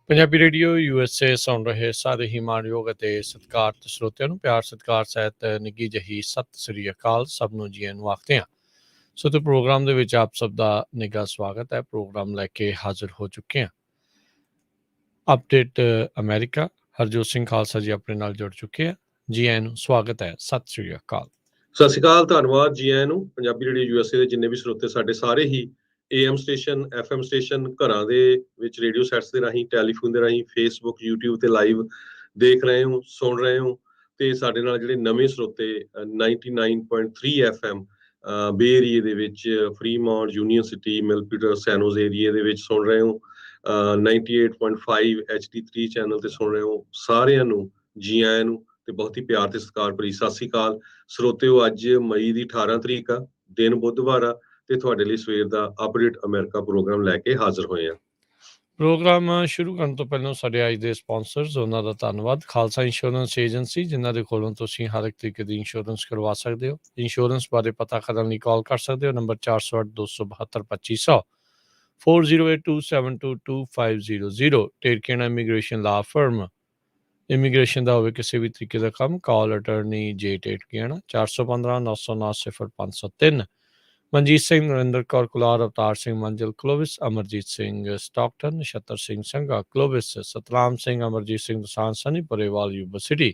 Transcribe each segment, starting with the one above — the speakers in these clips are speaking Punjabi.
ਪੰਜਾਬੀ ਰੇਡੀਓ USA ਸੁਣ ਰਹੇ ਸਾਰੇ ਹੀ ਮਾਣਯੋਗ ਅਤੇ ਸਤਿਕਾਰਤ ਸਰੋਤਿਆਂ ਨੂੰ ਪਿਆਰ ਸਤਿਕਾਰ ਸਹਿਤ ਨਿੱਘੀ ਜਿਹੀ ਸਤਿ ਸ੍ਰੀ ਅਕਾਲ। ਸਭ ਨੂੰ ਜੀ ਨੂੰ ਆਖਦੇ ਹਾਂ। ਸੋ ਤੇ ਪ੍ਰੋਗਰਾਮ ਦੇ ਵਿੱਚ ਆਪ ਸਭ ਦਾ ਨਿੱਘਾ ਸਵਾਗਤ ਹੈ। ਪ੍ਰੋਗਰਾਮ ਲੈ ਕੇ ਹਾਜ਼ਰ ਹੋ ਚੁੱਕੇ ਹਾਂ। ਅਪਡੇਟ ਅਮਰੀਕਾ ਹਰਜੋਤ ਸਿੰਘ ਖਾਲਸਾ ਜੀ ਆਪਣੇ ਨਾਲ ਜੁੜ ਚੁੱਕੇ ਆ। ਜੀ ਆਇਆਂ ਨੂੰ ਸਵਾਗਤ ਹੈ। ਸਤਿ ਸ੍ਰੀ ਅਕਾਲ। ਸਤਿ ਸ਼੍ਰੀ ਅਕਾਲ, ਧੰਨਵਾਦ ਜੀ ਆਇਆਂ ਨੂੰ। ਪੰਜਾਬੀ ਰੇਡੀਓ USA ਦੇ ਜਿੰਨੇ ਵੀ ਸਰੋਤੇ ਸਾਡੇ ਸਾਰੇ ਹੀ AM ਸਟੇਸ਼ਨ, FM ਸਟੇਸ਼ਨ, ਘਰਾਂ ਦੇ ਵਿੱਚ ਰੇਡੀਓ ਸੈਟਸ ਦੇ ਰਾਹੀਂ, ਟੈਲੀਫੋਨ ਦੇ ਰਾਹੀਂ, ਫੇਸਬੁੱਕ, YouTube ਤੇ ਲਾਈਵ ਦੇਖ ਰਹੇ ਹੋ, ਸੁਣ ਰਹੇ ਹੋ। ਤੇ ਸਾਡੇ ਨਾਲ ਜਿਹੜੇ ਨਵੇਂ ਸਰੋਤੇ 99.3 FM ਬੇ ਏਰੀਏ ਦੇ ਵਿੱਚ ਫਰੀਮਾਉਂਟ, ਯੂਨੀਅਨ ਸਿਟੀ, ਮਿਲਪੀਟਰ, ਸੈਨੋਜ਼ ਏਰੀਏ ਦੇ ਵਿੱਚ ਸੁਣ ਰਹੇ ਹੋ। 98.5 HD3 ਚੈਨਲ ਤੇ ਸੁਣ ਰਹੇ ਹੋ। ਸਾਰਿਆਂ ਨੂੰ ਜੀ ਆਇਆਂ ਨੂੰ ਤੇ ਬਹੁਤ ਹੀ ਪਿਆਰ ਤੇ ਸਤਿਕਾਰ ਭਰੀ ਸਤਿ ਸ਼੍ਰੀ ਅਕਾਲ। ਸਰੋਤਿਓ, ਅੱਜ ਮਈ ਦੀ 18 ਤਰੀਕ ਆ, ਦਿਨ ਬੁੱਧਵਾਰ ਆ, ਤੇ ਤੁਹਾਡੇ ਲਈ ਸਵੇਰ ਦਾ ਅਪਡੇਟ ਅਮਰੀਕਾ ਪ੍ਰੋਗਰਾਮ ਲੈ ਕੇ ਹਾਜ਼ਰ ਹੋਏ ਆ। ਪ੍ਰੋਗਰਾਮ ਸ਼ੁਰੂ ਕਰਨ ਤੋਂ ਪਹਿਲਾਂ ਸਾਡੇ ਅੱਜ ਦੇ ਸਪਾਂਸਰਸ, ਉਹਨਾਂ ਦਾ ਧੰਨਵਾਦ। ਖਾਲਸਾ ਇੰਸ਼ੋਰੈਂਸ ਏਜੰਸੀ, ਜਿਨ੍ਹਾਂ ਦੇ ਕੋਲੋਂ ਤੁਸੀਂ ਹਰ ਇੱਕ ਤਰੀਕੇ ਦੀ ਇੰਸ਼ੋਰੈਂਸ ਕਰਵਾ ਸਕਦੇ ਹੋ। ਇੰਸ਼ੋਰੈਂਸ ਬਾਰੇ ਪਤਾ ਕਰਨ ਲਈ ਕਾਲ ਕਰ ਸਕਦੇ ਹੋ। Number 408 272 2500 4082722500। Terkena immigration law firm, immigration ਦਾ ਹੋਵੇ ਕਿਸੇ ਵੀ ਤਰੀਕੇ ਦਾ ਕੰਮ, call attorney J Terkena 415 909 0503। Manjit Singh, Narinder Kaur Kular, Avtar Singh Manjal Clovis, Amarjit Singh Stockton, Nachhatar Singh Sangha Clovis, Satnam Singh, Amarjit Singh Dosanjh Sunny Parewal Yuba City,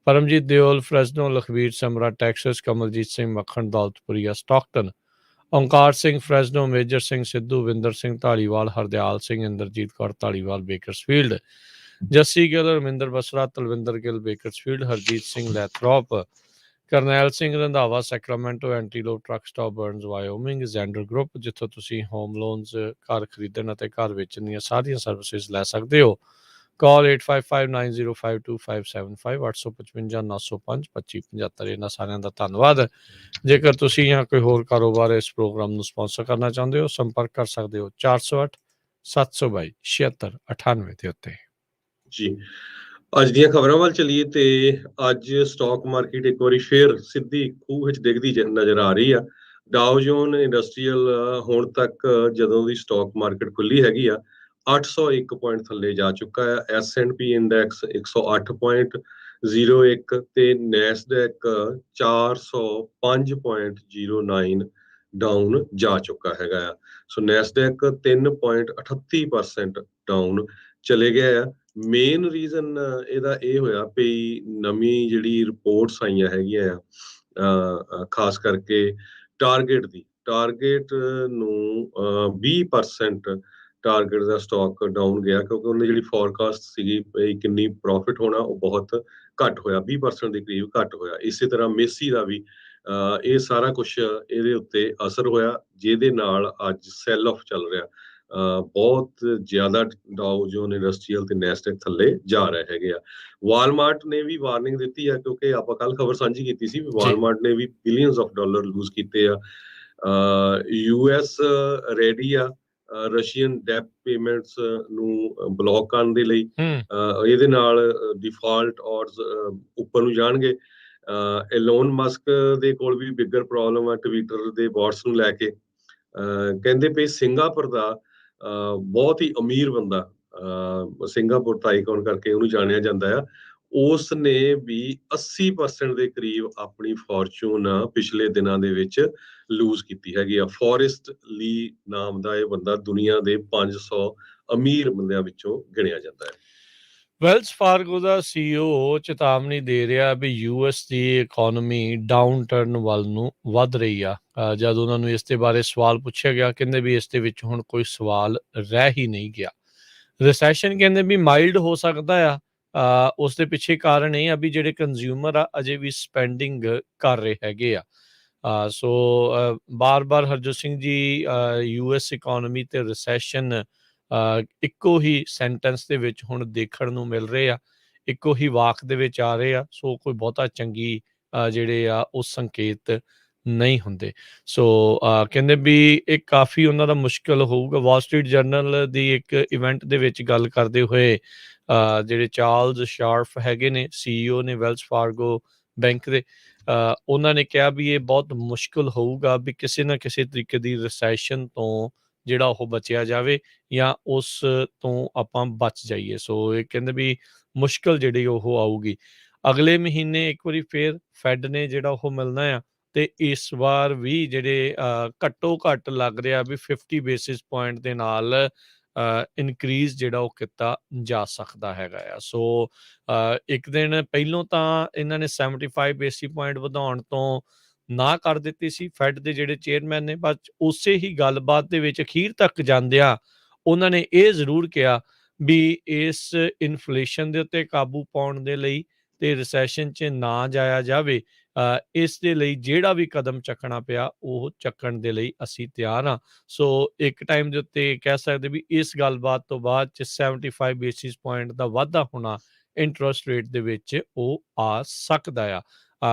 Paramjit Deol Fresno, Lakhvir Samra Texas, Kamaljit Singh Makhan Daulatpuria Stockton, Onkar Singh Fresno, Major Singh Sidhu, Vinder Singh Dhaliwal, Hardial Singh, Inderjit Kaur Dhaliwal Bakersfield, Jassi Gill, Raminder Basra, Talwinder Gill Bakersfield, Harjit Singh Lathrop, Karnail Singh Randhawa Sacramento, Antelope truck stop Burns Wyoming, Zander Group, ਜਿੱਥੋਂ ਤੁਸੀਂ ਹੋਮ ਲੋਨਸ, ਘਰ ਖਰੀਦਣ ਅਤੇ ਘਰ ਵੇਚਣ ਦੀਆਂ ਸਾਰੀਆਂ ਸਰਵਿਸਿਜ਼ ਲੈ ਸਕਦੇ ਹੋ। ਕਾਲ 8559052575, 855 905 2575। ਇਹਨਾਂ ਸਾਰਿਆਂ ਦਾ ਧੰਨਵਾਦ। ਜੇਕਰ ਤੁਸੀਂ ਜਾਂ ਕੋਈ ਹੋਰ ਕਾਰੋਬਾਰ ਇਸ ਪ੍ਰੋਗਰਾਮ ਨੂੰ ਸਪਾਂਸਰ ਕਰਨਾ ਚਾਹੁੰਦੇ ਹੋ, ਸੰਪਰਕ ਕਰ ਸਕਦੇ ਹੋ 408 722 7698 ਦੇ ਉੱਤੇ। ਜੀ ਅੱਜ ਦੀਆਂ ਖਬਰਾਂ ਵੱਲ ਚੱਲੀਏ ਤੇ ਅੱਜ ਸਟਾਕ ਮਾਰਕੀਟ ਇੱਕ ਵਾਰੀ ਫੇਰ ਸਿੱਧੀ ਖੂਹ ਵਿੱਚ ਡਿੱਗਦੀ ਨਜ਼ਰ ਆ ਰਹੀ ਆ। ਡਾਓ ਜੋਨ ਇੰਡਸਟਰੀਅਲ ਹੁਣ ਤੱਕ ਜਦੋਂ ਦੀ ਸਟਾਕ ਮਾਰਕੀਟ ਖੁੱਲੀ ਹੈਗੀ ਆ 801 ਪੁਆਇੰਟ ਥੱਲੇ ਜਾ ਚੁੱਕਾ ਹੈ। S&P ਇੰਡੈਕਸ 108.01 ਤੇ ਨੈਸਡੈਕ 405.09 ਡਾਊਨ ਜਾ ਚੁੱਕਾ ਹੈਗਾ ਆ। ਸੋ ਨੈਸਡੈਕ 3.38% ਡਾਊਨ ਚਲੇ ਗਏ ਆ। ਮੇਨ ਰੀਜ਼ਨ ਇਹਦਾ ਇਹ ਹੋਇਆ ਵੀ ਨਵੀਂ ਜਿਹੜੀ ਰਿਪੋਰਟਸ ਆਈਆਂ ਹੈਗੀਆਂ ਆ, ਖਾਸ ਕਰਕੇ ਟਾਰਗੇਟ ਨੂੰ 20% ਟਾਰਗੇਟ ਦਾ ਸਟਾਕ ਡਾਊਨ ਗਿਆ, ਕਿਉਂਕਿ ਉਹਨੇ ਜਿਹੜੀ ਫੋਰਕਾਸਟ ਸੀਗੀ ਕਿੰਨੀ ਪ੍ਰੋਫਿਟ ਹੋਣਾ ਉਹ ਬਹੁਤ ਘੱਟ ਹੋਇਆ, 20% ਦੇ ਕਰੀਬ ਘੱਟ ਹੋਇਆ। ਇਸੇ ਤਰ੍ਹਾਂ ਮੇਸੀ ਦਾ ਵੀ ਇਹ ਸਾਰਾ ਕੁਝ ਇਹਦੇ ਉੱਤੇ ਅਸਰ ਹੋਇਆ, ਜਿਹਦੇ ਨਾਲ ਅੱਜ ਸੈਲ ਆਫ ਚੱਲ ਰਿਹਾ। ਬਹੁਤ ਜ਼ਿਆਦਾ ਡਾਓ ਜੋਨ ਇੰਡਸਟਰੀਅਲ ਤੇ ਨੈਸਡੈਕ ਥੱਲੇ ਜਾ ਰਹੇ ਹੈਗੇ ਆ। ਵਾਲਮਾਰਟ ਨੇ ਵੀ ਵਾਰਨਿੰਗ ਦਿੱਤੀ ਆ, ਕਿਉਂਕਿ ਆਪਾਂ ਕੱਲ ਖਬਰ ਸਾਂਝੀ ਕੀਤੀ ਸੀ, ਵਾਲਮਾਰਟ ਨੇ ਵੀ ਬਿਲੀਅਨਸ ਆਫ ਡਾਲਰ ਲੂਜ਼ ਕੀਤੇ ਆ। US ਰੈਡੀ ਆ ਰਸ਼ੀਅਨ ਡੈਪ ਪੇਮੈਂਟਸ ਨੂੰ ਬਲੌਕ ਕਰਨ ਦੇ ਲਈ। ਇਹਦੇ ਨਾਲ ਡਿਫਾਲਟ ਔਰਸ ਉੱਪਰ ਨੂੰ ਜਾਣਗੇ। ਐਲੋਨ ਮਸਕ ਦੇ ਕੋਲ ਵੀ ਬਿਗਰ ਪ੍ਰੋਬਲਮ ਆ ਟਵਿੱਟਰ ਦੇ ਬੋਟਸ ਨੂੰ ਲੈ ਕੇ। ਕਹਿੰਦੇ ਪਏ ਸਿੰਗਾਪੁਰ ਦਾ ਬਹੁਤ ਹੀ ਅਮੀਰ ਬੰਦਾ, ਸਿੰਗਾਪੁਰ ਟਾਈਕੂਨ ਕਰਕੇ ਉਹਨੂੰ ਜਾਣਿਆ ਜਾਂਦਾ ਆ, ਉਸ ਨੇ ਵੀ 80% ਦੇ ਕਰੀਬ ਆਪਣੀ ਫੋਰਚੂਨ ਪਿਛਲੇ ਦਿਨਾਂ ਦੇ ਵਿੱਚ ਲੂਜ਼ ਕੀਤੀ ਹੈਗੀ ਆ। ਫੋਰੈਸਟ ਲੀ ਨਾਮ ਦਾ ਇਹ ਬੰਦਾ ਦੁਨੀਆ ਦੇ 500 ਅਮੀਰ ਬੰਦਿਆਂ ਵਿੱਚੋਂ ਗਿਣਿਆ ਜਾਂਦਾ ਹੈ। ਵੈਲਸ ਫਾਰਗੋ ਦਾ CEO ਚੇਤਾਵਨੀ ਦੇ ਰਿਹਾ ਵੀ US ਦੀ ਇਕਨੋਮੀ ਡਾਊਨ ਟਰਨ ਵੱਲ ਨੂੰ ਵੱਧ ਰਹੀ ਆ। ਜਦ ਉਹਨਾਂ ਨੂੰ ਇਸ ਦੇ ਬਾਰੇ ਸਵਾਲ ਪੁੱਛਿਆ ਗਿਆ, ਕਹਿੰਦੇ ਵੀ ਇਸ ਦੇ ਵਿੱਚ ਹੁਣ ਕੋਈ ਸਵਾਲ ਰਹਿ ਹੀ ਨਹੀਂ ਗਿਆ। ਰਿਸੈਸ਼ਨ ਕਹਿੰਦੇ ਵੀ ਮਾਈਲਡ ਹੋ ਸਕਦਾ ਆ। ਉਸ ਦੇ ਪਿੱਛੇ ਕਾਰਨ ਇਹ ਆ ਵੀ ਜਿਹੜੇ ਕੰਜ਼ਿਊਮਰ ਆ ਅਜੇ ਵੀ ਸਪੈਂਡਿੰਗ ਕਰ ਰਹੇ ਹੈਗੇ ਆ। ਸੋ ਬਾਰ-ਬਾਰ ਹਰਜੋਤ ਸਿੰਘ ਜੀ US ਇਕਨੋਮੀ ਤੇ ਰਿਸੈਸ਼ਨ ਇੱਕੋ ਹੀ ਸੈਂਟੈਂਸ ਦੇ ਵਿੱਚ ਹੁਣ ਦੇਖਣ ਨੂੰ ਮਿਲ ਰਹੇ ਆ, ਇੱਕੋ ਹੀ ਵਾਕ ਦੇ ਵਿੱਚ ਆ ਰਹੇ ਆ। ਸੋ ਕੋਈ ਬਹੁਤਾ ਚੰਗੀ ਜਿਹੜੇ ਆ ਉਹ ਸੰਕੇਤ ਨਹੀਂ ਹੁੰਦੇ। ਸੋ ਕਹਿੰਦੇ ਵੀ ਇਹ ਕਾਫੀ ਉਹਨਾਂ ਦਾ ਮੁਸ਼ਕਿਲ ਹੋਊਗਾ। ਵਾਲ ਸਟਰੀਟ ਜਰਨਲ ਦੀ ਇੱਕ ਇਵੈਂਟ ਦੇ ਵਿੱਚ ਗੱਲ ਕਰਦੇ ਹੋਏ ਜਿਹੜੇ ਚਾਰਲਸ ਸ਼ਾਰਫ ਹੈਗੇ ਨੇ, CEO ਨੇ ਵੈਲਸ ਫਾਰਗੋ ਬੈਂਕ ਦੇ, ਉਹਨਾਂ ਨੇ ਕਿਹਾ ਵੀ ਇਹ ਬਹੁਤ ਮੁਸ਼ਕਿਲ ਹੋਊਗਾ ਵੀ ਕਿਸੇ ਨਾ ਕਿਸੇ ਤਰੀਕੇ ਦੀ ਰਿਸੈਸ਼ਨ ਤੋਂ ਜਿਹੜਾ ਉਹ ਬਚਿਆ ਜਾਵੇ ਜਾਂ ਉਸ ਤੋਂ ਆਪਾਂ ਬਚ ਜਾਈਏ। ਸੋ ਇਹ ਕਹਿੰਦੇ ਵੀ ਮੁਸ਼ਕਲ ਜਿਹੜੀ ਉਹ ਆਊਗੀ। ਅਗਲੇ ਮਹੀਨੇ ਇੱਕ ਵਾਰੀ ਫੇਰ ਫੈਡ ਨੇ ਜਿਹੜਾ ਉਹ ਮਿਲਣਾ ਆ, ਤੇ ਇਸ ਵਾਰ ਵੀ ਜਿਹੜੇ ਘੱਟੋ ਘੱਟ ਲੱਗ ਰਿਹਾ ਵੀ 50 ਬੇਸਿਸ ਪੁਆਇੰਟ ਦੇ ਨਾਲ ਇਨਕਰੀਜ਼ ਜਿਹੜਾ ਉਹ ਕੀਤਾ ਜਾ ਸਕਦਾ ਹੈਗਾ ਆ। ਸੋ ਇੱਕ ਦਿਨ ਪਹਿਲੋਂ ਤਾਂ ਇਹਨਾਂ ਨੇ 75 ਬੇਸਿਸ ਪੁਆਇੰਟ ਵਧਾਉਣ ਤੋਂ ਨਾ ਕਰ ਦਿੱਤੀ ਸੀ ਫੈਡ ਦੇ ਜਿਹੜੇ ਚੇਅਰਮੈਨ ਨੇ, ਬਸ ਉਸੇ ਹੀ ਗੱਲਬਾਤ ਦੇ ਵਿੱਚ ਅਖੀਰ ਤੱਕ ਜਾਂਦਿਆਂ ਉਹਨਾਂ ਨੇ ਇਹ ਜ਼ਰੂਰ ਕਿਹਾ ਵੀ ਇਸ ਇਨਫਲੇਸ਼ਨ ਦੇ ਉੱਤੇ ਕਾਬੂ ਪਾਉਣ ਦੇ ਲਈ ਤੇ ਰਿਸੈਸ਼ਨ 'ਚ ਨਾ ਜਾਇਆ ਜਾਵੇ, ਇਸ ਦੇ ਲਈ ਜਿਹੜਾ ਵੀ ਕਦਮ ਚੱਕਣਾ ਪਿਆ ਉਹ ਚੱਕਣ ਦੇ ਲਈ ਅਸੀਂ ਤਿਆਰ ਹਾਂ। ਸੋ ਇੱਕ ਟਾਈਮ ਦੇ ਉੱਤੇ ਕਹਿ ਸਕਦੇ ਵੀ ਇਸ ਗੱਲਬਾਤ ਤੋਂ ਬਾਅਦ 'ਚ 75 ਬੇਸਿਸ ਪੁਆਇੰਟ ਦਾ ਵਾਧਾ ਹੋਣਾ ਇੰਟਰਸਟ ਰੇਟ ਦੇ ਵਿੱਚ ਉਹ ਆ ਸਕਦਾ ਆ।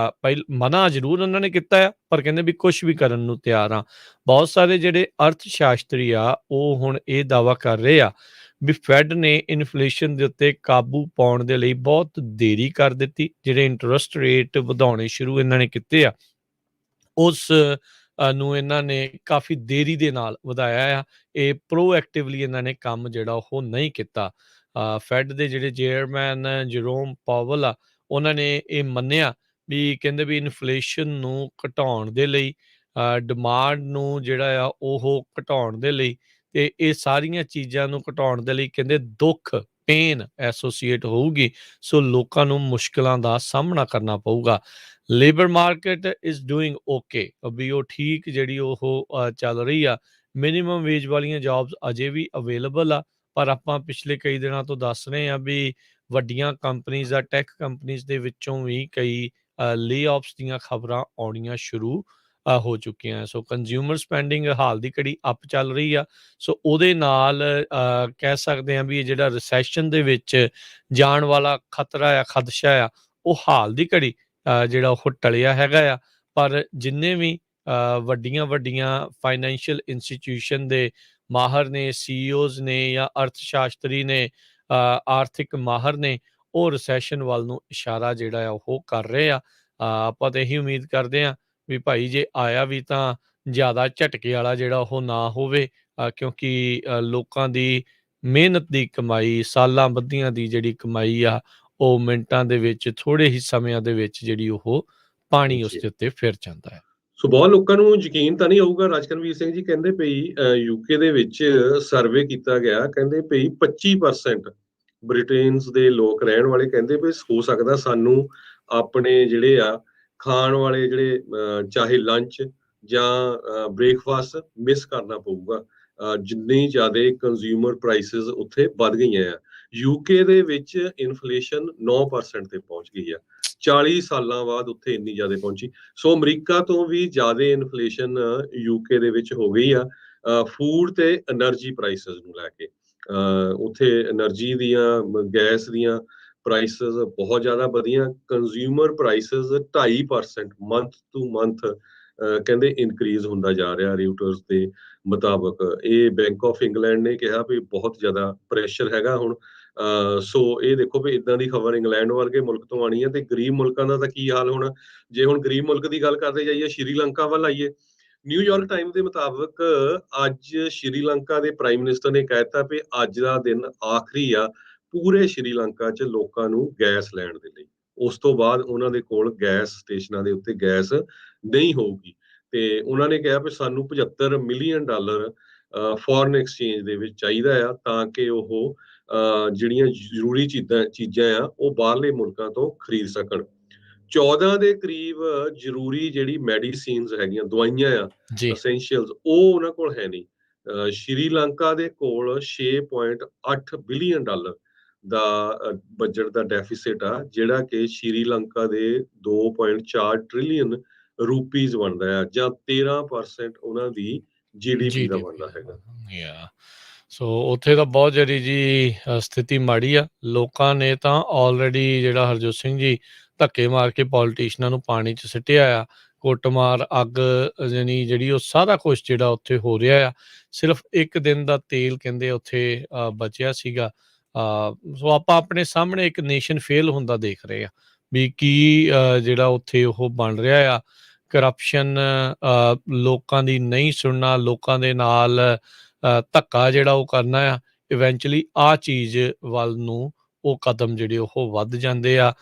ਮਨਾ ਜ਼ਰੂਰ ਉਹਨਾਂ ਨੇ ਕੀਤਾ ਆ, ਪਰ ਕਹਿੰਦੇ ਵੀ ਕੁਛ ਵੀ ਕਰਨ ਨੂੰ ਤਿਆਰ ਆ। ਬਹੁਤ ਸਾਰੇ ਜਿਹੜੇ ਅਰਥ ਸ਼ਾਸਤਰੀ ਆ ਉਹ ਹੁਣ ਇਹ ਦਾਅਵਾ ਕਰ ਰਹੇ ਆ ਵੀ ਫੈਡ ਨੇ ਇਨਫਲੇਸ਼ਨ ਦੇ ਉੱਤੇ ਕਾਬੂ ਪਾਉਣ ਦੇ ਲਈ ਬਹੁਤ ਦੇਰੀ ਕਰ ਦਿੱਤੀ। ਜਿਹੜੇ ਇੰਟਰਸਟ ਰੇਟ ਵਧਾਉਣੇ ਸ਼ੁਰੂ ਇਹਨਾਂ ਨੇ ਕੀਤੇ ਆ ਉਸ ਨੂੰ ਇਹਨਾਂ ਨੇ ਕਾਫੀ ਦੇਰੀ ਦੇ ਨਾਲ ਵਧਾਇਆ ਆ। ਇਹ ਪ੍ਰੋਐਕਟਿਵਲੀ ਇਹਨਾਂ ਨੇ ਕੰਮ ਜਿਹੜਾ ਉਹ ਨਹੀਂ ਕੀਤਾ। ਫੈਡ ਦੇ ਜਿਹੜੇ ਚੇਅਰਮੈਨ ਜਰੋਮ ਪਾਵਲ ਆ ਉਹਨਾਂ ਨੇ ਇਹ ਮੰਨਿਆ ਵੀ ਕਹਿੰਦੇ ਵੀ ਇਨਫਲੇਸ਼ਨ ਨੂੰ ਘਟਾਉਣ ਦੇ ਲਈ, ਡਿਮਾਂਡ ਨੂੰ ਜਿਹੜਾ ਆ ਉਹ ਘਟਾਉਣ ਦੇ ਲਈ ਤੇ ਇਹ ਸਾਰੀਆਂ ਚੀਜ਼ਾਂ ਨੂੰ ਘਟਾਉਣ ਦੇ ਲਈ ਕਹਿੰਦੇ ਦੁੱਖ ਪੇਨ ਐਸੋਸੀਏਟ ਹੋਊਗੀ। ਸੋ ਲੋਕਾਂ ਨੂੰ ਮੁਸ਼ਕਲਾਂ ਦਾ ਸਾਹਮਣਾ ਕਰਨਾ ਪਊਗਾ। Labour market is doing okay, ਵੀ ਉਹ ਠੀਕ ਜਿਹੜੀ ਉਹ ਚੱਲ ਰਹੀ ਆ। ਮਿਨੀਮਮ ਵੇਜ ਵਾਲੀਆਂ ਜੌਬਸ ਅਜੇ ਵੀ ਅਵੇਲੇਬਲ ਆ, ਪਰ ਆਪਾਂ ਪਿਛਲੇ ਕਈ ਦਿਨਾਂ ਤੋਂ ਦੱਸ ਰਹੇ ਹਾਂ ਵੀ ਵੱਡੀਆਂ ਕੰਪਨੀਜ਼ ਆ, ਟੈਕ ਕੰਪਨੀਜ਼ ਦੇ ਵਿੱਚੋਂ ਵੀ ਕਈ ਲੇ-ਆਫਸ ਦੀਆਂ ਖਬਰਾਂ ਆਉਣੀਆਂ ਸ਼ੁਰੂ ਹੋ ਚੁੱਕੀਆਂ। ਸੋ ਕੰਜ਼ਿਊਮਰ ਸਪੈਂਡਿੰਗ ਹਾਲ ਦੀ ਘੜੀ ਅਪ ਚੱਲ ਰਹੀ ਆ। ਸੋ ਉਹਦੇ ਨਾਲ ਕਹਿ ਸਕਦੇ ਹਾਂ ਵੀ ਇਹ ਜਿਹੜਾ ਰਿਸੈਸ਼ਨ ਦੇ ਵਿੱਚ ਜਾਣ ਵਾਲਾ ਖਤਰਾ ਆ, ਖਦਸ਼ਾ ਆ, ਉਹ ਹਾਲ ਦੀ ਘੜੀ ਜਿਹੜਾ ਉਹ ਟਲਿਆ ਹੈਗਾ ਆ। ਪਰ ਜਿੰਨੇ ਵੀ ਵੱਡੀਆਂ ਫਾਈਨੈਂਸ਼ੀਅਲ ਇੰਸਟੀਟਿਊਸ਼ਨ ਦੇ ਮਾਹਰ ਨੇ, ਸੀਈਓਜ਼ ਨੇ ਜਾਂ ਅਰਥ ਸ਼ਾਸਤਰੀ ਨੇ, ਆਰਥਿਕ ਮਾਹਰ ਨੇ, ਉਹ ਰਿਸੈਸ਼ਨ ਵੱਲ ਨੂੰ ਇਸ਼ਾਰਾ ਜਿਹੜਾ ਆ ਉਹ ਕਰ ਰਹੇ ਆ। ਆਪਾਂ ਤਾਂ ਇਹੀ ਉਮੀਦ ਕਰਦੇ ਹਾਂ ਵੀ ਭਾਈ ਜੇ ਆਇਆ ਵੀ ਤਾਂ ਜ਼ਿਆਦਾ ਝਟਕੇ ਵਾਲਾ ਜਿਹੜਾ ਉਹ ਨਾ ਹੋਵੇ, ਕਿਉਂਕਿ ਲੋਕਾਂ ਦੀ ਮਿਹਨਤ ਦੀ ਕਮਾਈ, ਸਾਲਾਂ ਬੱਧੀਆਂ ਦੀ ਜਿਹੜੀ ਕਮਾਈ ਆ ਉਹ ਮਿੰਟਾਂ ਦੇ ਵਿੱਚ, ਥੋੜੇ ਹੀ ਸਮਿਆਂ ਦੇ ਵਿੱਚ ਜਿਹੜੀ ਉਹ ਪਾਣੀ ਉਸ ਦੇ ਉੱਤੇ ਫਿਰ ਜਾਂਦਾ ਹੈ। ਸੋ ਬਹੁਤ ਲੋਕਾਂ ਨੂੰ ਯਕੀਨ ਤਾਂ ਨਹੀਂ ਹੋਊਗਾ। ਰਾਜਕਨਵੀਰ ਸਿੰਘ ਜੀ ਕਹਿੰਦੇ ਪਈ ਯੂਕੇ ਦੇ ਵਿੱਚ ਸਰਵੇ ਕੀਤਾ ਗਿਆ, ਕਹਿੰਦੇ ਪਈ 25% ਬ੍ਰਿਟੇਨਸ ਦੇ ਲੋਕ ਰਹਿਣ ਵਾਲੇ ਕਹਿੰਦੇ ਵੀ ਹੋ ਸਕਦਾ ਸਾਨੂੰ ਆਪਣੇ ਜਿਹੜੇ ਆ ਖਾਣ ਵਾਲੇ ਜਿਹੜੇ ਚਾਹੇ ਲੰਚ ਜਾਂ ਬ੍ਰੇਕਫਾਸਟ ਮਿਸ ਕਰਨਾ ਪਊਗਾ। ਜਿੰਨੀ ਜ਼ਿਆਦਾ ਕੰਜ਼ਿਊਮਰ ਪ੍ਰਾਈਸਿਸ ਉੱਥੇ ਵੱਧ ਗਈਆਂ ਆ। ਯੂਕੇ ਦੇ ਵਿੱਚ ਇਨਫਲੇਸ਼ਨ 9% ਤੇ ਪਹੁੰਚ ਗਈ ਆ। 40 ਸਾਲਾਂ ਬਾਅਦ ਉੱਥੇ ਇੰਨੀ ਜ਼ਿਆਦਾ ਪਹੁੰਚੀ। ਸੋ ਅਮਰੀਕਾ ਤੋਂ ਵੀ ਜ਼ਿਆਦਾ ਇਨਫਲੇਸ਼ਨ ਯੂਕੇ ਦੇ ਵਿੱਚ ਹੋ ਗਈ ਆ ਫੂਡ ਤੇ એનર્ਜੀ ਪ੍ਰਾਈਸਿਸ ਨੂੰ ਲੈ ਕੇ। ਉੱਥੇ એનર્ਜੀ ਦੀਆਂ, ਗੈਸ ਦੀਆਂ ਪ੍ਰਾਈਸਿਸ ਬਹੁਤ ਜ਼ਿਆਦਾ ਵਧੀਆਂ। Consumer prices 2.5% month to month ਕਹਿੰਦੇ ਇਨਕਰੀਜ਼ ਹੁੰਦਾ ਜਾ ਰਿਹਾ ਰਿਊਟਰਸ ਦੇ ਮੁਤਾਬਕ। ਇਹ ਬੈਂਕ ਆਫ ਇੰਗਲੈਂਡ ਨੇ ਕਿਹਾ ਵੀ ਬਹੁਤ ਜ਼ਿਆਦਾ ਪ੍ਰੈਸ਼ਰ ਹੈਗਾ ਹੁਣ। ਸੋ ਇਹ ਦੇਖੋ ਵੀ ਇਦਾਂ ਦੀ ਖਬਰ ਇੰਗਲੈਂਡ ਵਰਗੇ ਮੁਲਕ ਤੋਂ ਆਣੀ ਹੈ ਤੇ ਗਰੀਬ ਮੁਲਕਾਂ ਦਾ ਤਾਂ ਕੀ ਹਾਲ ਹੋਣਾ। ਜੇ ਹੁਣ ਗਰੀਬ ਮੁਲਕ ਦੀ ਗੱਲ ਕਰਦੇ ਜਾਈਏ, ਸ਼੍ਰੀਲੰਕਾ ਵੱਲ ਆਈਏ, ਨਿਊਯਾਰਕ ਟਾਈਮ ਦੇ ਮੁਤਾਬਕ ਅੱਜ ਸ਼੍ਰੀਲੰਕਾ ਦੇ ਪ੍ਰਾਈਮ ਮਿਨਿਸਟਰ ਨੇ ਕਹਿਤਾ ਵੀ ਅੱਜ ਦਾ ਦਿਨ ਆਖਰੀ ਆ ਪੂਰੇ ਸ਼੍ਰੀਲੰਕਾ 'ਚ ਲੋਕਾਂ ਨੂੰ ਗੈਸ ਲੈਣ ਦੇ ਲਈ। ਉਸ ਤੋਂ ਬਾਅਦ ਉਹਨਾਂ ਦੇ ਕੋਲ ਗੈਸ ਸਟੇਸ਼ਨਾਂ ਦੇ ਉੱਤੇ ਗੈਸ ਨਹੀਂ ਹੋਊਗੀ ਤੇ ਉਹਨਾਂ ਨੇ ਕਿਹਾ ਵੀ ਸਾਨੂੰ $75 ਮਿਲੀਅਨ ਫੋਰਨ ਐਕਸਚੇਂਜ ਦੇ ਵਿੱਚ ਚਾਹੀਦਾ ਆ ਤਾਂ ਕਿ ਉਹ ਜਿਹੜੀਆਂ ਜ਼ਰੂਰੀ ਚੀਜ਼ਾਂ ਆ ਉਹ ਬਾਹਰਲੇ ਮੁਲਕਾਂ ਤੋਂ ਖਰੀਦ ਸਕਣ। 14 ਦੇ ਕਰੀਬ ਜ਼ਰੂਰੀ ਜਿਹੜੀ ਮੈਡੀਸਿਨਸ ਹੈਗੀਆਂ, ਦਵਾਈਆਂ ਆ, ਐਸੈਂਸ਼ੀਅਲਸ, ਉਹ ਉਹਨਾਂ ਕੋਲ ਹੈ ਨਹੀਂ। ਸ਼੍ਰੀਲੰਕਾ ਦੇ ਕੋਲ $6.8 ਬਿਲੀਅਨ ਦਾ ਬਜਟ ਦਾ ਡੈਫਿਸਿਟ ਆ, ਜਿਹੜਾ ਕਿ ਸ਼੍ਰੀਲੰਕਾ ਦੇ 2.4 ਟ੍ਰਿਲੀਅਨ ਰੁਪੀਜ਼ ਬਣਦਾ ਆ ਜਾਂ 13% ਉਹਨਾਂ ਦੀ GDP ਦਾ ਬਣਦਾ ਹੈਗਾ। ਸੋ ਉੱਥੇ ਤਾਂ ਬਹੁਤ ਜਿਹੜੀ ਜੀ ਸਥਿਤੀ ਮਾੜੀ ਆ। ਲੋਕਾਂ ਨੇ ਤਾਂ ਆਲਰੇਡੀ ਜਿਹੜਾ ਹਰਜੋਤ ਸਿੰਘ ਜੀ ਧੱਕੇ ਮਾਰ ਕੇ ਪੋਲੀਟੀਸ਼ਨਾਂ ਨੂੰ ਪਾਣੀ 'ਚ ਸਿੱਟਿਆ ਆ। ਕੁੱਟਮਾਰ, ਅੱਗ, ਯਾਨੀ ਜਿਹੜੀ ਉਹ ਸਾਰਾ ਕੁਛ ਜਿਹੜਾ ਉੱਥੇ ਹੋ ਰਿਹਾ ਆ। ਸਿਰਫ ਇੱਕ ਦਿਨ ਦਾ ਤੇਲ ਕਹਿੰਦੇ ਉੱਥੇ ਬਚਿਆ ਸੀਗਾ। ਸੋ ਆਪਾਂ ਆਪਣੇ ਸਾਹਮਣੇ ਇੱਕ ਨੇਸ਼ਨ ਫੇਲ ਹੁੰਦਾ ਦੇਖ ਰਹੇ ਆ ਵੀ ਕੀ ਜਿਹੜਾ ਉੱਥੇ ਉਹ ਬਣ ਰਿਹਾ ਆ। ਕਰਪਸ਼ਨ, ਲੋਕਾਂ ਦੀ ਨਹੀਂ ਸੁਣਨਾ, ਲੋਕਾਂ ਦੇ ਨਾਲ ਧੱਕਾ ਜਿਹੜਾ ਉਹ ਕਰਨਾ ਆ, ਇਵੈਂਚੁਅਲੀ ਆਹ ਚੀਜ਼ ਵੱਲ ਨੂੰ ਉਹ ਕਦਮ ਜਿਹੜੇ ਉਹ ਵੱਧ ਜਾਂਦੇ ਆ।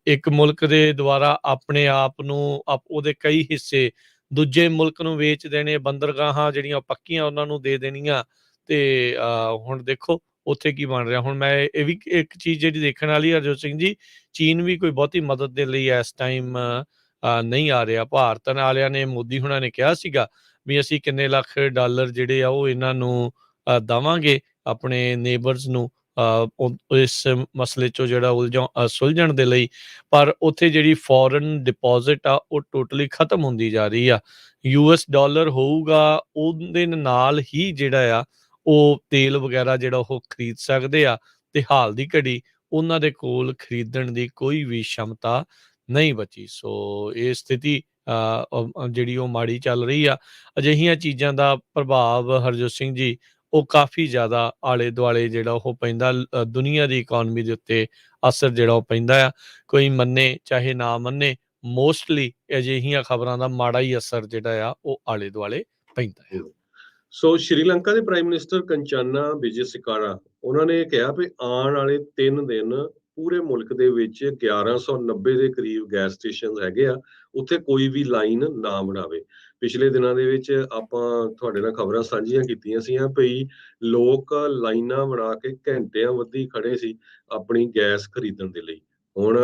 ਇੱਕ ਮੁਲਕ ਦੇ ਦੁਆਰਾ ਆਪਣੇ ਆਪ ਨੂੰ ਉਹਦੇ ਕਈ ਹਿੱਸੇ ਦੂਜੇ ਮੁਲਕ ਨੂੰ ਵੇਚ ਦੇਣੇ, ਬੰਦਰਗਾਹਾਂ ਜਿਹੜੀਆਂ ਪੱਕੀਆਂ ਉਹਨਾਂ ਨੂੰ ਦੇ ਦੇਣੀਆਂ। ਤੇ ਹੁਣ ਦੇਖੋ ਉੱਥੇ ਕੀ ਬਣ ਰਿਹਾ। ਹੁਣ ਮੈਂ ਇਹ ਵੀ ਇੱਕ ਚੀਜ਼ ਜਿਹੜੀ ਦੇਖਣ ਵਾਲੀ ਹਰਜੋਤ ਸਿੰਘ ਜੀ, ਚੀਨ ਵੀ ਕੋਈ ਬਹੁਤੀ ਮਦਦ ਦੇ ਲਈ ਇਸ ਟਾਈਮ ਨਹੀਂ ਆ ਰਿਹਾ। ਭਾਰਤ ਵਾਲਿਆਂ ਨੇ, ਮੋਦੀ ਹੁਣਾਂ ਨੇ ਕਿਹਾ ਸੀਗਾ ਵੀ ਅਸੀਂ ਕਿੰਨੇ ਲੱਖ ਡਾਲਰ ਜਿਹੜੇ ਆ ਉਹ ਇਹਨਾਂ ਨੂੰ ਦੇਵਾਂਗੇ, ਆਪਣੇ ਨੇਬਰਸ ਨੂੰ, ਇਸ ਮਸਲੇ 'ਚੋਂ ਜਿਹੜਾ ਸੁਲਝਣ ਦੇ ਲਈ। ਪਰ ਉੱਥੇ ਜਿਹੜੀ ਫੋਰਨ ਡਿਪੋਜ਼ਿਟ ਆ ਉਹ ਟੋਟਲੀ ਖਤਮ ਹੁੰਦੀ ਜਾ ਰਹੀ ਆ। US ਡਾਲਰ ਹੋਊਗਾ ਉਹਦੇ ਨਾਲ ਹੀ ਜਿਹੜਾ ਆ ਉਹ ਤੇਲ ਵਗੈਰਾ ਜਿਹੜਾ ਉਹ ਖਰੀਦ ਸਕਦੇ ਆ, ਤੇ ਹਾਲ ਦੀ ਘੜੀ ਉਹਨਾਂ ਦੇ ਕੋਲ ਖਰੀਦਣ ਦੀ ਕੋਈ ਵੀ ਸ਼ਮਤਾ ਨਹੀਂ ਬਚੀ। ਸੋ ਇਹ ਸਥਿਤੀ ਜਿਹੜੀ ਉਹ ਮਾੜੀ ਚੱਲ ਰਹੀ ਆ। ਅਜਿਹੀਆਂ ਚੀਜ਼ਾਂ ਦਾ ਪ੍ਰਭਾਵ ਹਰਜੋਤ ਸਿੰਘ ਜੀ ਉਹ ਕਾਫੀ ਜ਼ਿਆਦਾ ਆਲੇ ਦੁਆਲੇ ਜਿਹੜਾ ਉਹ ਪੈਂਦਾ, ਦੁਨੀਆ ਦੀ ਇਕੋਨਮੀ ਦੇ ਉੱਤੇ ਅਸਰ ਜਿਹੜਾ ਉਹ ਪੈਂਦਾ ਆ। ਕੋਈ ਮੰਨੇ ਚਾਹੇ ਨਾ ਮੰਨੇ, ਮੋਸਟਲੀ ਅਜਿਹੀਆਂ ਖਬਰਾਂ ਦਾ ਮਾੜਾ ਹੀ ਅਸਰ ਜਿਹੜਾ ਆ ਉਹ ਆਲੇ ਦੁਆਲੇ ਪੈਂਦਾ ਆ। ਸੋ ਸ਼੍ਰੀਲੰਕਾ ਦੇ ਪ੍ਰਾਈਮ ਮਿਨਿਸਟਰ ਕੰਚਾਨਾ ਵਿਜੇਸਿਕਾਰਾ ਉਹਨਾਂ ਨੇ ਕਿਹਾ ਵੀ ਆਉਣ ਵਾਲੇ 3 ਦਿਨ ਪੂਰੇ ਮੁਲਕ ਦੇ ਵਿੱਚ 1190 ਦੇ ਕਰੀਬ ਗੈਸ ਸਟੇਸ਼ਨ ਹੈਗੇ ਆ, ਉੱਥੇ ਕੋਈ ਵੀ ਲਾਈਨ ਨਾ ਬਣਾਵੇ। ਪਿਛਲੇ ਦਿਨਾਂ ਦੇ ਵਿੱਚ ਆਪਾਂ ਤੁਹਾਡੇ ਨਾਲ ਖਬਰਾਂ ਸਾਂਝੀਆਂ ਕੀਤੀਆਂ ਸੀਆਂ ਭਈ ਲੋਕ ਲਾਈਨਾਂ ਬਣਾ ਕੇ ਘੰਟਿਆਂ ਬੱਧੀ ਖੜੇ ਸੀ ਆਪਣੀ ਗੈਸ ਖਰੀਦਣ ਦੇ ਲਈ। ਹੁਣ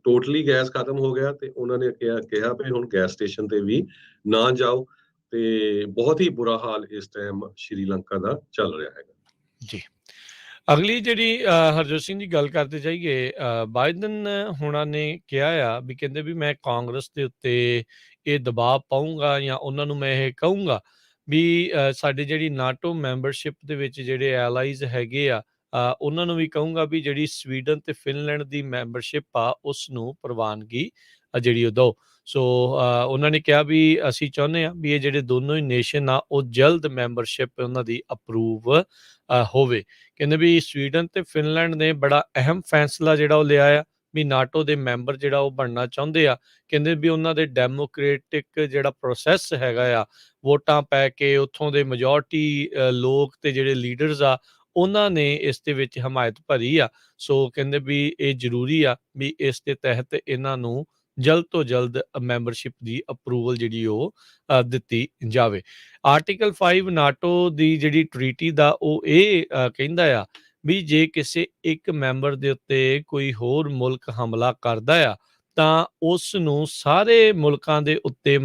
ਟੋਟਲੀ ਗੈਸ ਖਤਮ ਹੋ ਗਿਆ ਤੇ ਉਹਨਾਂ ਨੇ ਕਿਹਾ ਵੀ ਹੁਣ ਗੈਸ ਸਟੇਸ਼ਨ ਤੇ ਵੀ ਨਾ ਜਾਓ। ਤੇ ਬਹੁਤ ਹੀ ਬੁਰਾ ਹਾਲ ਇਸ ਟਾਈਮ ਸ਼੍ਰੀਲੰਕਾ ਦਾ ਚੱਲ ਰਿਹਾ ਹੈਗਾ ਜੀ। ਅਗਲੀ ਜਿਹੜੀ ਹਰਜੋਤ ਸਿੰਘ ਦੀ ਗੱਲ ਕਰਦੇ ਜਾਈਏ, ਬਾਈਡਨ ਹੁਣਾਂ ਨੇ ਕਿਹਾ ਆ ਵੀ ਕਹਿੰਦੇ ਵੀ ਮੈਂ ਕਾਂਗਰਸ ਦੇ ਉੱਤੇ ਇਹ ਦਬਾਅ ਪਾਊਂਗਾ, ਜਾਂ ਉਹਨਾਂ ਨੂੰ ਮੈਂ ਇਹ ਕਹੂੰਗਾ ਵੀ ਸਾਡੀ ਜਿਹੜੀ ਨਾਟੋ ਮੈਂਬਰਸ਼ਿਪ ਦੇ ਵਿੱਚ ਜਿਹੜੇ ਐਲਾਈਜ਼ ਹੈਗੇ ਆ, ਉਹਨਾਂ ਨੂੰ ਵੀ ਕਹੂੰਗਾ ਵੀ ਜਿਹੜੀ ਸਵੀਡਨ ਤੇ ਫਿਨਲੈਂਡ ਦੀ ਮੈਂਬਰਸ਼ਿਪ ਆ ਉਸ ਨੂੰ ਪ੍ਰਵਾਨਗੀ ਜਿਹੜੀ ਉਹ ਦਿਓ। ਸੋ ਉਹਨਾਂ ਨੇ ਕਿਹਾ ਵੀ ਅਸੀਂ ਚਾਹੁੰਦੇ ਹਾਂ ਵੀ ਇਹ ਜਿਹੜੇ ਦੋਨੋਂ ਹੀ ਨੇਸ਼ਨ ਆ ਉਹ ਜਲਦ ਮੈਂਬਰਸ਼ਿਪ ਉਹਨਾਂ ਦੀ ਅਪਰੂਵ ਹੋਵੇ। ਕਹਿੰਦੇ ਵੀ ਸਵੀਡਨ ਤੇ ਫਿਨਲੈਂਡ ਨੇ ਬੜਾ ਅਹਿਮ ਫੈਸਲਾ ਜਿਹੜਾ ਉਹ ਲਿਆ ਆ ਵੀ ਨਾਟੋ ਦੇ ਮੈਂਬਰ ਜਿਹੜਾ ਉਹ ਬਣਨਾ ਚਾਹੁੰਦੇ ਆ। ਕਹਿੰਦੇ ਵੀ ਉਹਨਾਂ ਦੇ ਡੈਮੋਕ੍ਰੇਟਿਕ ਜਿਹੜਾ ਪ੍ਰੋਸੈਸ ਹੈਗਾ ਆ, ਵੋਟਾਂ ਪੈ ਕੇ ਉੱਥੋਂ ਦੇ ਮੈਜੋਰਟੀ ਲੋਕ ਤੇ ਜਿਹੜੇ ਲੀਡਰਸ ਆ ਉਹਨਾਂ ਨੇ ਇਸ ਦੇ ਵਿੱਚ ਹਮਾਇਤ ਭਰੀ ਆ। ਸੋ ਕਹਿੰਦੇ ਵੀ ਇਹ ਜ਼ਰੂਰੀ ਆ ਵੀ ਇਸ ਦੇ ਤਹਿਤ ਇਹਨਾਂ ਨੂੰ ਜਲਦ ਤੋਂ ਜਲਦ ਮੈਂਬਰਸ਼ਿਪ ਦੀ ਅਪਰੂਵਲ ਜਿਹੜੀ ਉਹ ਦਿੱਤੀ ਜਾਵੇ। ਆਰਟੀਕਲ 5 ਨਾਟੋ ਦੀ ਜਿਹੜੀ ਟ੍ਰੀਟੀ ਦਾ ਉਹ ਇਹ ਕਹਿੰਦਾ ਆ ਵੀ ਜੇ ਕਿਸੇ ਇੱਕ ਮੈਂਬਰ ਦੇ ਉੱਤੇ ਕੋਈ ਹੋਰ ਮੁਲਕ ਹਮਲਾ ਕਰਦਾ ਆ ਤਾਂ ਉਸ ਨੂੰ ਸਾਰੇ ਮੁਲਕਾਂ ਦੇ ਉੱਤੇ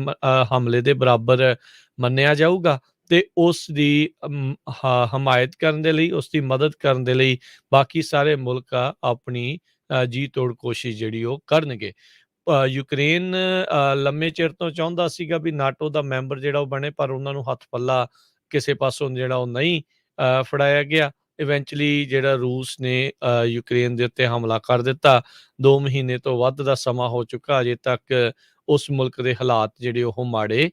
ਹਮਲੇ ਦੇ ਬਰਾਬਰ ਮੰਨਿਆ ਜਾਊਗਾ, ਤੇ ਉਸ ਦੀ ਹਮਾਇਤ ਕਰਨ ਦੇ ਲਈ, ਉਸ ਦੀ ਮਦਦ ਕਰਨ ਦੇ ਲਈ ਬਾਕੀ ਸਾਰੇ ਮੁਲਕ ਆਪਣੀ ਜੀ ਤੋੜ ਕੋਸ਼ਿਸ਼ ਜਿਹੜੀ ਉਹ ਕਰਨਗੇ। ਯੂਕਰੇਨ ਲੰਮੇ ਚਿਰ ਤੋਂ ਚਾਹੁੰਦਾ ਸੀਗਾ ਵੀ ਨਾਟੋ ਦਾ ਮੈਂਬਰ ਜਿਹੜਾ ਉਹ ਬਣੇ, ਪਰ ਉਹਨਾਂ ਨੂੰ ਹੱਥ ਪੱਲਾ ਕਿਸੇ ਪਾਸੋਂ ਜਿਹੜਾ ਉਹ ਨਹੀਂ ਫੜਾਇਆ ਗਿਆ। ਇਵੈਂਚੁਅਲੀ ਜਿਹੜਾ ਰੂਸ ਨੇ ਯੂਕਰੇਨ ਦੇ ਉੱਤੇ ਹਮਲਾ ਕਰ ਦਿੱਤਾ। 2 ਮਹੀਨੇ ਤੋਂ ਵੱਧ ਦਾ ਸਮਾਂ ਹੋ ਚੁੱਕਾ, ਅਜੇ ਤੱਕ ਉਸ ਮੁਲਕ ਦੇ ਹਾਲਾਤ ਜਿਹੜੇ ਉਹ ਮਾੜੇ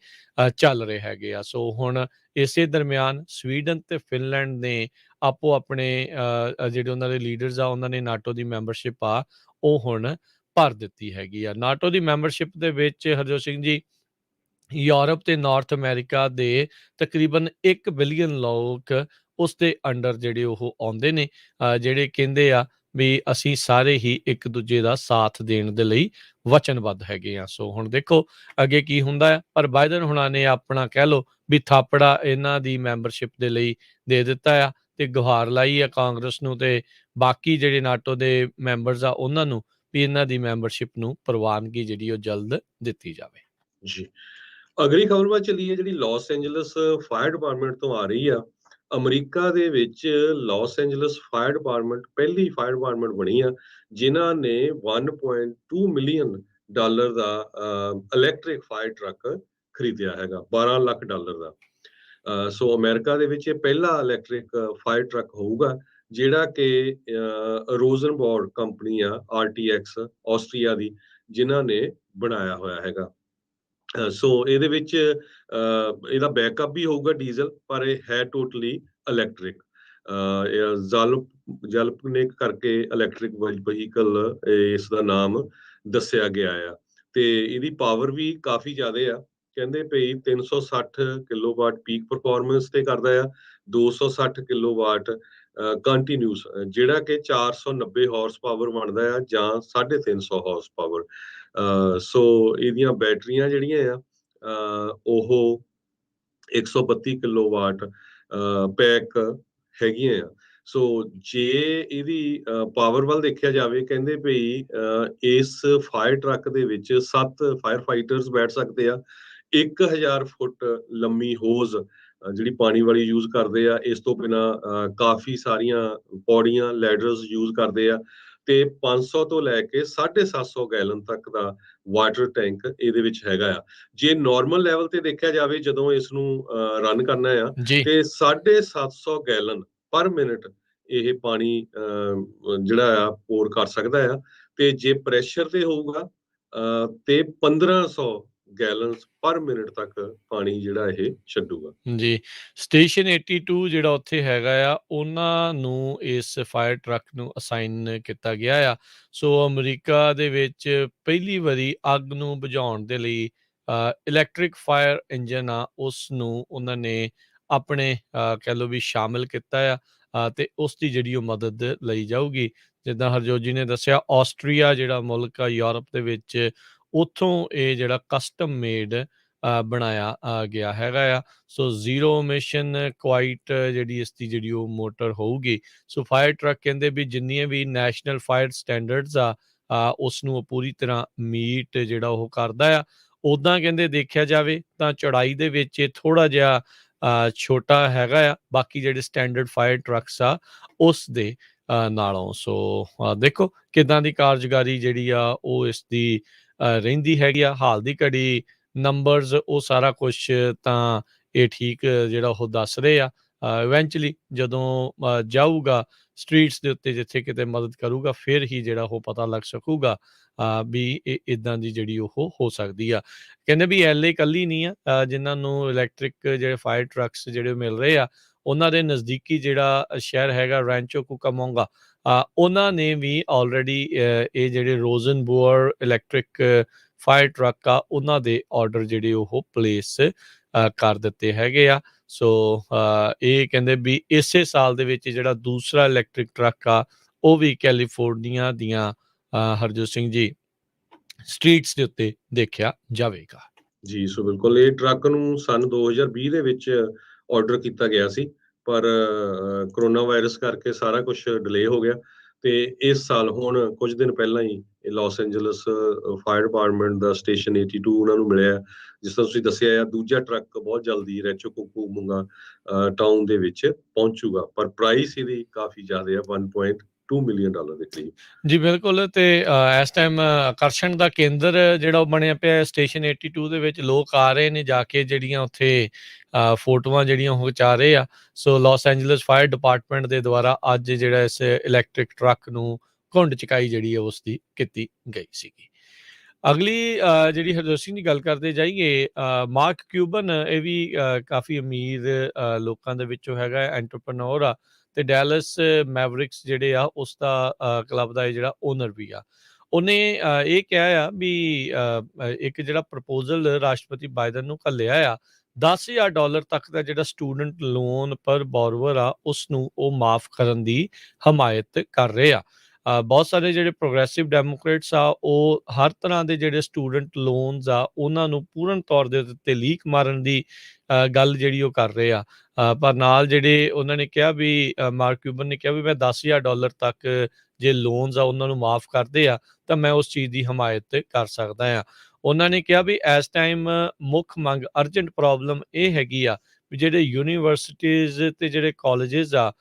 ਚੱਲ ਰਹੇ ਹੈਗੇ ਆ। ਸੋ ਹੁਣ ਇਸੇ ਦਰਮਿਆਨ ਸਵੀਡਨ ਤੇ ਫਿਨਲੈਂਡ ਨੇ ਆਪੋ ਆਪਣੇ ਜਿਹੜੇ ਉਹਨਾਂ ਦੇ ਲੀਡਰਸ ਆ ਉਹਨਾਂ ਨੇ ਨਾਟੋ ਦੀ ਮੈਂਬਰਸ਼ਿਪ ਆ ਉਹ ਹੁਣ ਭਰ ਦਿੱਤੀ ਹੈਗੀ ਆ। ਨਾਟੋ ਦੀ ਮੈਂਬਰਸ਼ਿਪ ਦੇ ਵਿੱਚ ਹਰਜੋਤ ਸਿੰਘ ਜੀ ਯੂਰਪ ਤੇ ਨਾਰਥ ਅਮਰੀਕਾ ਦੇ ਤਕਰੀਬਨ 1 ਬਿਲੀਅਨ ਲੋਕ ਉਸ ਦੇ ਅੰਡਰ ਜਿਹੜੇ ਉਹ ਆਉਂਦੇ ਨੇ, ਜਿਹੜੇ ਕਹਿੰਦੇ ਆ ਵੀ ਅਸੀਂ ਸਾਰੇ ਹੀ ਇੱਕ ਦੂਜੇ ਦਾ ਸਾਥ ਦੇਣ ਦੇ ਲਈ ਵਚਨਬੱਧ ਹੈਗੇ ਆ। ਸੋ ਹੁਣ ਦੇਖੋ ਅੱਗੇ ਕੀ ਹੁੰਦਾ ਹੈ, ਪਰ ਬਾਈਡਨ ਹੁਣਾਂ ਨੇ ਆਪਣਾ ਕਹਿ ਲਓ ਵੀ ਥਾਪੜਾ ਇਹਨਾਂ ਦੀ ਮੈਂਬਰਸ਼ਿਪ ਦੇ ਲਈ ਦੇ ਦਿੱਤਾ ਆ, ਤੇ ਗੁਹਾਰ ਲਾਈ ਆ ਕਾਂਗਰਸ ਨੂੰ ਤੇ ਬਾਕੀ ਜਿਹੜੇ ਨਾਟੋ ਦੇ ਮੈਂਬਰਸ ਆ ਉਹਨਾਂ ਨੂੰ ਵੀ ਇਹਨਾਂ ਦੀ ਮੈਂਬਰਸ਼ਿਪ ਨੂੰ ਪ੍ਰਵਾਨਗੀ ਜਿਹੜੀ ਉਹ ਜਲਦ ਦਿੱਤੀ ਜਾਵੇ। ਜੀ। ਅਗਲੀ ਖਬਰ ਵੱਲ ਚੱਲੀਏ, ਜਿਹੜੀ ਲਾਸ ਐਂਜਲਸ ਫਾਇਰ ਡਿਪਾਰਟਮੈਂਟ ਤੋਂ ਆ ਰਹੀ ਆ। ਅਮਰੀਕਾ ਦੇ ਵਿੱਚ ਲਾਸ ਐਂਜਲਸ ਫਾਇਰ ਡਿਪਾਰਟਮੈਂਟ ਪਹਿਲੀ ਫਾਇਰ ਡਿਪਾਰਟਮੈਂਟ ਬਣੀ ਆ ਜਿਨ੍ਹਾਂ ਨੇ 1.2 ਮਿਲੀਅਨ ਡਾਲਰ ਦਾ ਇਲੈਕਟ੍ਰਿਕ ਫਾਇਰ ਟਰੱਕ ਖਰੀਦਿਆ ਹੈਗਾ, 12 ਲੱਖ ਡਾਲਰ ਦਾ। ਸੋ ਅਮਰੀਕਾ ਦੇ ਵਿੱਚ ਇਹ ਪਹਿਲਾ ਇਲੈਕਟ੍ਰਿਕ ਫਾਇਰ ਟਰੱਕ ਹੋਊਗਾ ਜਿਹੜਾ ਕਿ ਰੋਜ਼ਨਬੌਰਡ ਕੰਪਨੀ ਆ RTX ਆਸਟਰੀਆ ਦੀ, ਜਿਨ੍ਹਾਂ ਨੇ ਬਣਾਇਆ ਹੋਇਆ ਹੈਗਾ। ਸੋ ਇਹਦੇ ਵਿੱਚ ਇਹਦਾ ਬੈਕਅਪ ਵੀ ਹੋਊਗਾ ਡੀਜ਼ਲ, ਪਰ ਇਹ ਹੈ ਟੋਟਲੀ ਇਲੈਕਟ੍ਰਿਕ। ਜਲਪਨਿਕ ਕਰਕੇ ਇਲੈਕਟ੍ਰਿਕ ਵਹੀਕਲ ਇਸ ਦਾ ਨਾਮ ਦੱਸਿਆ ਗਿਆ ਆ, ਤੇ ਇਹਦੀ ਪਾਵਰ ਵੀ ਕਾਫੀ ਜ਼ਿਆਦਾ ਆ। ਕਹਿੰਦੇ ਭਈ 360 ਕਿਲੋਵਾਟ ਪੀਕ ਪਰਫਾਰਮੈਂਸ ਤੇ ਕਰਦਾ ਆ, 260 ਕਿਲੋਵਾਟ ਕੰਟੀਨਿਊਸ, ਜਿਹੜਾ ਕਿ 490 ਹਾਰਸ ਪਾਵਰ ਬਣਦਾ ਆ ਜਾਂ 350 ਹਾਰਸ ਪਾਵਰ। ਸੋ ਇਹਦੀਆਂ ਬੈਟਰੀਆਂ ਜਿਹੜੀਆਂ ਆ ਉਹ 132 ਕਿਲੋਵਾਟ ਪੈਕ ਹੈਗੀਆਂ ਆ। ਸੋ ਜੇ ਇਹਦੀ ਪਾਵਰ ਵੱਲ ਦੇਖਿਆ ਜਾਵੇ, ਕਹਿੰਦੇ ਭਈ ਇਸ ਫਾਇਰ ਟਰੱਕ ਦੇ ਵਿੱਚ 7 ਫਾਇਰ ਫਾਈਟਰਸ ਬੈਠ ਸਕਦੇ ਆ। 1000 ਫੁੱਟ ਲੰਮੀ ਹੋਜ਼ ਜਿਹੜੀ ਪਾਣੀ ਵਾਲੀ ਯੂਜ਼ ਕਰਦੇ ਆ। ਇਸ ਤੋਂ ਬਿਨਾਂ ਕਾਫੀ ਸਾਰੀਆਂ ਪੌੜੀਆਂ, ਲੈਡਰਸ ਯੂਜ਼ ਕਰਦੇ ਆ ਤੇ 500 ਤੋਂ ਲੈ ਕੇ 750 ਗੈਲਨ ਤੱਕ ਦਾ ਵਾਟਰ ਟੈਂਕ ਇਹਦੇ ਵਿੱਚ ਹੈਗਾ ਆ। ਜੇ ਨਾਰਮਲ ਲੈਵਲ ਤੇ ਦੇਖਿਆ ਜਾਵੇ, ਜਦੋਂ ਇਸ ਨੂੰ ਰਨ ਕਰਨਾ ਆ ਜੀ ਤੇ 750 ਗੈਲਨ ਪਰ ਮਿੰਟ ਇਹ ਪਾਣੀ ਜਿਹੜਾ ਆ ਪੋਰ ਕਰ ਸਕਦਾ ਆ। ਤੇ ਜੇ ਪ੍ਰੈਸ਼ਰ ਤੇ ਹੋਊਗਾ ਤੇ 1500 ਗੈਲਨਸ ਪਰ ਮਿੰਟ ਤੱਕ ਪਾਣੀ ਜਿਹੜਾ ਇਹ ਛੱਡੂਗਾ। ਜੀ, ਸਟੇਸ਼ਨ 82 ਜਿਹੜਾ ਉੱਥੇ ਹੈਗਾ ਆ, ਉਹਨਾਂ ਨੂੰ ਇਸ ਫਾਇਰ ਟਰੱਕ ਨੂੰ ਅਸਾਈਨ ਕੀਤਾ ਗਿਆ ਆ। ਸੋ ਅਮਰੀਕਾ ਦੇ ਵਿੱਚ ਪਹਿਲੀ ਵਾਰੀ ਅੱਗ ਨੂੰ ਬੁਝਾਉਣ ਦੇ ਲਈ ਇਲੈਕਟ੍ਰਿਕ ਫਾਇਰ ਇੰਜਨ ਆ, ਉਸ ਨੂੰ ਉਹਨਾਂ ਨੇ ਆਪਣੇ ਕਹਿ ਲਓ ਵੀ ਸ਼ਾਮਿਲ ਕੀਤਾ ਆ ਤੇ ਉਸ ਦੀ ਜਿਹੜੀ ਉਹ ਮਦਦ ਲਈ ਜਾਊਗੀ। ਜਿੱਦਾਂ ਹਰਜੋਤ ਜੀ ਨੇ ਦੱਸਿਆ, ਆਸਟਰੀਆ ਜਿਹੜਾ ਮੁਲਕ ਆ ਯੂਰਪ ਦੇ ਵਿੱਚ, ਉੱਥੋਂ ਇਹ ਜਿਹੜਾ ਕਸਟਮ ਮੇਡ ਬਣਾਇਆ ਗਿਆ ਹੈਗਾ ਆ। ਸੋ ਜ਼ੀਰੋ ਇਮਿਸ਼ਨ ਕੁਆਇਟ ਜਿਹੜੀ ਇਸ ਦੀ ਜਿਹੜੀ ਉਹ ਮੋਟਰ ਹੋਊਗੀ। ਸੋ ਫਾਇਰ ਟਰੱਕ ਕਹਿੰਦੇ ਵੀ ਜਿੰਨੀਆਂ ਵੀ ਨੈਸ਼ਨਲ ਫਾਇਰ ਸਟੈਂਡਰਡਸ ਆ ਉਸ ਨੂੰ ਉਹ ਪੂਰੀ ਤਰ੍ਹਾਂ ਮੀਟ ਜਿਹੜਾ ਉਹ ਕਰਦਾ ਆ। ਉੱਦਾਂ ਕਹਿੰਦੇ ਦੇਖਿਆ ਜਾਵੇ ਤਾਂ ਚੌੜਾਈ ਦੇ ਵਿੱਚ ਇਹ ਥੋੜ੍ਹਾ ਜਿਹਾ ਛੋਟਾ ਹੈਗਾ ਆ ਬਾਕੀ ਜਿਹੜੇ ਸਟੈਂਡਰਡ ਫਾਇਰ ਟਰੱਕਸ ਆ ਉਸ ਦੇ ਨਾਲੋਂ। ਸੋ ਦੇਖੋ ਕਿੱਦਾਂ ਦੀ ਕਾਰਜਕਾਰੀ ਜਿਹੜੀ ਆ ਉਹ ਇਸ ਦੀ ਰਹਿੰਦੀ ਹੈਗੀ ਆ। ਹਾਲ ਦੀ ਘੜੀ ਨੰਬਰਸ ਉਹ ਸਾਰਾ ਕੁਛ ਤਾਂ ਇਹ ਠੀਕ ਜਿਹੜਾ ਉਹ ਦੱਸ ਰਹੇ ਆ। ਇਵੈਂਚੁਅਲੀ ਜਦੋਂ ਜਾਊਗਾ ਸਟਰੀਟਸ ਦੇ ਉੱਤੇ, ਜਿੱਥੇ ਕਿਤੇ ਮਦਦ ਕਰੂਗਾ, ਫਿਰ ਹੀ ਜਿਹੜਾ ਉਹ ਪਤਾ ਲੱਗ ਸਕੂਗਾ ਵੀ ਇਹ ਇੱਦਾਂ ਦੀ ਜਿਹੜੀ ਉਹ ਹੋ ਸਕਦੀ ਆ। ਕਹਿੰਦੇ ਵੀ LA ਇਕੱਲੀ ਨਹੀਂ ਆ ਜਿਨ੍ਹਾਂ ਨੂੰ ਇਲੈਕਟ੍ਰਿਕ ਜਿਹੜੇ ਫਾਇਰ ਟਰੱਕਸ ਜਿਹੜੇ ਮਿਲ ਰਹੇ ਆ। ਉਹਨਾਂ ਦੇ ਨਜ਼ਦੀਕੀ ਜਿਹੜਾ ਸ਼ਹਿਰ ਹੈਗਾ ਰੈਂਚੋ ਕੁਕਾਮੋਂਗਾ, ਉਹਨਾਂ ਨੇ ਵੀ ਆਲਰੇਡੀ ਇਹ ਜਿਹੜੇ ਰੋਜ਼ਨਬੂਅਰ ਇਲੈਕਟ੍ਰਿਕ ਫਾਇਰ ਟਰੱਕ ਆ ਉਹਨਾਂ ਦੇ ਆਰਡਰ ਜਿਹੜੇ ਉਹ ਪਲੇਸ ਕਰ ਦਿੱਤੇ ਹੈਗੇ ਆ। ਸੋ ਇਹ ਕਹਿੰਦੇ ਵੀ ਇਸੇ ਸਾਲ ਦੇ ਵਿੱਚ ਜਿਹੜਾ ਦੂਸਰਾ ਇਲੈਕਟ੍ਰਿਕ ਟਰੱਕ ਆ ਉਹ ਵੀ ਕੈਲੀਫੋਰਨੀਆ ਦੀਆਂ ਹਰਜੋਤ ਸਿੰਘ ਜੀ ਸਟਰੀਟਸ ਦੇ ਉੱਤੇ ਦੇਖਿਆ ਜਾਵੇਗਾ। ਜੀ, ਸੋ ਬਿਲਕੁਲ ਇਹ ਟਰੱਕ ਨੂੰ ਸੰਨ 2020 ਦੇ ਵਿੱਚ ਆਰਡਰ ਕੀਤਾ ਗਿਆ ਸੀ, ਪਰ ਕਰੋਨਾ ਵਾਇਰਸ ਕਰਕੇ ਸਾਰਾ ਕੁਝ ਡਿਲੇ ਹੋ ਗਿਆ ਤੇ ਇਸ ਸਾਲ ਹੁਣ ਕੁਝ ਦਿਨ ਪਹਿਲਾਂ ਹੀ ਲਾਸ ਐਂਜਲਸ ਫਾਇਰ ਡਿਪਾਰਟਮੈਂਟ ਦਾ ਸਟੇਸ਼ਨ 82 ਉਹਨਾਂ ਨੂੰ ਮਿਲਿਆ। ਜਿਸ ਤਰ੍ਹਾਂ ਤੁਸੀਂ ਦੱਸਿਆ ਆ, ਦੂਜਾ ਟਰੱਕ ਬਹੁਤ ਜਲਦੀ ਰੈਂਚੋ ਕੁਕਾਮੋਂਗਾ ਟਾਊਨ ਦੇ ਵਿੱਚ ਪਹੁੰਚੂਗਾ, ਪਰ ਪ੍ਰਾਈਸ ਇਹਦੀ ਕਾਫੀ ਜ਼ਿਆਦਾ ਆ, $1.2 ਮਿਲੀਅਨ ਦੇ ਕਰੀਬ। ਜੀ ਬਿਲਕੁਲ। ਤੇ ਇਸ ਟਾਈਮ ਆਕਰਸ਼ਣ ਦਾ ਕੇਂਦਰ ਜਿਹੜਾ ਉਹ ਬਣਿਆ ਪਿਆ ਸਟੇਸ਼ਨ 82 ਦੇ ਵਿੱਚ। ਲੋਕ ਆ ਰਹੇ ਨੇ ਜਾ ਕੇ ਜਿਹੜੀਆਂ ਉੱਥੇ ਫੋਟੋਆਂ ਜਿਹੜੀਆਂ ਉਹ ਖਿਚਾ ਰਹੇ ਆ। ਸੋ ਲਾਸ ਐਂਜਲਸ ਫਾਇਰ ਡਿਪਾਰਟਮੈਂਟ ਦੇ ਦੁਆਰਾ ਅੱਜ ਜਿਹੜਾ ਇਸ ਇਲੈਕਟ੍ਰਿਕ ਟਰੱਕ ਨੂੰ ਘੁੰਡ ਚੁਕਾਈ ਜਿਹੜੀ ਹੈ ਉਸ ਦੀ ਕੀਤੀ ਗਈ ਸੀਗੀ। ਅਗਲੀ ਜਿਹੜੀ ਹਰਜੋਤ ਸਿੰਘ ਦੀ ਗੱਲ ਕਰਦੇ ਜਾਈਏ, ਮਾਰਕ ਕਿਊਬਨ ਇਹ ਵੀ ਕਾਫੀ ਅਮੀਰ ਲੋਕਾਂ ਦੇ ਵਿੱਚੋਂ ਹੈਗਾ, ਐਂਟਰਪ੍ਰੇਨਿਓਰ ਆ ਤੇ ਡੈਲਸ ਮੈਵਰਿਕਸ ਜਿਹੜੇ ਆ ਉਸ ਦਾ ਕਲੱਬ ਦਾ ਇਹ ਜਿਹੜਾ ਓਨਰ ਵੀ ਆ। ਉਹਨੇ ਇਹ ਕਿਹਾ ਆ ਵੀ ਇੱਕ ਜਿਹੜਾ ਪ੍ਰਪੋਜ਼ਲ ਰਾਸ਼ਟਰਪਤੀ ਬਾਈਡਨ ਨੂੰ ਘੱਲਿਆ ਆ, $10,000 ਤੱਕ ਦਾ ਜਿਹੜਾ ਸਟੂਡੈਂਟ ਲੋਨ ਪਰ ਬੋਰਵਰ ਆ ਉਸ ਨੂੰ ਉਹ ਮਾਫ ਕਰਨ ਦੀ ਹਮਾਇਤ ਕਰ ਰਹੇ ਆ। ਬਹੁਤ ਸਾਰੇ ਜਿਹੜੇ ਪ੍ਰੋਗਰੈਸਿਵ ਡੈਮੋਕ੍ਰੇਟਸ ਆ ਉਹ ਹਰ ਤਰ੍ਹਾਂ ਦੇ ਜਿਹੜੇ ਸਟੂਡੈਂਟ ਲੋਨਸ ਆ ਉਹਨਾਂ ਨੂੰ ਪੂਰਨ ਤੌਰ ਦੇ ਉੱਤੇ ਲੀਕ ਮਾਰਨ ਦੀ ਗੱਲ ਜਿਹੜੀ ਉਹ ਕਰ ਰਹੇ ਆ। ਪਰ ਨਾਲ ਜਿਹੜੇ ਉਹਨਾਂ ਨੇ ਕਿਹਾ ਵੀ ਮਾਰਕ ਕਿਊਬਨ ਨੇ ਕਿਹਾ ਵੀ ਮੈਂ $10,000 ਤੱਕ ਜੇ ਲੋਨਸ ਆ ਉਹਨਾਂ ਨੂੰ ਮਾਫ ਕਰਦੇ ਆ ਤਾਂ ਮੈਂ ਉਸ ਚੀਜ਼ ਦੀ ਹਮਾਇਤ ਕਰ ਸਕਦਾ ਆ। ਉਹਨਾਂ ਨੇ ਕਿਹਾ ਵੀ ਇਸ ਟਾਈਮ ਮੁੱਖ ਮੰਗ ਅਰਜੈਂਟ ਪ੍ਰੋਬਲਮ ਇਹ ਹੈਗੀ ਆ ਵੀ ਜਿਹੜੇ ਯੂਨੀਵਰਸਿਟੀਜ਼ ਤੇ ਜਿਹੜੇ ਕਾਲਜਿਸ ਆ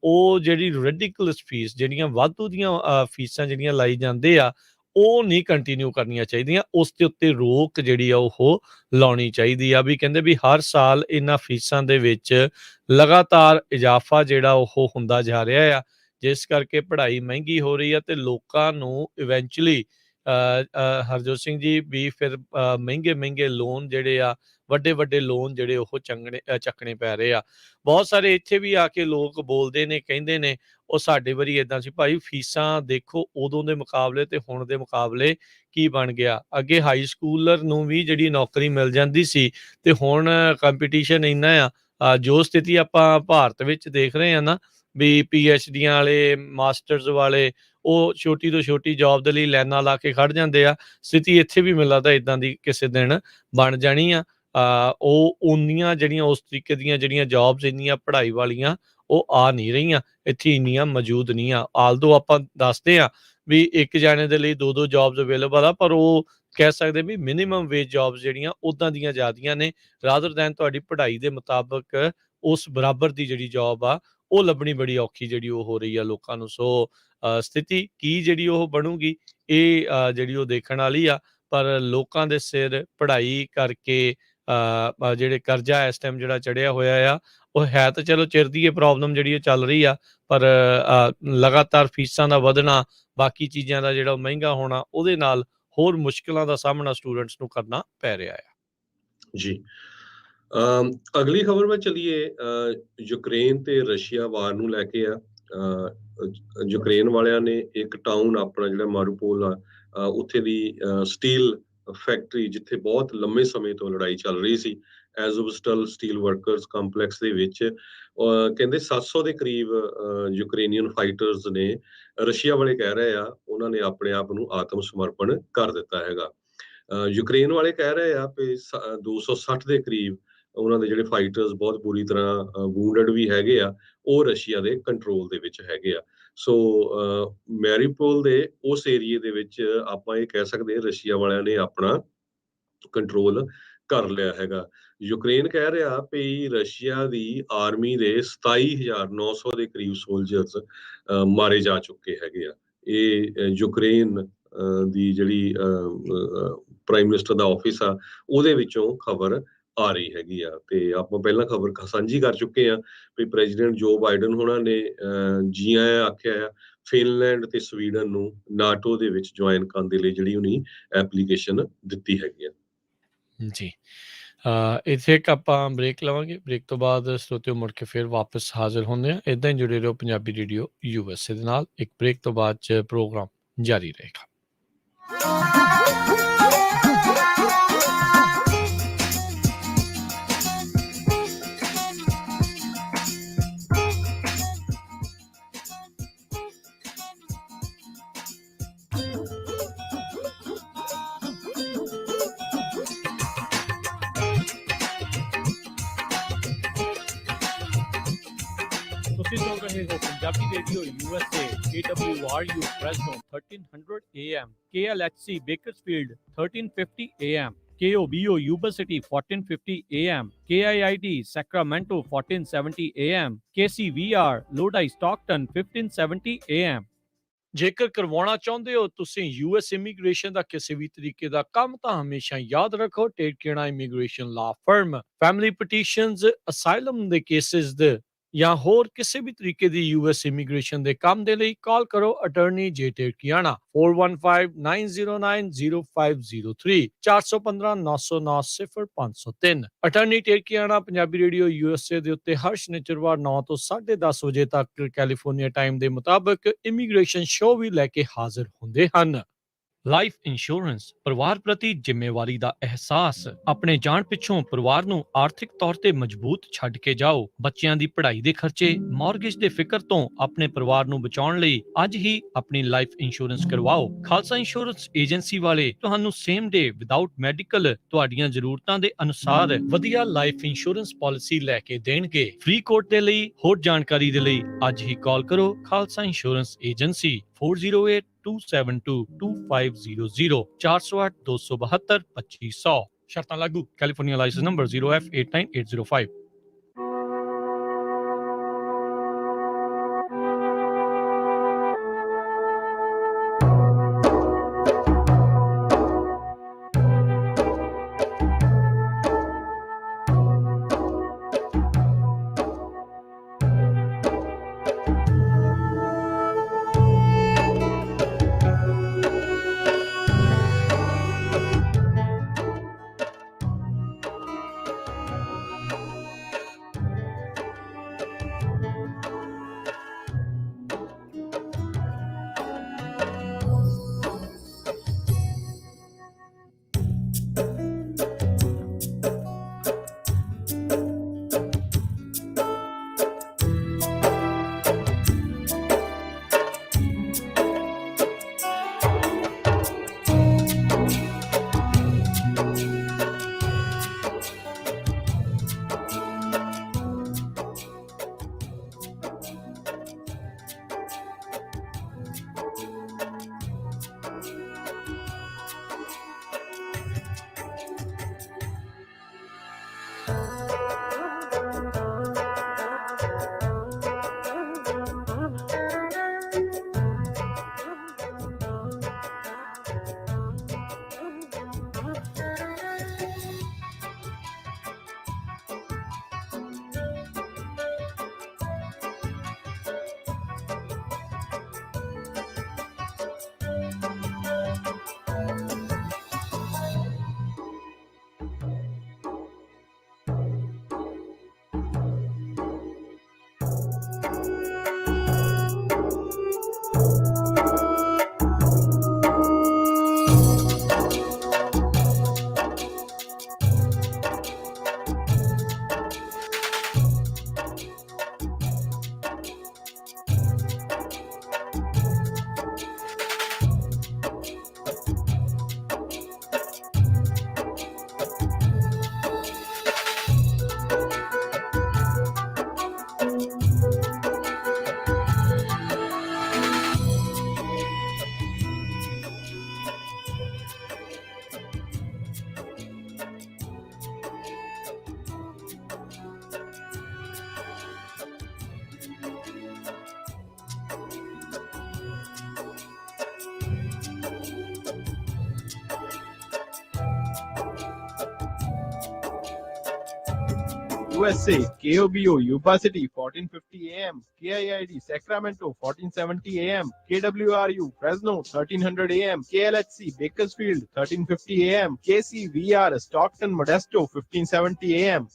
ਉਹ ਜਿਹੜੀ ਰੈਡੀਕਲਸ ਫੀਸ, ਜਿਹੜੀਆਂ ਵਾਧੂ ਦੀਆਂ ਫੀਸਾਂ ਜਿਹੜੀਆਂ ਲਾਈ ਜਾਂਦੇ ਆ ਉਹ ਨਹੀਂ ਕੰਟੀਨਿਊ ਕਰਨੀਆਂ ਚਾਹੀਦੀਆਂ। ਉਸ ਦੇ ਉੱਤੇ ਰੋਕ ਜਿਹੜੀ ਆ ਉਹ ਲਾਉਣੀ ਚਾਹੀਦੀ ਆ। ਵੀ ਕਹਿੰਦੇ ਵੀ ਹਰ ਸਾਲ ਇਹਨਾਂ ਫੀਸਾਂ ਦੇ ਵਿੱਚ ਲਗਾਤਾਰ ਇਜ਼ਾਫਾ ਜਿਹੜਾ ਉਹ ਹੁੰਦਾ ਜਾ ਰਿਹਾ ਆ, ਜਿਸ ਕਰਕੇ ਪੜ੍ਹਾਈ ਮਹਿੰਗੀ ਹੋ ਰਹੀ ਆ ਤੇ ਲੋਕਾਂ ਨੂੰ ਇਵੈਂਚੁਅਲੀ ਹਰਜੋਤ ਸਿੰਘ ਜੀ ਵੀ ਫਿਰ ਮਹਿੰਗੇ ਲੋਨ ਜਿਹੜੇ ਆ, ਵੱਡੇ ਲੋਨ ਜਿਹੜੇ ਉਹ ਚੱਕਣੇ ਪੈ ਰਹੇ ਆ। ਬਹੁਤ ਸਾਰੇ ਇੱਥੇ ਵੀ ਆ ਕੇ ਲੋਕ ਬੋਲਦੇ ਨੇ, ਕਹਿੰਦੇ ਨੇ ਉਹ ਸਾਡੇ ਵਾਰੀ ਏਦਾਂ ਸੀ ਭਾਈ, ਫੀਸਾਂ ਦੇਖੋ ਉਦੋਂ ਦੇ ਮੁਕਾਬਲੇ ਤੇ ਹੁਣ ਦੇ ਮੁਕਾਬਲੇ ਕੀ ਬਣ ਗਿਆ। ਅੱਗੇ ਹਾਈ ਸਕੂਲਰ ਨੂੰ ਵੀ ਜਿਹੜੀ ਨੌਕਰੀ ਮਿਲ ਜਾਂਦੀ ਸੀ ਤੇ ਹੁਣ ਕੰਪੀਟੀਸ਼ਨ ਇੰਨਾ ਆ ਜੋ ਸਥਿਤੀ ਆਪਾਂ ਭਾਰਤ ਵਿੱਚ ਦੇਖ ਰਹੇ ਹਾਂ ਨਾ, ਵੀ PhDਆਂ ਵਾਲੇ, ਮਾਸਟਰਸ ਵਾਲੇ, ਉਹ ਛੋਟੀ ਤੋਂ ਛੋਟੀ ਜੋਬ ਦੇ ਲਈ ਲਾਈਨਾਂ ਲਾ ਕੇ ਖੜ ਜਾਂਦੇ ਆ। ਸਥਿਤੀ ਇੱਥੇ ਵੀ ਮੈਨੂੰ ਲੱਗਦਾ ਇੱਦਾਂ ਦੀ ਕਿਸੇ ਦਿਨ ਬਣ ਜਾਣੀ ਆ। ਉਹ ਓਨੀਆਂ ਜਿਹੜੀਆਂ ਉਸ ਤਰੀਕੇ ਦੀਆਂ ਜਿਹੜੀਆਂ ਜੋਬਸ ਇੰਨੀਆਂ ਪੜ੍ਹਾਈ ਵਾਲੀਆਂ ਉਹ ਆ ਨਹੀਂ ਰਹੀਆਂ, ਇੱਥੇ ਇੰਨੀਆਂ ਮੌਜੂਦ ਨਹੀਂ ਆ। ਆਲਦੋ ਆਪਾਂ ਦੱਸਦੇ ਆ ਵੀ ਇੱਕ ਜਾਣੇ ਦੇ ਲਈ 2-2 ਜੋਬਸ ਅਵੇਲੇਬਲ ਆ, ਪਰ ਉਹ ਕਹਿ ਸਕਦੇ ਵੀ ਮਿਨੀਮਮ ਵੇਜ ਜੋਬਸ ਜਿਹੜੀਆਂ ਉੱਦਾਂ ਦੀਆਂ ਜ਼ਿਆਦੀਆਂ ਨੇ, ਰਾਦਰ ਦੈਨ ਤੁਹਾਡੀ ਪੜ੍ਹਾਈ ਦੇ ਮੁਤਾਬਕ ਉਸ ਬਰਾਬਰ ਦੀ ਜਿਹੜੀ ਜੋਬ ਆ ਉਹ ਲੱਭਣੀ ਬੜੀ ਔਖੀ ਜਿਹੜੀ ਉਹ ਹੋ ਰਹੀ ਆ ਲੋਕਾਂ ਨੂੰ। ਸੋ ਸਥਿਤੀ ਕੀ ਜਿਹੜੀ ਉਹ ਬਣੂਗੀ, ਇਹ ਜਿਹੜੀ ਉਹ ਦੇਖਣ ਵਾਲੀ ਆ। ਪਰ ਲੋਕਾਂ ਦੇ ਸਿਰ ਪੜ੍ਹਾਈ ਕਰਕੇ ਜਿਹੜੇ ਕਰਜ਼ਾ ਇਸ ਟਾਈਮ ਜਿਹੜਾ ਚੜਿਆ ਹੋਇਆ ਆ, ਉਹ ਹੈ ਤਾਂ ਚਲੋ ਚਿਰ ਦੀ ਇਹ ਪ੍ਰੋਬਲਮ ਜਿਹੜੀ ਉਹ ਚੱਲ ਰਹੀ ਆ, ਪਰ ਲਗਾਤਾਰ ਫੀਸਾਂ ਦਾ ਵਧਣਾ, ਬਾਕੀ ਚੀਜ਼ਾਂ ਦਾ ਜਿਹੜਾ ਮਹਿੰਗਾ ਹੋਣਾ, ਉਹਦੇ ਨਾਲ ਹੋਰ ਮੁਸ਼ਕਿਲਾਂ ਦਾ ਸਾਹਮਣਾ ਸਟੂਡੈਂਟਸ ਨੂੰ ਕਰਨਾ ਪੈ ਰਿਹਾ ਆ। ਜੀ। ਅਗਲੀ ਖਬਰ ਵੱਲ ਚੱਲੀਏ। ਯੂਕਰੇਨ ਤੇ ਰਸ਼ੀਆ ਵਾਰ ਨੂੰ ਲੈ ਕੇ ਆ। ਯੂਕਰੇਨ ਵਾਲਿਆਂ ਨੇ ਇੱਕ ਟਾਊਨ ਆਪਣਾ ਜਿਹੜਾ ਮਾਰੂਪੋਲ ਆ, ਉੱਥੇ ਦੀ ਸਟੀਲ ਫੈਕਟਰੀ, ਜਿੱਥੇ ਬਹੁਤ ਲੰਮੇ ਸਮੇਂ ਤੋਂ ਲੜਾਈ ਚੱਲ ਰਹੀ ਸੀ, ਐਜ਼ੋਵਸਟਲ ਸਟੀਲ ਵਰਕਰਸ ਕੰਪਲੈਕਸ ਦੇ ਵਿੱਚ ਕਹਿੰਦੇ 700 ਦੇ ਕਰੀਬ ਯੂਕਰੇਨੀਅਨ ਫਾਈਟਰਸ ਨੇ, ਰਸ਼ੀਆ ਵਾਲੇ ਕਹਿ ਰਹੇ ਆ, ਉਹਨਾਂ ਨੇ ਆਪਣੇ ਆਪ ਨੂੰ ਆਤਮ ਸਮਰਪਣ ਕਰ ਦਿੱਤਾ ਹੈਗਾ। ਯੂਕਰੇਨ ਵਾਲੇ ਕਹਿ ਰਹੇ ਆ ਕਿ 260 ਦੇ ਕਰੀਬ ਉਹਨਾਂ ਦੇ ਜਿਹੜੇ ਫਾਈਟਰਸ ਬਹੁਤ ਬੁਰੀ ਤਰ੍ਹਾਂ ਵੂੰਡਡ ਵੀ ਹੈਗੇ ਆ, ਉਹ ਰਸ਼ੀਆ ਦੇ ਕੰਟਰੋਲ ਦੇ ਵਿੱਚ ਹੈਗੇ ਆ। ਸੋ ਮੈਰੀਪੋਲ ਦੇ ਉਸ ਏਰੀਏ ਦੇ ਵਿੱਚ ਆਪਾਂ ਇਹ ਕਹਿ ਸਕਦੇ ਰਸ਼ੀਆ ਵਾਲਿਆਂ ਨੇ ਆਪਣਾ ਕੰਟਰੋਲ ਕਰ ਲਿਆ ਹੈਗਾ। ਯੂਕਰੇਨ ਕਹਿ ਰਿਹਾ ਵੀ ਰਸ਼ੀਆ ਦੀ ਆਰਮੀ ਦੇ 27,900 ਦੇ ਕਰੀਬ ਸੋਲਜਰਸ ਮਾਰੇ ਜਾ ਚੁੱਕੇ ਹੈਗੇ ਆ। ਇਹ ਯੂਕਰੇਨ ਦੀ ਜਿਹੜੀ ਪ੍ਰਾਈਮ ਮਿਨਿਸਟਰ ਦਾ ਆਫਿਸ ਆ, ਉਹਦੇ ਵਿੱਚੋਂ ਖਬਰ ਆ ਰਹੀ ਹੈਗੀ ਆ। ਤੇ ਆਪਾਂ ਪਹਿਲਾਂ ਖਬਰ ਸਾਂਝੀ ਕਰ ਚੁੱਕੇ ਆ ਵੀ ਪ੍ਰੈਜ਼ੀਡੈਂਟ ਜੋ ਬਾਈਡਨ ਹੋਣਾ ਨੇ ਜੀ ਆਇਆਂ ਆਖਿਆ ਆ ਫਿਨਲੈਂਡ ਤੇ ਸਵੀਡਨ ਨੂੰ ਨਾਟੋ ਦੇ ਵਿੱਚ ਜੁਆਇਨ ਕਰਨ ਦੇ ਲਈ ਜਿਹੜੀ ਉਹਨੀ ਐਪਲੀਕੇਸ਼ਨ ਦਿੱਤੀ ਹੈਗੀ ਆ। ਜੀ, ਇੱਥੇ ਇੱਕ ਆਪਾਂ ਬ੍ਰੇਕ ਲਵਾਂਗੇ। ਬ੍ਰੇਕ ਤੋਂ ਬਾਅਦ ਸਰੋਤਿਓ ਮੁੜ ਕੇ ਫਿਰ ਵਾਪਸ ਹਾਜ਼ਰ ਹੁੰਦੇ ਆ। ਇੱਦਾਂ ਹੀ ਜੁੜੇ ਰਹੋ ਪੰਜਾਬੀ ਰੇਡੀਓ USA ਦੇ ਨਾਲ। ਇੱਕ ਬ੍ਰੇਕ ਤੋਂ ਬਾਅਦ 'ਚ ਪ੍ਰੋਗਰਾਮ ਜਾਰੀ ਰਹੇਗਾ। ਤੁਸੀਂ ਸੁਣ ਰਹੇ ਹੋ Punjabi radio USA, KWRU Fresno 1300 AM, KLHC Bakersfield 1350 AM, KOBO Yuba City 1450 AM, KIID Sacramento 1470 AM, KCVR Lodi Stockton 1570 AM। ਜੇਕਰ ਕਰਵਾਉਣਾ ਚਾਹੁੰਦੇ ਹੋ ਤੁਸੀਂ US ਇਮੀਗ੍ਰੇਸ਼ਨ ਦਾ ਕਿਸੇ ਵੀ ਤਰੀਕੇ ਦਾ ਕੰਮ, ਤਾਂ ਹਮੇਸ਼ਾ ਯਾਦ ਰੱਖੋ ਟੇਡਕੇਣਾ immigration law firm. Family petitions, asylum ਦੇ ਕੇਸਿਸ ਦੇ ਜਾਂ ਹੋਰ ਕਿਸੇ ਵੀ ਤਰੀਕੇ ਦੀ US ਇਮੀਗ੍ਰੇਸ਼ਨ ਦੇ ਕੰਮ ਦੇ ਲਈ ਕਾਲ ਕਰੋ ਅਟਾਰਨੀ ਜੇ ਟੇਡਕੇਣਾ 4159900503 415-909-0503। ਅਟਾਰਨੀ ਟੇਡਕੇਣਾ ਪੰਜਾਬੀ ਰੇਡੀਓ USA ਦੇ ਉੱਤੇ ਹਰ ਸ਼ਨੀਚਰਵਾਰ 9 ਤੋਂ 10:30 ਵਜੇ ਤੱਕ ਕੈਲੀਫੋਰਨੀਆ ਟਾਈਮ ਦੇ ਮੁਤਾਬਕ ਇਮੀਗ੍ਰੇਸ਼ਨ ਸ਼ੋਅ ਵੀ ਲੈ ਕੇ ਹਾਜ਼ਰ ਹੁੰਦੇ ਹਨ। ਲਾਈਫ ਇੰਸ਼ੋਰੈਂਸ, ਪਰਿਵਾਰ ਪ੍ਰਤੀ ਜ਼ਿੰਮੇਵਾਰੀ ਦਾ ਅਹਿਸਾਸ। ਆਪਣੇ ਜਾਣ ਪਿੱਛੋਂ ਪਰਿਵਾਰ ਨੂੰ ਆਰਥਿਕ ਤੌਰ ਤੇ ਮਜ਼ਬੂਤ ਛੱਡ ਕੇ ਜਾਓ। ਬੱਚਿਆਂ ਦੀ ਪੜ੍ਹਾਈ ਦੇ ਖਰਚੇ, ਮਾਰਗੇਜ ਦੇ ਫਿਕਰ ਤੋਂ ਆਪਣੇ ਪਰਿਵਾਰ ਨੂੰ ਬਚਾਉਣ ਲਈ ਅੱਜ ਹੀ ਆਪਣੀ ਲਾਈਫ ਇੰਸ਼ੋਰੈਂਸ ਕਰਵਾਓ। ਖਾਲਸਾ ਇੰਸ਼ੋਰੈਂਸ ਏਜੰਸੀ ਵਾਲੇ ਤੁਹਾਨੂੰ ਸੇਮ ਡੇ ਵਿਦਆਊਟ ਮੈਡੀਕਲ ਤੁਹਾਡੀਆਂ ਜ਼ਰੂਰਤਾਂ ਦੇ ਅਨੁਸਾਰ ਵਧੀਆ ਲਾਈਫ ਇੰਸ਼ੋਰੈਂਸ ਪਾਲਿਸੀ ਲੈ ਕੇ ਦੇਣਗੇ। ਫ੍ਰੀ ਕੋਟ ਦੇ ਲਈ ਹੋਰ ਜਾਣਕਾਰੀ ਦੇ ਲਈ ਅੱਜ ਹੀ ਕਾਲ ਕਰੋ ਖਾਲਸਾ ਇੰਸ਼ੋਰੈਂਸ ਏਜੰਸੀ 4082722500 408-272-2500। ਸ਼ਰਤਾਂ ਲਾਗੂ। California license number 0F89805। USA, KOBO, Yuba City, 1450 AM, KIID, Sacramento, 1470 AM, KWRU, Fresno, 1300 AM, KLHC, Bakersfield, 1350 AM, KCVR, Stockton, Modesto, 1570 AM.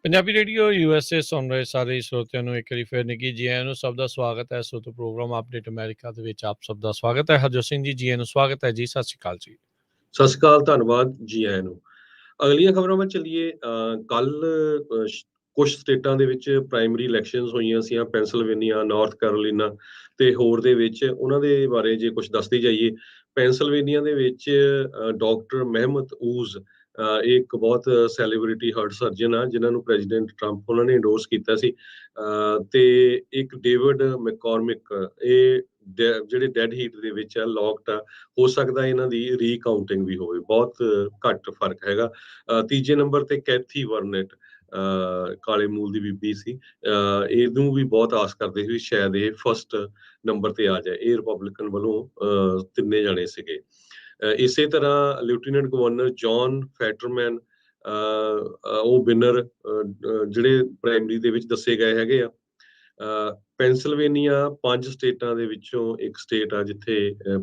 Punjabi radio USA ਸੁਣ ਰਹੇ ਸਾਰੇ ਸਰੋਤਿਆਂ ਨੂੰ ਇੱਕ ਵਾਰੀ ਫਿਰ ਨਿੱਘੀ ਜੀ ਆਇਆਂ ਨੂੰ। ਸਭ ਦਾ ਸਵਾਗਤ ਹੈ ਸੋ ਤੋਂ ਪ੍ਰੋਗਰਾਮ ਅਪਡੇਟ ਅਮਰੀਕਾ ਦੇ ਵਿੱਚ ਆਪ ਸਭ ਦਾ ਸਵਾਗਤ ਹੈ। ਹਰਜੋਤ ਸਿੰਘ ਜੀ, ਜੀ ਆਇਆਂ ਨੂੰ ਸਵਾਗਤ ਹੈ ਜੀ। ਸਤਿ ਸ਼੍ਰੀ ਅਕਾਲ ਜੀ। ਸਤਿ ਸ਼੍ਰੀ ਅਕਾਲ, ਧੰਨਵਾਦ ਜੀ ਆਇਆਂ ਨੂੰ। ਅਗਲੀਆਂ ਖਬਰਾਂ ਵੱਲ ਚੱਲੀਏ। ਕੱਲ ਕੁਝ ਸਟੇਟਾਂ ਦੇ ਵਿੱਚ ਪ੍ਰਾਇਮਰੀ ਇਲੈਕਸ਼ਨਸ ਹੋਈਆਂ ਸੀ, ਪੈਂਸਲਵੇਨੀਆ, ਨਾਰਥ ਕੈਰੋਲੀਨਾ ਤੇ ਹੋਰ ਦੇ ਵਿੱਚ। ਉਹਨਾਂ ਦੇ ਬਾਰੇ ਜੇ ਕੁਝ ਦੱਸਦੇ ਜਾਈਏ, ਪੈਂਸਲਵੇਨੀਆ ਦੇ ਵਿੱਚ ਡਾਕਟਰ ਮਹਿਮਦ ਊਜ਼ ਇਹ ਇੱਕ ਬਹੁਤ ਸੈਲੀਬ੍ਰਿਟੀ ਹਾਰਟ ਸਰਜਨ ਆ, ਜਿਨ੍ਹਾਂ ਨੂੰ ਪ੍ਰੈਜ਼ੀਡੈਂਟ ਟਰੰਪ ਉਹਨਾਂ ਨੇ ਇੰਡੋਰਸ ਕੀਤਾ ਸੀ। ਤੇ ਇੱਕ ਡੇਵਿਡ ਮੈਕਕੋਰਮਿਕ, ਇਹ ਜਿਹੜੇ ਡੈਡ ਹੀਟ ਦੇ ਵਿੱਚ ਆ, ਲੌਕਡ ਆ। ਹੋ ਸਕਦਾ ਇਹਨਾਂ ਦੀ ਰੀਕਾਊਂਟਿੰਗ ਵੀ ਹੋਵੇ, ਬਹੁਤ ਘੱਟ ਫਰਕ ਹੈਗਾ। ਤੀਜੇ ਨੰਬਰ ਤੇ ਕੈਥੀ ਵਰਨੇਟ, ਕਾਲੇ ਮੂਲ ਦੀ ਬੀਬੀ ਸੀ। ਇਹਨੂੰ ਵੀ ਬਹੁਤ ਆਸ ਕਰਦੇ ਸੀ ਸ਼ਾਇਦ ਇਹ ਫਸਟ ਨੰਬਰ ਤੇ ਆ ਜਾਏ। ਇਹ ਰਿਪਬਲਿਕਨ ਵੱਲੋਂ ਤਿੰਨੇ ਜਾਣੇ ਸੀਗੇ। ਇਸੇ ਤਰ੍ਹਾਂ ਲੈਫਟੀਨੈਂਟ ਗਵਰਨਰ ਜੌਨ ਫੈਟਰਮੈਨ, ਉਹ ਵਿਨਰ ਜਿਹੜੇ ਪ੍ਰਾਇਮਰੀ ਦੇ ਵਿੱਚ ਦੱਸੇ ਗਏ ਹੈਗੇ ਆ। ਪੈਂਸਲਵੇਨੀਆ 5 ਸਟੇਟਾਂ ਦੇ ਵਿੱਚੋਂ ਇੱਕ ਸਟੇਟ ਆ ਜਿੱਥੇ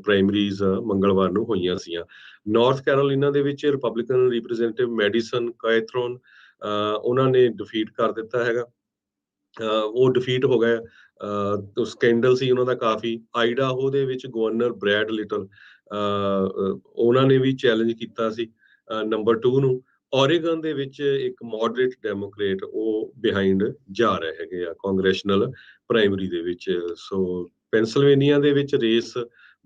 ਪ੍ਰਾਇਮਰੀਜ਼ ਮੰਗਲਵਾਰ ਨੂੰ ਹੋਈਆਂ ਸੀਆਂ। ਨਾਰਥ ਕੈਰੋਲੀਨਾ ਦੇ ਵਿੱਚ ਰਿਪਬਲਿਕਨ ਰਿਪਰੈਜ਼ੈਂਟੇਟਿਵ ਮੈਡੀਸਨ ਕਾਇਥਰੋਨ, ਉਹਨਾਂ ਨੇ ਡਿਫੀਟ ਕਰ ਦਿੱਤਾ ਹੈਗਾ। ਉਹ ਡਿਫੀਟ ਹੋ ਗਏ। ਸਕੈਂਡਲ ਸੀ ਉਹਨਾਂ ਦਾ ਕਾਫੀ। ਆਈਡਾਹੋ ਦੇ ਵਿੱਚ ਗਵਰਨਰ ਬ੍ਰੈਡ ਲਿਟਲ, ਉਹਨਾਂ ਨੇ ਵੀ ਚੈਲੰਜ ਕੀਤਾ ਸੀ ਨੰਬਰ 2 ਨੂੰ। ਓਰੇਗਨ ਦੇ ਵਿੱਚ ਇੱਕ ਮੋਡਰੇਟ ਡੈਮੋਕ੍ਰੇਟ, ਉਹ ਬਿਹਾਈਂਡ ਜਾ ਰਹੇ ਹੈਗੇ ਆ ਕਾਂਗਰੈਸ਼ਨਲ ਪ੍ਰਾਇਮਰੀ ਦੇ ਵਿੱਚ। ਸੋ ਪੈਂਸਲਵੇਨੀਆ ਦੇ ਵਿੱਚ ਰੇਸ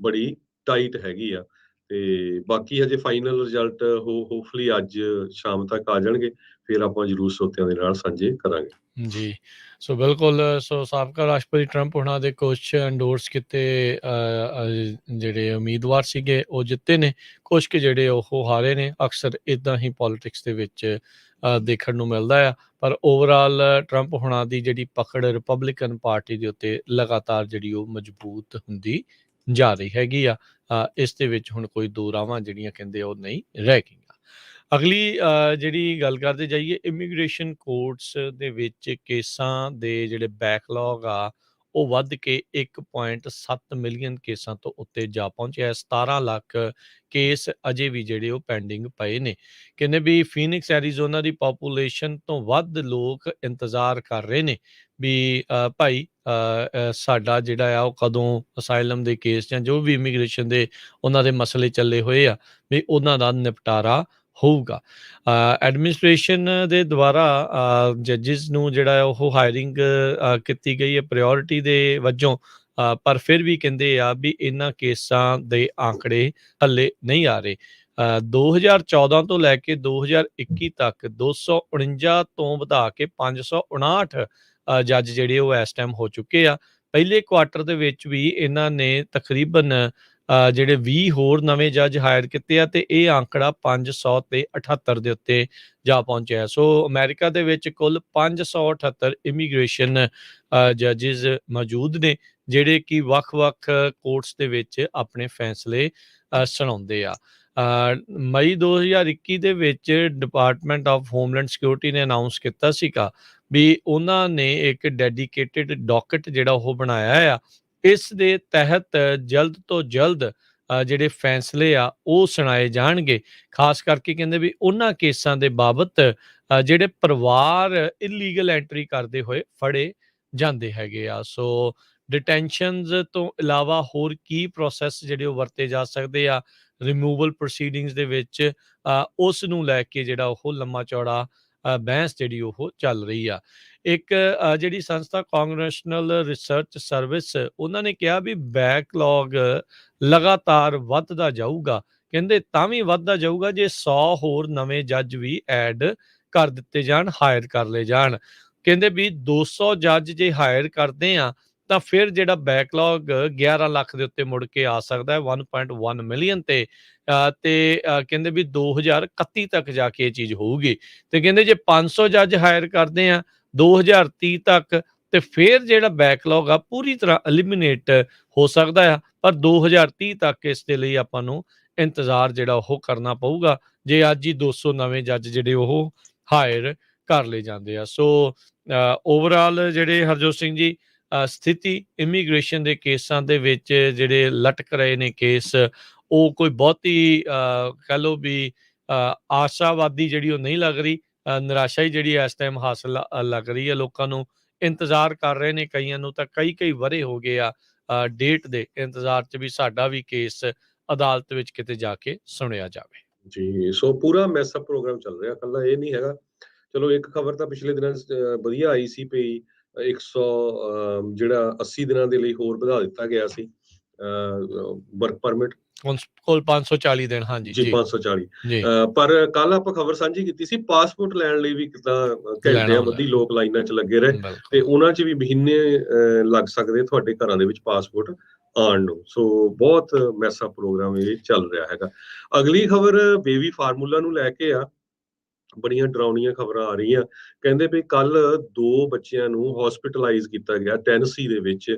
ਬੜੀ ਟਾਈਟ ਹੈਗੀ ਆ। ਤੇ ਬਾਕੀ ਹਜੇ ਫਾਈਨਲ ਰਿਜ਼ਲਟ ਹੋਪਫੁਲੀ ਅੱਜ ਸ਼ਾਮ ਤੱਕ ਆ ਜਾਣਗੇ, ਫਿਰ ਆਪਾਂ ਜ਼ਰੂਰ ਸਰੋਤਿਆਂ ਦੇ ਨਾਲ ਸਾਂਝੇ ਕਰਾਂਗੇ ਜੀ। ਸੋ ਬਿਲਕੁਲ। ਸੋ ਸਾਬਕਾ ਰਾਸ਼ਟਰਪਤੀ ਟਰੰਪ ਉਹਨਾਂ ਦੇ ਕੁਛ ਐਂਡੋਰਸ ਕੀਤੇ ਜਿਹੜੇ ਉਮੀਦਵਾਰ ਸੀਗੇ ਉਹ ਜਿੱਤੇ ਨੇ, ਕੁਛ ਕੁ ਜਿਹੜੇ ਉਹ ਹਾਰੇ ਨੇ। ਅਕਸਰ ਇੱਦਾਂ ਹੀ ਪੋਲੀਟਿਕਸ ਦੇ ਵਿੱਚ ਦੇਖਣ ਨੂੰ ਮਿਲਦਾ ਆ। ਪਰ ਓਵਰਆਲ ਟਰੰਪ ਹੁਣਾਂ ਦੀ ਜਿਹੜੀ ਪਕੜ ਰਿਪਬਲਿਕਨ ਪਾਰਟੀ ਦੇ ਉੱਤੇ ਲਗਾਤਾਰ ਜਿਹੜੀ ਉਹ ਮਜ਼ਬੂਤ ਹੁੰਦੀ ਜਾ ਰਹੀ ਹੈਗੀ ਆ। ਇਸ ਦੇ ਵਿੱਚ ਹੁਣ ਕੋਈ ਦੋ ਰਾਵਾਂ ਜਿਹੜੀਆਂ ਕਹਿੰਦੇ ਉਹ ਨਹੀਂ ਰਹਿ ਗਈਆਂ। ਅਗਲੀ ਜਿਹੜੀ ਗੱਲ ਕਰਦੇ ਜਾਈਏ, ਇਮੀਗ੍ਰੇਸ਼ਨ ਕੋਰਟਸ ਦੇ ਵਿੱਚ ਕੇਸਾਂ ਦੇ ਜਿਹੜੇ ਬੈਕਲੌਗ ਆ ਉਹ ਵੱਧ ਕੇ 1.7 ਮਿਲੀਅਨ ਕੇਸਾਂ ਤੋਂ ਉੱਤੇ ਜਾ ਪਹੁੰਚਿਆ। 17 ਲੱਖ ਕੇਸ ਅਜੇ ਵੀ ਜਿਹੜੇ ਉਹ ਪੈਂਡਿੰਗ ਪਏ ਨੇ। ਕਹਿੰਦੇ ਵੀ ਫੀਨਿਕਸ ਐਰੀਜ਼ੋਨਾ ਦੀ ਪਾਪੂਲੇਸ਼ਨ ਤੋਂ ਵੱਧ ਲੋਕ ਇੰਤਜ਼ਾਰ ਕਰ ਰਹੇ ਨੇ ਵੀ ਭਾਈ ਸਾਡਾ ਜਿਹੜਾ ਆ ਉਹ ਕਦੋਂ ਅਸਾਈਲਮ ਦੇ ਕੇਸ ਜਾਂ ਜੋ ਵੀ ਇਮੀਗ੍ਰੇਸ਼ਨ ਦੇ ਉਹਨਾਂ ਦੇ ਮਸਲੇ ਚੱਲੇ ਹੋਏ ਆ ਵੀ ਉਹਨਾਂ ਦਾ ਨਿਪਟਾਰਾ ਹੋਊਗਾ। ਐਡਮਿਨਿਸਟ੍ਰੇਸ਼ਨ ਦੇ ਦੁਆਰਾ ਜੱਜਿਸ ਨੂੰ ਜਿਹੜਾ ਉਹ ਹਾਇਰਿੰਗ ਕੀਤੀ ਗਈ ਹੈ ਪ੍ਰਾਇਓਰਿਟੀ ਦੇ ਵਜੋਂ। ਪਰ ਫਿਰ ਵੀ ਕਹਿੰਦੇ ਆ ਵੀ ਇਹਨਾਂ ਕੇਸਾਂ ਦੇ ਆંકੜੇ ਹੱਲੇ ਨਹੀਂ ਆ ਰਹੇ। 2014 ਤੋਂ ਲੈ ਕੇ 2021 ਤੱਕ 249 ਤੋਂ ਵਧਾ ਕੇ 559 ਜੱਜ ਜਿਹੜੇ ਉਹ ਇਸ ਟਾਈਮ ਹੋ ਚੁੱਕੇ ਆ। ਪਹਿਲੇ ਕੁਆਟਰ ਦੇ ਵਿੱਚ ਵੀ ਇਹਨਾਂ ਨੇ ਤਕਰੀਬਨ ਜਿਹੜੇ 20 ਹੋਰ ਨਵੇਂ ਜੱਜ ਹਾਇਰ ਕੀਤੇ ਆ ਤੇ ਇਹ ਆંકੜਾ 578 ਦੇ ਉੱਤੇ ਜਾ ਪਹੁੰਚਿਆ। ਸੋ ਅਮਰੀਕਾ ਦੇ ਵਿੱਚ ਕੁੱਲ 578 ਇਮੀਗ੍ਰੇਸ਼ਨ ਜੱਜਿਸ ਮੌਜੂਦ ਨੇ ਜਿਹੜੇ ਕਿ ਵੱਖ-ਵੱਖ ਕੋਰਟਸ ਦੇ ਵਿੱਚ ਆਪਣੇ ਫੈਸਲੇ ਸੁਣਾਉਂਦੇ ਆ। ਮਈ 2021 ਦੇ ਵਿੱਚ ਡਿਪਾਰਟਮੈਂਟ ਆਫ ਹੋਮਲੈਂਡ ਸਿਕਿਉਰਿਟੀ ਨੇ ਅਨਾਉਂਸ ਕੀਤਾ ਸੀਗਾ ਵੀ ਉਹਨਾਂ ਨੇ ਇੱਕ ਡੈਡੀਕੇਟਿਡ ਡਾਕਟ ਜਿਹੜਾ ਉਹ ਬਣਾਇਆ ਆ। ਇਸ ਦੇ ਤਹਿਤ ਜਲਦ ਤੋਂ ਜਲਦ ਜਿਹੜੇ ਫੈਸਲੇ ਆ ਉਹ ਸੁਣਾਏ ਜਾਣਗੇ। ਖਾਸ ਕਰਕੇ ਕਹਿੰਦੇ ਵੀ ਉਹਨਾਂ ਕੇਸਾਂ ਦੇ ਬਾਬਤ ਜਿਹੜੇ ਪਰਿਵਾਰ ਇਲੀਗਲ ਐਂਟਰੀ ਕਰਦੇ ਹੋਏ ਫੜੇ ਜਾਂਦੇ ਹੈਗੇ ਆ। ਸੋ ਡਿਟੈਂਸ਼ਨਸ ਤੋਂ ਇਲਾਵਾ ਹੋਰ ਕੀ ਪ੍ਰੋਸੈਸ ਜਿਹੜੇ ਉਹ ਵਰਤੇ ਜਾ ਸਕਦੇ ਆ ਰਿਮੂਵਲ ਪ੍ਰੋਸੀਡਿੰਗਸ ਦੇ ਵਿੱਚ, ਉਸ ਨੂੰ ਲੈ ਕੇ ਜਿਹੜਾ ਉਹ ਲੰਮਾ ਚੌੜਾ ਬਹਿਸ ਜਿਹੜੀ ਉਹ ਚੱਲ ਰਹੀ ਆ। ਇੱਕ ਜਿਹੜੀ ਸੰਸਥਾ ਕਾਂਗਰੈਸ਼ਨਲ ਰਿਸਰਚ ਸਰਵਿਸ, ਉਹਨਾਂ ਨੇ ਕਿਹਾ ਵੀ ਬੈਕਲੌਗ ਲਗਾਤਾਰ ਵੱਧਦਾ ਜਾਊਗਾ। ਕਹਿੰਦੇ ਤਾਂ ਵੀ ਵੱਧਦਾ ਜਾਊਗਾ ਜੇ 100 ਹੋਰ ਨਵੇਂ ਜੱਜ ਵੀ ਐਡ ਕਰ ਦਿੱਤੇ ਜਾਣ, ਹਾਇਰ ਕਰ ਲਏ ਜਾਣ। ਕਹਿੰਦੇ ਵੀ 200 ਜੱਜ ਜੇ ਹਾਇਰ ਕਰਦੇ ਆ ਤਾਂ ਫਿਰ ਜਿਹੜਾ ਬੈਕਲੌਗ 11 ਲੱਖ ਦੇ ਉੱਤੇ ਮੁੜ ਕੇ ਆ ਸਕਦਾ ਹੈ, 1.1 ਮਿਲੀਅਨ ਤੇ ਕਹਿੰਦੇ ਵੀ 2031 ਤੱਕ ਜਾ ਕੇ ਇਹ ਚੀਜ਼ ਹੋਊਗੀ। ਤੇ ਕਹਿੰਦੇ ਜੇ 500 ਜੱਜ ਹਾਇਰ ਕਰਦੇ ਆ 2030 ਤੱਕ, ਤੇ ਫਿਰ ਜਿਹੜਾ ਬੈਕਲੌਗ ਆ ਪੂਰੀ ਤਰ੍ਹਾਂ ਐਲੀਮੀਨੇਟ ਹੋ ਸਕਦਾ ਆ। ਪਰ 2030 ਤੱਕ ਇਸ ਦੇ ਲਈ ਆਪਾਂ ਨੂੰ ਇੰਤਜ਼ਾਰ ਜਿਹੜਾ ਉਹ ਕਰਨਾ ਪਊਗਾ, ਜੇ ਅੱਜ ਹੀ 200 ਨਵੇਂ ਜੱਜ ਜਿਹੜੇ ਉਹ ਹਾਇਰ ਕਰ ਲਏ ਜਾਂਦੇ ਆ। ਸੋ ਓਵਰਆਲ ਜਿਹੜੇ ਹਰਜੋਤ ਸਿੰਘ ਜੀ ਸਥਿਤੀ ਇਮੀਗ੍ਰੇਸ਼ਨ ਦੇ ਕੇਸਾਂ ਦੇ ਵਿੱਚ ਜਿਹੜੇ ਲਟਕ ਰਹੇ ਨੇ ਕੇਸ, ਉਹ ਕੋਈ ਬਹੁਤੀ ਕਹਿ ਲਓ ਵੀ ਆਸ਼ਾਵਾਦੀ ਜਿਹੜੀ ਉਹ ਨਹੀਂ ਲੱਗ ਰਹੀ। ਨਿਰਾਸ਼ਾ ਹੀ ਜਿਹੜੀ ਇਸ ਟਾਈਮ ਹਾਸਲ ਲੱਗ ਰਹੀ ਹੈ ਲੋਕਾਂ ਨੂੰ। ਇੰਤਜ਼ਾਰ ਕਰ ਰਹੇ ਨੇ, ਕਈਆਂ ਨੂੰ ਤਾਂ ਕਈ ਵਰ੍ਹੇ ਹੋ ਗਏ ਆ ਡੇਟ ਦੇ ਇੰਤਜ਼ਾਰ 'ਚ ਵੀ ਸਾਡਾ ਵੀ ਕੇਸ ਅਦਾਲਤ ਵਿੱਚ ਕਿਤੇ ਜਾ ਕੇ ਸੁਣਿਆ ਜਾਵੇ। ਜੀ, ਸੋ ਪੂਰਾ ਮੈਸਅਪ ਪ੍ਰੋਗਰਾਮ ਚੱਲ ਰਿਹਾ, ਕੱਲਾ ਇਹ ਨਹੀਂ ਹੈਗਾ। ਚਲੋ ਇੱਕ ਖਬਰ ਤਾਂ ਪਿਛਲੇ ਦਿਨਾਂ 'ਚ ਵਧੀਆ ਆਈ ਸੀ ਵੀ 100 ਜਿਹੜਾ 80 ਦਿਨਾਂ ਦੇ ਲਈ ਹੋਰ ਵਧਾ ਦਿੱਤਾ ਗਿਆ ਸੀ ਵਰਕ ਪਰਮਿਟ। ਕੋਲ 540 ਦਿਨ, ਹਾਂਜੀ ਜੀ ਜੀ 540। ਜੀ ਪਰ ਕੱਲ ਆਪਾਂ ਖਬਰ ਸਾਂਝੀ ਕੀਤੀ ਸੀ ਪਾਸਪੋਰਟ ਲੈਣ ਲਈ ਵੀ ਕਿੱਦਾਂ ਘੰਟਿਆਂ ਬੱਧੀ ਲੋਕ ਲਾਈਨਾਂ 'ਚ ਲੱਗੇ ਰਹੇ, ਤੇ ਬਿਲਕੁਲ ਉਹਨਾਂ 'ਚ ਵੀ ਮਹੀਨੇ ਲੱਗ ਸਕਦੇ ਤੁਹਾਡੇ ਘਰਾਂ ਦੇ ਵਿੱਚ ਪਾਸਪੋਰਟ ਆਉਣ ਨੂੰ। ਸੋ ਬਹੁਤ ਮੈਸਅਪ ਪ੍ਰੋਗਰਾਮ ਇਹ ਚੱਲ ਰਿਹਾ ਹੈਗਾ। ਅਗਲੀ ਖਬਰ ਬੇਬੀ ਫਾਰਮੂਲਾ ਨੂੰ ਲੈ ਕੇ ਆ। ਬੜੀਆਂ ਡਰਾਉਣੀਆਂ ਖਬਰਾਂ ਆ ਰਹੀਆਂ। ਕਹਿੰਦੇ ਵੀ ਕੱਲ 2 ਬੱਚਿਆਂ ਨੂੰ ਹਸਪੀਟਲਾਈਜ਼ ਕੀਤਾ ਗਿਆ ਟੈਨਸੀ ਦੇ ਵਿੱਚ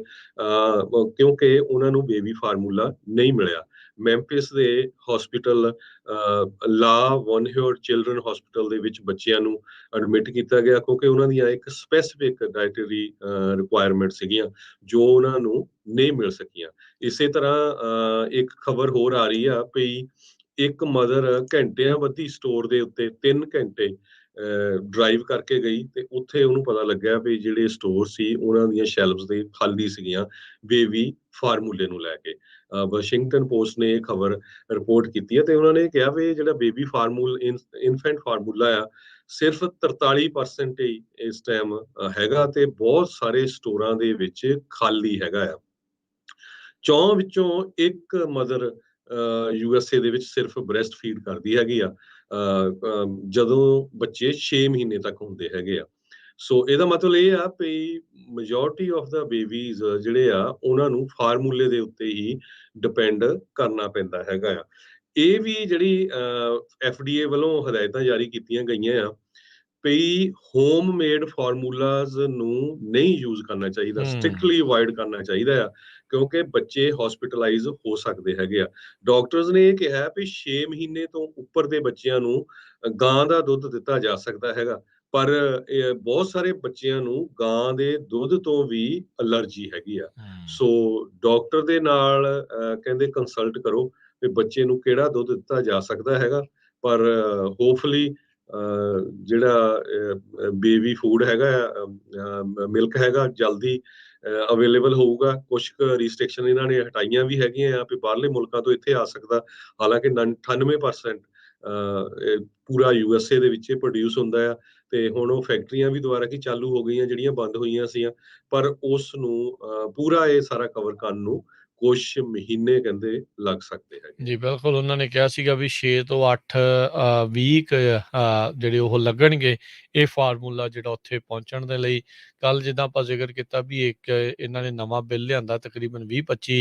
ਕਿਉਂਕਿ ਉਹਨਾਂ ਨੂੰ ਬੇਬੀ ਫਾਰਮੂਲਾ ਨਹੀਂ ਮਿਲਿਆ। ਮੈਂਫਿਸ ਦੇ ਹਸਪੀਟਲ ਲਾ ਵਨਹਿਓਰ ਚਿਲਡਰਨ ਹਸਪੀਟਲ ਦੇ ਵਿੱਚ ਬੱਚਿਆਂ ਨੂੰ ਐਡਮਿਟ ਕੀਤਾ ਗਿਆ ਕਿਉਂਕਿ ਉਹਨਾਂ ਦੀਆਂ ਇੱਕ ਸਪੈਸੀਫਿਕ ਡਾਇਟਰੀ ਰਿਕੁਆਇਰਮੈਂਟ ਸੀਗੀਆਂ ਜੋ ਉਹਨਾਂ ਨੂੰ ਨਹੀਂ ਮਿਲ ਸਕੀਆਂ। ਇਸੇ ਤਰ੍ਹਾਂ ਇੱਕ ਖਬਰ ਹੋਰ ਆ ਰਹੀ ਆ ਵੀ ਇੱਕ ਮਦਰ ਘੰਟਿਆਂ ਬੱਧੀ ਸਟੋਰ ਦੇ ਉੱਤੇ 3 ਘੰਟੇ ਡਰਾਈਵ ਕਰਕੇ ਗਈ ਤੇ ਉੱਥੇ ਉਹਨੂੰ ਪਤਾ ਲੱਗਿਆ ਵੀ ਜਿਹੜੇ ਸਟੋਰ ਸੀ ਉਹਨਾਂ ਦੀਆਂ ਸ਼ੈਲਫਸ ਦੇ ਖਾਲੀ ਸੀਗੀਆਂ ਬੇਬੀ ਫਾਰਮੂਲੇ ਨੂੰ ਲੈ ਕੇ। ਵਾਸ਼ਿੰਗਟਨ ਪੋਸਟ ਨੇ ਇਹ ਖਬਰ ਰਿਪੋਰਟ ਕੀਤੀ ਹੈ ਤੇ ਉਹਨਾਂ ਨੇ ਕਿਹਾ ਵੀ ਜਿਹੜਾ ਬੇਬੀ ਇਨਫੈਂਟ ਫਾਰਮੂਲਾ ਆ ਸਿਰਫ 43% ਹੀ ਇਸ ਟਾਈਮ ਹੈਗਾ ਤੇ ਬਹੁਤ ਸਾਰੇ ਸਟੋਰਾਂ ਦੇ ਵਿੱਚ ਖਾਲੀ ਹੈਗਾ ਆ। 4 ਵਿੱਚੋਂ ਇੱਕ ਮਦਰ USA ਦੇ ਵਿੱਚ ਸਿਰਫ ਬ੍ਰੈਸਟ ਫੀਡ ਕਰਦੀ ਹੈਗੀ ਆ ਜਦੋਂ ਬੱਚੇ 6 ਮਹੀਨੇ ਤੱਕ ਹੁੰਦੇ ਹੈਗੇ ਆ। ਸੋ ਇਹਦਾ ਮਤਲਬ ਇਹ ਆ ਵੀ ਮੈਜੋਰਟੀ ਆਫ ਦਾ ਬੇਬੀਜ਼ ਜਿਹੜੇ ਆ ਉਹਨਾਂ ਨੂੰ ਫਾਰਮੂਲੇ ਦੇ ਉੱਤੇ ਹੀ ਡਿਪੈਂਡ ਕਰਨਾ ਪੈਂਦਾ ਹੈਗਾ ਆ। ਇਹ ਵੀ ਜਿਹੜੀ FDA ਵੱਲੋਂ ਹਦਾਇਤਾਂ ਜਾਰੀ ਕੀਤੀਆਂ ਗਈਆਂ ਆ ਵੀ ਹੋਮਮੇਡ ਫਾਰਮੂਲਾਜ਼ ਨੂੰ ਨਹੀਂ ਯੂਜ਼ ਕਰਨਾ ਚਾਹੀਦਾ, ਸਟ੍ਰਿਕਟਲੀ ਅਵੋਇਡ ਕਰਨਾ ਚਾਹੀਦਾ ਆ ਕਿਉਂਕਿ ਬੱਚੇ ਹਸਪੀਟਲਾਈਜ਼ ਹੋ ਸਕਦੇ ਹੈਗੇ ਆ। ਡਾਕਟਰਸ ਨੇ ਇਹ ਕਿਹਾ ਵੀ 6 ਮਹੀਨੇ ਤੋਂ ਉੱਪਰ ਦੇ ਬੱਚਿਆਂ ਨੂੰ ਗਾਂ ਦਾ ਦੁੱਧ ਦਿੱਤਾ ਜਾ ਸਕਦਾ ਹੈਗਾ, ਪਰ ਬਹੁਤ ਸਾਰੇ ਬੱਚਿਆਂ ਨੂੰ ਗਾਂ ਦੇ ਦੁੱਧ ਤੋਂ ਵੀ ਅਲਰਜੀ ਹੈਗੀ ਆ। ਸੋ ਡਾਕਟਰ ਦੇ ਨਾਲ ਕਹਿੰਦੇ ਕੰਸਲਟ ਕਰੋ ਵੀ ਬੱਚੇ ਨੂੰ ਕਿਹੜਾ ਦੁੱਧ ਦਿੱਤਾ ਜਾ ਸਕਦਾ ਹੈਗਾ। ਪਰ ਹੋਪਫੁਲੀ ਜਿਹੜਾ ਬੇਬੀ ਫੂਡ ਹੈਗਾ ਮਿਲਕ ਹੈਗਾ ਜਲਦੀ ਅਵੇਲੇਬਲ ਹੋਊਗਾ। ਕੁਛ ਕੁ ਰਿਸਟ੍ਰਿਕਸ਼ਨ ਇਹਨਾਂ ਨੇ ਹਟਾਈਆਂ ਵੀ ਹੈਗੀਆਂ ਆ ਵੀ ਬਾਹਰਲੇ ਮੁਲਕਾਂ ਤੋਂ ਇੱਥੇ ਆ ਸਕਦਾ, ਹਾਲਾਂਕਿ 98% ਪੂਰਾ USA ਦੇ ਵਿੱਚ ਪ੍ਰੋਡਿਊਸ ਹੁੰਦਾ ਆ ਤੇ ਹੁਣ ਉਹ ਫੈਕਟਰੀਆਂ ਵੀ ਦੁਬਾਰਾ ਕੀ ਚਾਲੂ ਹੋ ਗਈਆਂ ਜਿਹੜੀਆਂ ਬੰਦ ਹੋਈਆਂ ਸੀਆਂ, ਪਰ ਉਸ ਨੂੰ ਪੂਰਾ ਇਹ ਸਾਰਾ ਕਵਰ ਕਰਨ ਨੂੰ ਕੁਛ ਮਹੀਨੇ ਕਹਿੰਦੇ ਲੱਗ ਸਕਦੇ ਹੈਗੇ। ਜੀ ਬਿਲਕੁਲ, ਉਹਨਾਂ ਨੇ ਕਿਹਾ ਸੀਗਾ ਵੀ 6 ਤੋਂ 8 ਵੀਕ ਜਿਹੜੇ ਉਹ ਲੱਗਣਗੇ ਇਹ ਫਾਰਮੂਲਾ ਜਿਹੜਾ ਉੱਥੇ ਪਹੁੰਚਣ ਦੇ ਲਈ। ਕੱਲ ਜਿੱਦਾਂ ਆਪਾਂ ਜ਼ਿਕਰ ਕੀਤਾ ਵੀ ਇੱਕ ਇਹਨਾਂ ਨੇ ਨਵਾਂ ਬਿੱਲ ਲਿਆਂਦਾ ਤਕਰੀਬਨ 20-25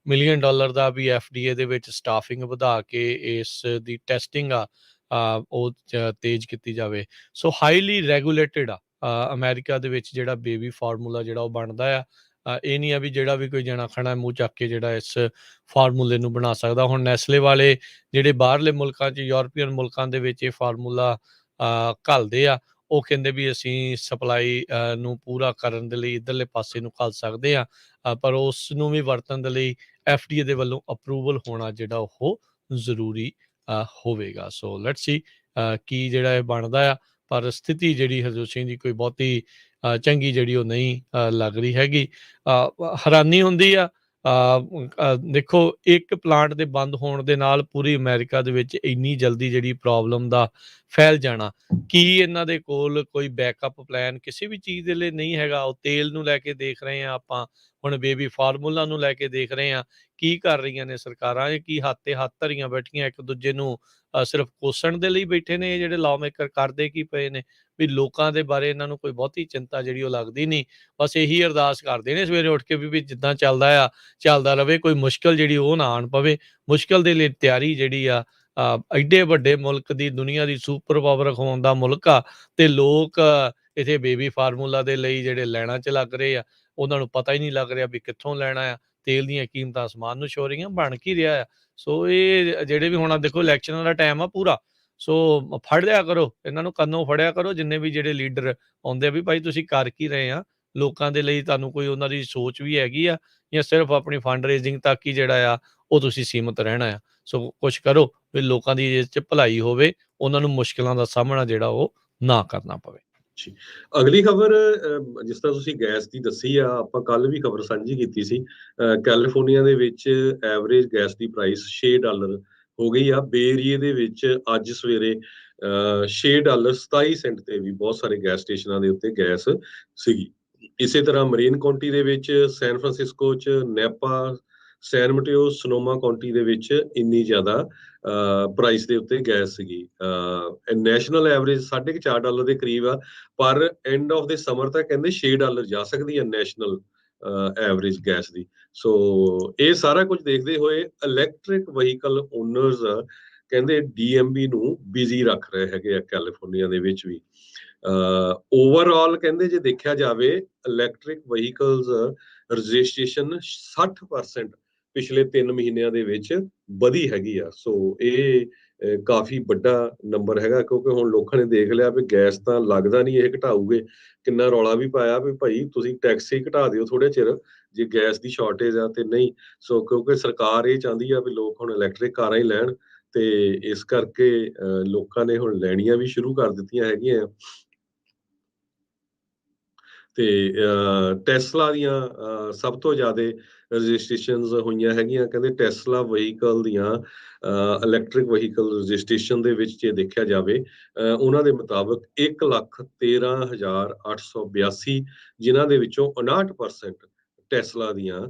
ਮਿਲੀਅਨ ਡਾਲਰ ਦਾ ਵੀ FDA ਦੇ ਵਿੱਚ ਸਟਾਫਿੰਗ ਵਧਾ ਕੇ ਇਸ ਦੀ ਟੈਸਟਿੰਗ ਉਹ ਤੇਜ਼ ਕੀਤੀ ਜਾਵੇ। ਸੋ ਹਾਈਲੀ ਰੈਗੂਲੇਟਿਡ ਅਮਰੀਕਾ ਦੇ ਵਿੱਚ ਜਿਹੜਾ ਬੇਬੀ ਫਾਰਮੂਲਾ ਜਿਹੜਾ ਉਹ ਬਣਦਾ ਆ। ਇਹ ਨਹੀਂ ਆ ਵੀ ਜਿਹੜਾ ਵੀ ਕੋਈ ਜਣਾ ਖਣਾ ਮੂੰਹ ਚੱਕ ਕੇ ਜਿਹੜਾ ਇਸ ਫਾਰਮੂਲੇ ਨੂੰ ਬਣਾ ਸਕਦਾ। ਹੁਣ ਨੈਸਲੇ ਵਾਲੇ ਜਿਹੜੇ ਬਾਹਰਲੇ ਮੁਲਕਾਂ 'ਚ ਯੂਰਪੀਅਨ ਮੁਲਕਾਂ ਦੇ ਵਿੱਚ ਇਹ ਫਾਰਮੂਲਾ ਘੱਲਦੇ ਆ, ਉਹ ਕਹਿੰਦੇ ਵੀ ਅਸੀਂ ਸਪਲਾਈ ਨੂੰ ਪੂਰਾ ਕਰਨ ਦੇ ਲਈ ਇੱਧਰਲੇ ਪਾਸੇ ਨੂੰ ਘੱਲ ਸਕਦੇ ਆ, ਪਰ ਉਸ ਨੂੰ ਵੀ ਵਰਤਣ ਦੇ ਲਈ FDA ਦੇ ਵੱਲੋਂ ਅਪਰੂਵਲ ਹੋਣਾ ਜਿਹੜਾ ਉਹ ਜ਼ਰੂਰੀ ਹੋਵੇਗਾ। ਸੋ ਲੈਟਸ ਸੀ ਕੀ ਜਿਹੜਾ ਇਹ ਬਣਦਾ ਆ, ਪਰ ਸਥਿਤੀ ਜਿਹੜੀ ਹਰਜੋਤ ਸਿੰਘ ਜੀ ਕੋਈ ਬਹੁਤੀ ਚੰਗੀ ਜਿਹੜੀ ਉਹ ਨਹੀਂ ਲੱਗ ਰਹੀ ਹੈਗੀ। ਹੈਰਾਨੀ ਹੁੰਦੀ ਆ। ਦੇਖੋ ਇੱਕ ਪਲਾਂਟ ਦੇ ਬੰਦ ਹੋਣ ਦੇ ਨਾਲ ਪੂਰੀ ਅਮਰੀਕਾ ਦੇ ਵਿੱਚ ਇੰਨੀ ਜਲਦੀ ਜਿਹੜੀ ਪ੍ਰੋਬਲਮ ਦਾ ਫੈਲ ਜਾਣਾ, ਕੀ ਇਹਨਾਂ ਦੇ ਕੋਲ ਕੋਈ ਬੈਕਅਪ ਪਲਾਨ ਕਿਸੇ ਵੀ ਚੀਜ਼ ਦੇ ਲਈ ਨਹੀਂ ਹੈਗਾ? ਉਹ ਤੇਲ ਨੂੰ ਲੈ ਕੇ ਦੇਖ ਰਹੇ ਹਾਂ ਆਪਾਂ, ਹੁਣ ਬੇਬੀ ਫਾਰਮੂਲਾ ਨੂੰ ਲੈ ਕੇ ਦੇਖ ਰਹੇ ਹਾਂ। ਕੀ ਕਰ ਰਹੀਆਂ ਨੇ ਸਰਕਾਰਾਂ? ਇਹ ਕੀ ਹੱਥ ਤੇ ਹੱਥ ਧਰੀਆਂ ਬੈਠੀਆਂ ਇੱਕ ਦੂਜੇ ਨੂੰ ਸਿਰਫ ਕੋਸਣ ਦੇ ਲਈ ਬੈਠੇ ਨੇ? ਇਹ ਜਿਹੜੇ ਲਾਅ ਮੇਕਰ ਕਰਦੇ ਕੀ ਪਏ ਨੇ ਵੀ ਲੋਕਾਂ ਦੇ ਬਾਰੇ ਇਹਨਾਂ ਨੂੰ ਕੋਈ ਬਹੁਤੀ ਚਿੰਤਾ ਜਿਹੜੀ ਉਹ ਲੱਗਦੀ ਨਹੀਂ। ਬਸ ਇਹੀ ਅਰਦਾਸ ਕਰਦੇ ਨੇ ਸਵੇਰੇ ਉੱਠ ਕੇ ਵੀ ਜਿੱਦਾਂ ਚੱਲਦਾ ਆ ਚੱਲਦਾ ਰਵੇ, ਕੋਈ ਮੁਸ਼ਕਿਲ ਜਿਹੜੀ ਉਹ ਨਾ ਆਣ ਪਵੇ। ਮੁਸ਼ਕਿਲ ਦੇ ਲਈ ਤਿਆਰੀ ਜਿਹੜੀ ਆ ਐਡੇ ਵੱਡੇ ਮੁਲਕ ਦੀ, ਦੁਨੀਆ ਦੀ ਸੁਪਰ ਪਾਵਰ ਅਖਵਾਉਣ ਦਾ ਮੁਲਕ ਆ ਤੇ ਲੋਕ ਇੱਥੇ ਬੇਬੀ ਫਾਰਮੂਲਾ ਦੇ ਲਈ ਜਿਹੜੇ ਲਾਈਨਾਂ 'ਚ ਲੱਗ ਰਹੇ ਆ, ਉਹਨਾਂ ਨੂੰ ਪਤਾ ਹੀ ਨਹੀਂ ਲੱਗ ਰਿਹਾ ਵੀ ਕਿੱਥੋਂ ਲੈਣਾ ਆ। ਤੇਲ ਦੀਆਂ ਕੀਮਤਾਂ ਅਸਮਾਨ ਨੂੰ ਛੂਹ ਰਹੀਆਂ, ਬਣ ਕੀ ਰਿਹਾ ਆ। ਸੋ ਇਹ ਜਿਹੜੇ ਵੀ ਹੁਣ ਦੇਖੋ ਇਲੈਕਸ਼ਨਾਂ ਦਾ ਟਾਈਮ ਆ ਪੂਰਾ, ਸੋ ਫੜ ਲਿਆ ਕਰੋ ਇਹਨਾਂ ਨੂੰ, ਕੰਨੋਂ ਫੜਿਆ ਕਰੋ ਜਿੰਨੇ ਵੀ ਜਿਹੜੇ ਲੀਡਰ ਆਉਂਦੇ ਆ ਵੀ ਭਾਈ ਤੁਸੀਂ ਕਰ ਕੀ ਰਹੇ ਆ, ਲੋਕਾਂ ਦੇ ਲਈ ਤੁਹਾਨੂੰ ਕੋਈ ਉਹਨਾਂ ਦੀ ਸੋਚ ਵੀ ਹੈਗੀ ਆ ਜਾਂ ਸਿਰਫ ਆਪਣੀ ਫੰਡ ਰੇਜ਼ਿੰਗ ਤੱਕ ਹੀ ਜਿਹੜਾ ਆ ਉਹ ਤੁਸੀਂ ਸੀਮਤ ਰਹਿਣਾ ਆ। ਸੋ ਕੁਛ ਕਰੋ ਵੀ ਲੋਕਾਂ ਦੀ ਇਸ 'ਚ ਭਲਾਈ ਹੋਵੇ, ਉਹਨਾਂ ਨੂੰ ਮੁਸ਼ਕਿਲਾਂ ਦਾ ਸਾਹਮਣਾ ਜਿਹੜਾ ਉਹ ਨਾ ਕਰਨਾ ਪਵੇ। ਅਗਲੀ ਖਬਰ ਜਿਸ ਤਰ੍ਹਾਂ ਤੁਸੀਂ ਗੈਸ ਦੀ ਦੱਸੀ ਆ, ਆਪਾਂ ਕੱਲ ਵੀ ਖਬਰ ਸਾਂਝੀ ਕੀਤੀ ਸੀ। ਕੈਲੀਫੋਰਨੀਆ ਦੇ ਵਿੱਚ ਐਵਰੇਜ ਗੈਸ ਦੀ ਪ੍ਰਾਈਸ $6 ਹੋ ਗਈ ਆ। ਬੇ ਏਰੀਏ ਦੇ ਵਿੱਚ ਅੱਜ ਸਵੇਰੇ $6.27 ਤੇ ਵੀ ਬਹੁਤ ਸਾਰੇ ਗੈਸ ਸਟੇਸ਼ਨਾਂ ਦੇ ਉੱਤੇ ਗੈਸ ਸੀਗੀ। ਇਸੇ ਤਰ੍ਹਾਂ ਮਰੀਨ ਕਾਉਂਟੀ ਦੇ ਵਿੱਚ, ਸੈਨ ਫਰਾਂਸਿਸਕੋ 'ਚ, ਨੈਪਾ, ਸੈਨ ਮਟਿਓ, ਸਨੋਮਾ ਕਾਉਂਟੀ ਦੇ ਵਿੱਚ ਇੰਨੀ ਜ਼ਿਆਦਾ ਪ੍ਰਾਈਸ ਦੇ ਉੱਤੇ ਗੈਸ ਸੀਗੀ। ਨੈਸ਼ਨਲ ਐਵਰੇਜ $4.5 ਦੇ ਕਰੀਬ ਆ, ਪਰ ਐਂਡ ਆਫ ਦੇ ਸਮਰ ਤੱਕ ਕਹਿੰਦੇ $6 ਜਾ ਸਕਦੀ ਹੈ ਨੈਸ਼ਨਲ ਐਵਰੇਜ ਗੈਸ ਦੀ। ਸੋ ਇਹ ਸਾਰਾ ਕੁਝ ਦੇਖਦੇ ਹੋਏ ਇਲੈਕਟ੍ਰਿਕ ਵਹੀਕਲ ਓਨਰਸ ਕਹਿੰਦੇ DMV ਨੂੰ ਬਿਜ਼ੀ ਰੱਖ ਰਹੇ ਹੈਗੇ ਆ ਕੈਲੀਫੋਰਨੀਆ ਦੇ ਵਿੱਚ ਵੀ। ਓਵਰਆਲ ਕਹਿੰਦੇ ਜੇ ਦੇਖਿਆ ਜਾਵੇ ਇਲੈਕਟ੍ਰਿਕ ਵਹੀਕਲਸ ਰਜਿਸਟ੍ਰੇਸ਼ਨ 60% ਪਿਛਲੇ 3 ਮਹੀਨਿਆਂ ਦੇ ਵਿੱਚ ਵਧੀ ਹੈਗੀ ਆ। ਸੋ ਇਹ ਕਾਫੀ ਵੱਡਾ ਨੰਬਰ ਹੈਗਾ, ਕਿਉਂਕਿ ਹੁਣ ਲੋਕਾਂ ਨੇ ਦੇਖ ਲਿਆ ਵੀ ਗੈਸ ਤਾਂ ਲੱਗਦਾ ਨਹੀਂ ਇਹ ਘਟਾਊਗੇ। ਕਿੰਨਾ ਰੌਲਾ ਵੀ ਪਾਇਆ ਵੀ ਭਾਈ ਤੁਸੀਂ ਟੈਕਸ ਹੀ ਘਟਾ ਦਿਓ ਥੋੜੇ ਚਿਰ ਜੇ ਗੈਸ ਦੀ ਸ਼ਾਰਟੇਜ ਆ ਤੇ ਨਹੀਂ। ਸੋ ਕਿਉਂਕਿ ਸਰਕਾਰ ਇਹ ਚਾਹੁੰਦੀ ਆ ਵੀ ਲੋਕ ਹੁਣ ਇਲੈਕਟ੍ਰਿਕ ਕਾਰਾਂ ਹੀ ਲੈਣ, ਤੇ ਇਸ ਕਰਕੇ ਲੋਕਾਂ ਨੇ ਹੁਣ ਲੈਣੀਆਂ ਵੀ ਸ਼ੁਰੂ ਕਰ ਦਿੱਤੀਆਂ ਹੈਗੀਆਂ। ਤੇ ਟੈਸਲਾ ਦੀਆਂ ਸਭ ਤੋਂ ਜ਼ਿਆਦਾ ਰਜਿਸਟ੍ਰੇਸ਼ਨਸ ਹੋਈਆਂ ਹੈਗੀਆਂ। ਕਹਿੰਦੇ ਟੈਸਲਾ ਵਹੀਕਲ ਦੀਆਂ ਇਲੈਕਟ੍ਰਿਕ ਵਹੀਕਲ ਰਜਿਸਟ੍ਰੇਸ਼ਨ ਦੇ ਵਿੱਚ ਜੇ ਦੇਖਿਆ ਜਾਵੇ ਉਹਨਾਂ ਦੇ ਮੁਤਾਬਕ 1,13,882, ਜਿਨ੍ਹਾਂ ਦੇ ਵਿੱਚੋਂ 59% ਟੈਸਲਾ ਦੀਆਂ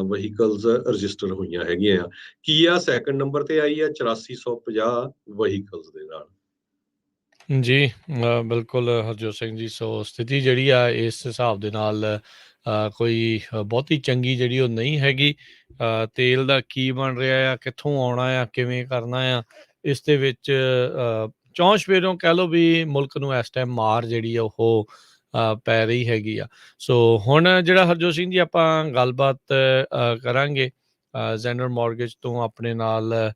ਵਹੀਕਲਸ ਰਜਿਸਟਰ ਹੋਈਆਂ ਹੈਗੀਆਂ। ਕੀਆ ਸੈਕੰਡ ਨੰਬਰ ਤੇ ਆਈ ਆ 8450 ਵਹੀਕਲਸ ਦੇ ਨਾਲ। ਜੀ ਬਿਲਕੁਲ ਹਰਜੋਤ ਸਿੰਘ ਜੀ। ਸੋ ਸਥਿਤੀ ਜਿਹੜੀ ਆ ਇਸ ਹਿਸਾਬ ਦੇ ਨਾਲ ਕੋਈ ਬਹੁਤੀ ਚੰਗੀ ਜਿਹੜੀ ਉਹ ਨਹੀਂ ਹੈਗੀ। ਤੇਲ ਦਾ ਕੀ ਬਣ ਰਿਹਾ ਆ, ਕਿੱਥੋਂ ਆਉਣਾ ਆ, ਕਿਵੇਂ ਕਰਨਾ ਆ, ਇਸ ਦੇ ਵਿੱਚ ਚੌਂਸ਼ ਫੇਰੋਂ ਕਹਿ ਲਓ ਵੀ ਮੁਲਕ ਨੂੰ ਇਸ ਟਾਈਮ ਮਾਰ ਜਿਹੜੀ ਆ ਉਹ ਪੈ ਰਹੀ ਹੈਗੀ ਆ। ਸੋ ਹੁਣ ਜਿਹੜਾ ਹਰਜੋਤ ਸਿੰਘ ਜੀ ਆਪਾਂ ਗੱਲਬਾਤ ਕਰਾਂਗੇ, ਜੈਨਰਲ ਮੌਰਗੇਜ ਤੋਂ ਆਪਣੇ ਨਾਲ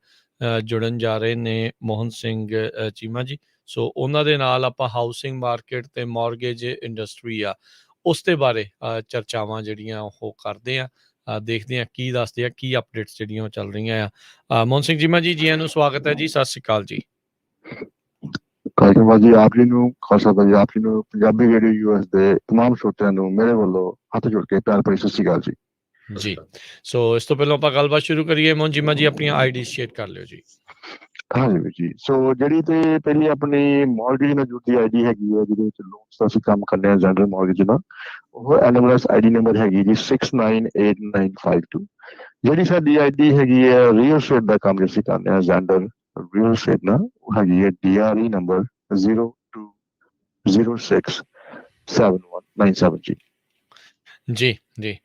ਜੁੜਨ ਜਾ ਰਹੇ ਨੇ ਮੋਹਨ ਸਿੰਘ ਚੀਮਾ ਜੀ। ਸੋ ਉਹਨਾਂ ਦੇ ਨਾਲ ਆਪਾਂ ਹਾਊਸਿੰਗ ਮਾਰਕੀਟ ਤੇ ਮੌਰਗੇਜ ਇੰਡਸਟਰੀ ਆ ਉਸ ਦੇ ਬਾਰੇ ਚਰਚਾਵਾਂ ਜਿਹੜੀਆਂ ਉਹ ਕਰਦੇ ਆ, ਦੇਖਦੇ ਆ ਕੀ ਦੱਸਦੇ ਆ, ਕੀ ਅਪਡੇਟਸ ਜਿਹੜੀਆਂ ਉਹ ਚੱਲ ਰਹੀਆਂ ਆ। ਮੋਹਨ ਸਿੰਘ ਚੀਮਾ ਜੀ, ਜੀ ਆਇਆਂ ਨੂੰ ਸਵਾਗਤ ਹੈ ਜੀ, ਸਤਿ ਸ਼੍ਰੀ ਅਕਾਲ ਜੀ। ਜੀ ਆਪ ਜੀ ਨੂੰ ਖਾਲਸਾ ਜੀ, ਆਪ ਜੀ ਨੂੰ ਪੰਜਾਬੀ ਰੇਡੀਓ US ਦੇ ਤਮਾਮ ਸਰੋਤਿਆਂ ਨੂੰ ਮੇਰੇ ਵੱਲੋਂ ਹੱਥ ਜੋੜ ਕੇ ਪਿਆਰ ਭਰੀ ਸਤਿ ਸ਼੍ਰੀ ਅਕਾਲ ਜੀ। ਜੀ ਸੋ ਇਸ ਤੋਂ ਪਹਿਲਾਂ ਆਪਾਂ ਗੱਲਬਾਤ ਸ਼ੁਰੂ ਕਰੀਏ, ਮੋਹਨ ਚੀਮਾ ਜੀ ਆਪਣੀਆਂ ਆਈਡੀ ਸ਼ੇਅਰ ਕਰ ਲਿਓ ਜੀ। ਹਾਂਜੀ ਜੀ। ਸੋ ਜਿਹੜੀ ਤੇ ਪਹਿਲੀ ਆਪਣੀ ਮੌਰਗੇਜ ਨਾਲ ਜੁੜੀ ਆਈਡੀ ਹੈਗੀ ਹੈ, ਜਿਹਦੇ ਵਿੱਚ ਲੋਨਸ ਦਾ ਅਸੀਂ ਕੰਮ ਕਰਦੇ ਹਾਂ ਜਨਰਲ ਮੌਰਗੇਜ ਨਾਲ, ਉਹ NMLS ਆਈਡੀ ਨੰਬਰ ਹੈਗੀ ਜੀ 698952। ਜਿਹੜੀ ਸਾਡੀ ਆਈਡੀ ਹੈਗੀ ਹੈ ਰੀਅਲ ਸਟੇਟ ਦਾ ਕੰਮ ਅਸੀਂ ਕਰਦੇ ਹਾਂ ਜਨਰਲ ਰੀਅਲ ਸਟੇਟ ਨਾਲ, ਉਹ ਹੈਗੀ ਹੈ DRE ਨੰਬਰ 02067197 ਜੀ। ਜੀ ਜੀ।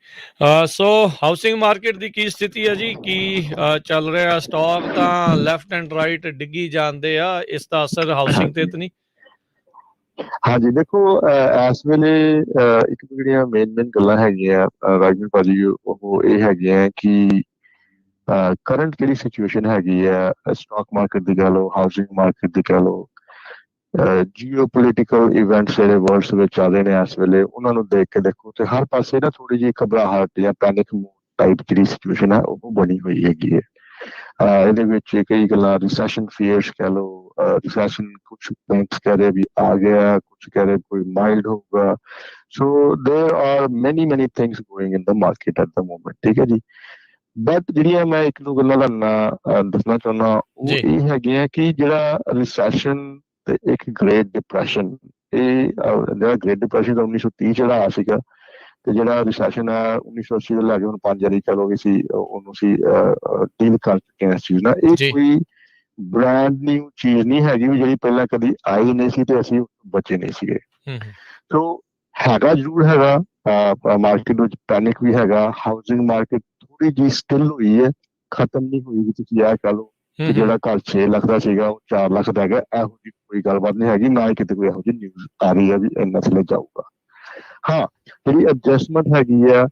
ਸੋ ਹਾਊਸਿੰਗ ਮਾਰਕੀਟ ਦੀ ਕੀ ਸਥਿਤੀ ਹੈ ਜੀ, ਕੀ ਚੱਲ ਰਿਹਾ? ਸਟਾਕ ਤਾਂ ਲੈਫਟ ਐਂਡ ਰਾਈਟ ਡਿੱਗੀ ਜਾਂਦੇ ਆ, ਇਸ ਦਾ ਅਸਰ ਹਾਊਸਿੰਗ ਤੇ ਨਹੀਂ? ਹਾਂਜੀ ਦੇਖੋ, ਇਸ ਵੇਲੇ ਇੱਕ ਜਿਹੜੀਆਂ ਮੇਨ ਗੱਲਾਂ ਹੈਗੀਆਂ ਰਾਜਵੀਰ ਭਾਜੀ, ਉਹ ਇਹ ਹੈਗੀਆਂ ਕਿ ਕਰੰਟ ਜਿਹੜੀ ਸਿਚੁਏਸ਼ਨ ਹੈਗੀ ਹੈ ਸਟਾਕ ਮਾਰਕੀਟ ਦੀ ਕਹਿ ਲਓ, ਹਾਊਸਿੰਗ ਮਾਰਕੀਟ ਦੀ ਕਹਿ ਲਓ, ਜੀਓਪੋਲੀਟੀਕਲ ਇਵੈਂਟਸ ਜਿਹੜੇ ਵਰਲਡ ਵਿੱਚ ਚੱਲ ਰਹੇ ਨੇ ਇਸ ਵੇਲੇ, ਉਹਨਾਂ ਨੂੰ ਦੇਖ ਕੇ ਦੇਖੋ ਤੇ ਹਰ ਪਾਸੇ ਨਾ ਥੋੜੀ ਜਿਹੀ ਘਬਰਾਹਟ ਜਾਂ ਪੈਨਿਕ ਟਾਈਪ ਜਿਹੜੀ ਸਿਚੁਏਸ਼ਨ ਹੈ ਉਹ ਬਣੀ ਹੋਈ ਹੈਗੀ ਹੈ। ਇਹਦੇ ਵਿੱਚ ਕਈ ਗੱਲਾਂ ਰਿਸੈਸ਼ਨ ਫੀਅਰਸ ਕਹਿ ਲਓ, ਰਿਸੈਸ਼ਨ ਕੁਛ ਬੈਂਕਸ ਕਹਿ ਰਹੇ ਵੀ ਆ ਗਿਆ, ਕੁਛ ਕਹਿ ਰਹੇ ਕੋਈ ਮਾਈਲਡ ਹੋਊਗਾ। ਸੋ ਦੇਰ ਆਰ ਮੈਨੀ things going in the market at the moment, ਠੀਕ ਹੈ ਜੀ। ਬਟ ਜਿਹੜੀਆਂ ਮੈਂ ਇੱਕ ਦੋ ਗੱਲਾਂ ਤੁਹਾਨੂੰ ਦੱਸਣਾ ਚਾਹੁੰਦਾ ਉਹ ਇਹ ਹੈਗੀਆਂ ਕਿ ਜਿਹੜਾ ਰਿਸੈਸ਼ਨ ਤੇ ਇੱਕ ਗ੍ਰੇਟ ਡਿਪਰੈਸ਼ਨ, ਇਹ ਜਿਹੜਾ ਗ੍ਰੇਟ ਡਿਪਰੈਸ਼ਨ ਦਾ 1930 ਜਿਹੜਾ ਆਇਆ ਸੀਗਾ, ਤੇ ਜਿਹੜਾ ਰਿਸੈਸ਼ਨ ਹੈ 1980 ਤੋਂ ਲੈ ਕੇ ਹੁਣ 5 ਵਾਰੀ ਚਲੋ ਵੀ ਸੀ ਉਹਨੂੰ ਸੀ ਡੀਲ ਕਰ ਚੁੱਕੇ ਹਾਂ ਇਸ ਚੀਜ਼ ਨਾਲ। ਇਹ ਕੋਈ ਬ੍ਰਾਂਡ ਨਿਊ ਚੀਜ਼ ਨਹੀਂ ਹੈਗੀ ਵੀ ਜਿਹੜੀ ਪਹਿਲਾਂ ਕਦੀ ਆਈ ਨਹੀਂ ਸੀ ਤੇ ਅਸੀਂ ਬਚੇ ਨਹੀਂ ਸੀਗੇ। ਸੋ ਹੈਗਾ ਜ਼ਰੂਰ ਹੈਗਾ, ਮਾਰਕੀਟ ਵਿੱਚ ਪੈਨਿਕ ਵੀ ਹੈਗਾ, ਹਾਊਸਿੰਗ ਮਾਰਕੀਟ ਥੋੜੀ ਜਿਹੀ ਸਟਿਲ ਹੋਈ ਹੈ, ਖਤਮ ਨਹੀਂ ਹੋਈ ਵੀ ਤੁਸੀਂ ਇਹ ਕਹਿ ਲਓ ਕਿ ਜਿਹੜਾ ਘਰ 6 ਲੱਖ ਦਾ ਸੀਗਾ ਉਹ 4 ਲੱਖ ਦਾ ਹੈਗਾ। ਇਹੋ ਜਿਹੀ ਕੋਈ ਗੱਲਬਾਤ ਨਹੀਂ ਹੈਗੀ, ਨਾ ਹੀ ਕਿਤੇ ਕੋਈ ਇਹੋ ਜਿਹੀ ਨਿਊਜ਼ ਆ ਰਹੀ ਹੈ ਵੀ ਇੰਨਾ ਥੱਲੇ ਜਾਊਗਾ। ਹਾਂ, ਜਿਹੜੀ ਐਡਜਸਟਮੈਂਟ ਹੈਗੀ ਆ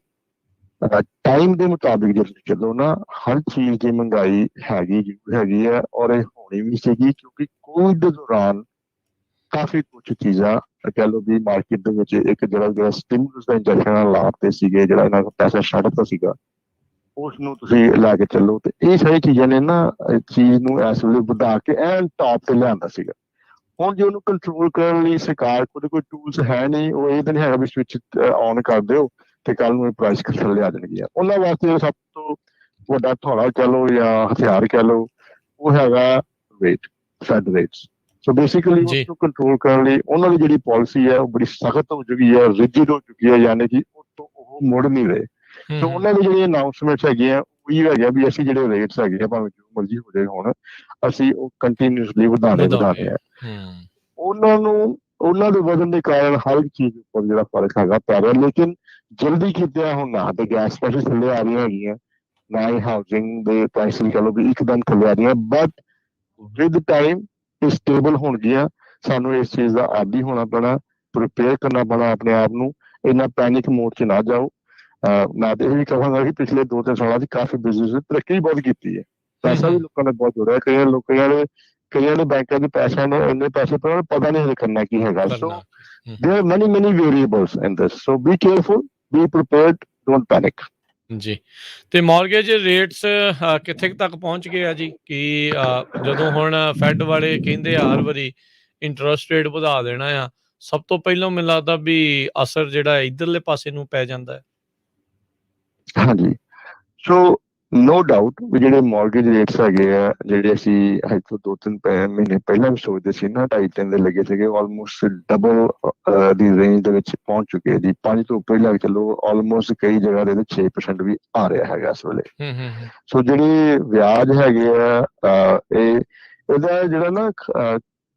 ਟਾਈਮ ਦੇ ਮੁਤਾਬਿਕ ਜੇ ਤੁਸੀਂ ਚੱਲੋ ਨਾ, ਹਰ ਚੀਜ਼ ਦੀ ਮਹਿੰਗਾਈ ਹੈਗੀ ਹੈ, ਔਰ ਇਹ ਹੋਣੀ ਵੀ ਸੀਗੀ ਕਿਉਂਕਿ ਕੋਵਿਡ ਦੇ ਦੌਰਾਨ ਕਾਫੀ ਕੁਝ ਚੀਜ਼ਾਂ ਕਹਿ ਲਓ ਵੀ ਮਾਰਕੀਟ ਦੇ ਵਿੱਚ ਇੱਕ ਜਿਹੜਾ ਸਟਿਮੂਲਸ ਦਾ ਇੰਜੈਕਸ਼ਨ ਲਾਤੇ ਸੀਗੇ, ਜਿਹੜਾ ਇਹਨਾਂ ਕੋਲ ਪੈਸਾ ਛੱਡਤਾ ਸੀਗਾ, ਉਸ ਨੂੰ ਤੁਸੀਂ ਲੈ ਕੇ ਚੱਲੋ ਤੇ ਇਹ ਸਾਰੀ ਚੀਜ਼ਾਂ ਨੇ ਨਾ ਚੀਜ਼ ਨੂੰ ਇਸ ਵੇਲੇ ਵਧਾ ਕੇ ਐਨ ਟਾਪ ਤੇ ਲਿਆਂਦਾ ਸੀਗਾ। ਹੁਣ ਜੇ ਉਹਨੂੰ ਕੰਟਰੋਲ ਕਰਨ ਲਈ ਸਰਕਾਰ ਕੋਲ ਕੋਈ ਟੂਲਸ ਹੈ ਨਹੀਂ, ਉਹ ਇਹ ਤਾਂ ਨਹੀਂ ਹੈਗਾ ਵੀ ਸਵਿਚ ਔਨ ਕਰ ਦਿਓ ਤੇ ਕੱਲ ਨੂੰ ਇਹ ਪ੍ਰਾਈਸ ਥੱਲੇ ਆ ਜਾਣਗੀਆਂ। ਉਹਨਾਂ ਵਾਸਤੇ ਜਿਹੜਾ ਸਭ ਤੋਂ ਵੱਡਾ ਥੋੜਾ ਕਹਿ ਲਓ ਜਾਂ ਹਥਿਆਰ ਕਹਿ ਲਓ, ਉਹ ਹੈਗਾ ਫੈਡ ਰੇਟਸ। ਸੋ ਬੇਸਿਕਲੀ ਉਸਨੂੰ ਕੰਟਰੋਲ ਕਰਨ ਲਈ ਉਹਨਾਂ ਦੀ ਜਿਹੜੀ ਪਾਲਿਸੀ ਹੈ ਉਹ ਬੜੀ ਸਖਤ ਹੋ ਚੁੱਕੀ ਹੈ, ਰਿਜਿਡ ਹੋ ਚੁੱਕੀ ਹੈ, ਯਾਨੀ ਕਿ ਉਹ ਮੁੜ ਨਹੀਂ ਰਹੇ। ਸੋ ਉਹਨਾਂ ਦੀ ਜਿਹੜੀ ਅਨਾਊਂਸਮੈਂਟਸ ਹੈਗੀਆਂ ਉਹ ਇਹ ਹੈਗਾ ਵੀ ਅਸੀਂ ਜਿਹੜੇ ਰੇਟਸ ਹੈਗੇ ਆ ਭਾਵੇਂ ਜੋ ਮਰਜ਼ੀ ਹੋ ਜਾਏ, ਹੁਣ ਅਸੀਂ ਉਹ ਕੰਟੀਨਿਊਸਲੀ ਵਧਾਣੇ ਆ। ਉਹਨਾਂ ਦੇ ਵਧਣ ਦੇ ਕਾਰਨ ਹਰ ਇੱਕ ਚੀਜ਼ ਉੱਪਰ ਜਿਹੜਾ ਫਰਕ ਹੈਗਾ ਪੈ ਰਿਹਾ, ਲੇਕਿਨ ਜਲਦੀ ਕੀਤਿਆਂ ਹੁਣ ਨਾ ਤੇ ਗੈਸ ਪ੍ਰਾਈਸਿਸ ਥੱਲੇ ਆ ਰਹੀਆਂ ਹੈਗੀਆਂ, ਨਾ ਹੀ ਹਾਊਸਿੰਗ ਦੇ ਪ੍ਰਾਈਸਿਸ ਕਹਿ ਲਓ ਵੀ ਇੱਕਦਮ ਥੱਲੇ ਆ ਰਹੀਆਂ, ਬਟ ਵਿਦ ਟਾਈਮ ਇਹ ਸਟੇਬਲ ਹੋਣਗੀਆਂ। ਸਾਨੂੰ ਇਸ ਚੀਜ਼ ਦਾ ਆਦੀ ਹੋਣਾ ਪੈਣਾ, ਪ੍ਰਿਪੇਅਰ ਕਰਨਾ ਪੈਣਾ ਆਪਣੇ ਆਪ ਨੂੰ, ਇੰਨਾ ਪੈਨਿਕ ਮੋਡ 'ਚ ਨਾ ਜਾਓ। ਮੈਂ ਤਾਂ ਇਹ ਵੀ ਕਹਾਂਗਾ ਕਿ ਪਿਛਲੇ 2-3 ਸਾਲਾਂ 'ਚ ਕਾਫੀ ਬਿਜ਼ਨਸ ਨੇ ਤਰੱਕੀ ਬਹੁਤ ਕੀਤੀ ਹੈ, ਪੈਸਾ ਵੀ ਲੋਕਾਂ ਨੇ ਬਹੁਤ ਜੋੜਿਆ। ਕਈਆਂ ਦੇ ਬੈਂਕਾਂ 'ਚ ਪੈਸਾ ਨੇ, ਇੰਨੇ ਪੈਸੇ ਪਰ ਉਹਨਾਂ ਨੂੰ ਪਤਾ ਨਹੀਂ ਕਰਨਾ ਕੀ ਹੈਗਾ। So there are many variables in this, so be careful, be prepared, don't panic. ਜੀ। ਤੇ ਮਾਰਗੇਜ ਰੇਟਸ ਕਿੱਥੇ ਤੱਕ ਪਹੁੰਚ ਗਏ ਆ ਜੀ? ਕਿ ਜਦੋਂ ਹੁਣ ਫੈਡ ਵਾਲੇ ਕਹਿੰਦੇ ਆ ਹਰ ਵਾਰੀ ਇੰਟਰਸਟ ਰੇਟ ਵਧਾ ਦੇਣਾ ਆ, ਸਭ ਤੋਂ ਪਹਿਲਾਂ ਮੈਨੂੰ ਲੱਗਦਾ ਵੀ ਅਸਰ ਜਿਹੜਾ ਇੱਧਰਲੇ ਪਾਸੇ ਨੂੰ ਪੈ ਜਾਂਦਾ ਹੈ। ਹਾਂਜੀ, ਸੋ ਨੋ ਡਾਊਟ ਵੀ ਜਿਹੜੇ ਮਾਰਗੇਜ ਰੇਟਸ ਹੈਗੇ ਆ, ਜਿਹੜੇ ਅਸੀਂ ਅੱਜ ਤੋਂ 2-3 ਮਹੀਨੇ ਪਹਿਲਾਂ ਵੀ ਸੋਚਦੇ ਸੀ ਨਾ, 2.5-3 ਦੇ ਲੱਗੇ ਸੀਗੇ, ਆਲਮੋਸਟ ਡਬਲ ਦੀ ਰੇਂਜ ਦੇ ਵਿੱਚ ਪਹੁੰਚ ਚੁੱਕੇ ਆ ਜੀ। 5 ਤੋਂ ਉੱਪਰ ਲੱਗ ਚੱਲੋ, ਆਲਮੋਸਟ ਕਈ ਜਗ੍ਹਾ ਦੇ 6% ਵੀ ਆ ਰਿਹਾ ਹੈਗਾ ਇਸ ਵੇਲੇ। ਸੋ ਜਿਹੜੇ ਵਿਆਜ ਹੈਗੇ ਆ, ਇਹਦਾ ਜਿਹੜਾ ਨਾ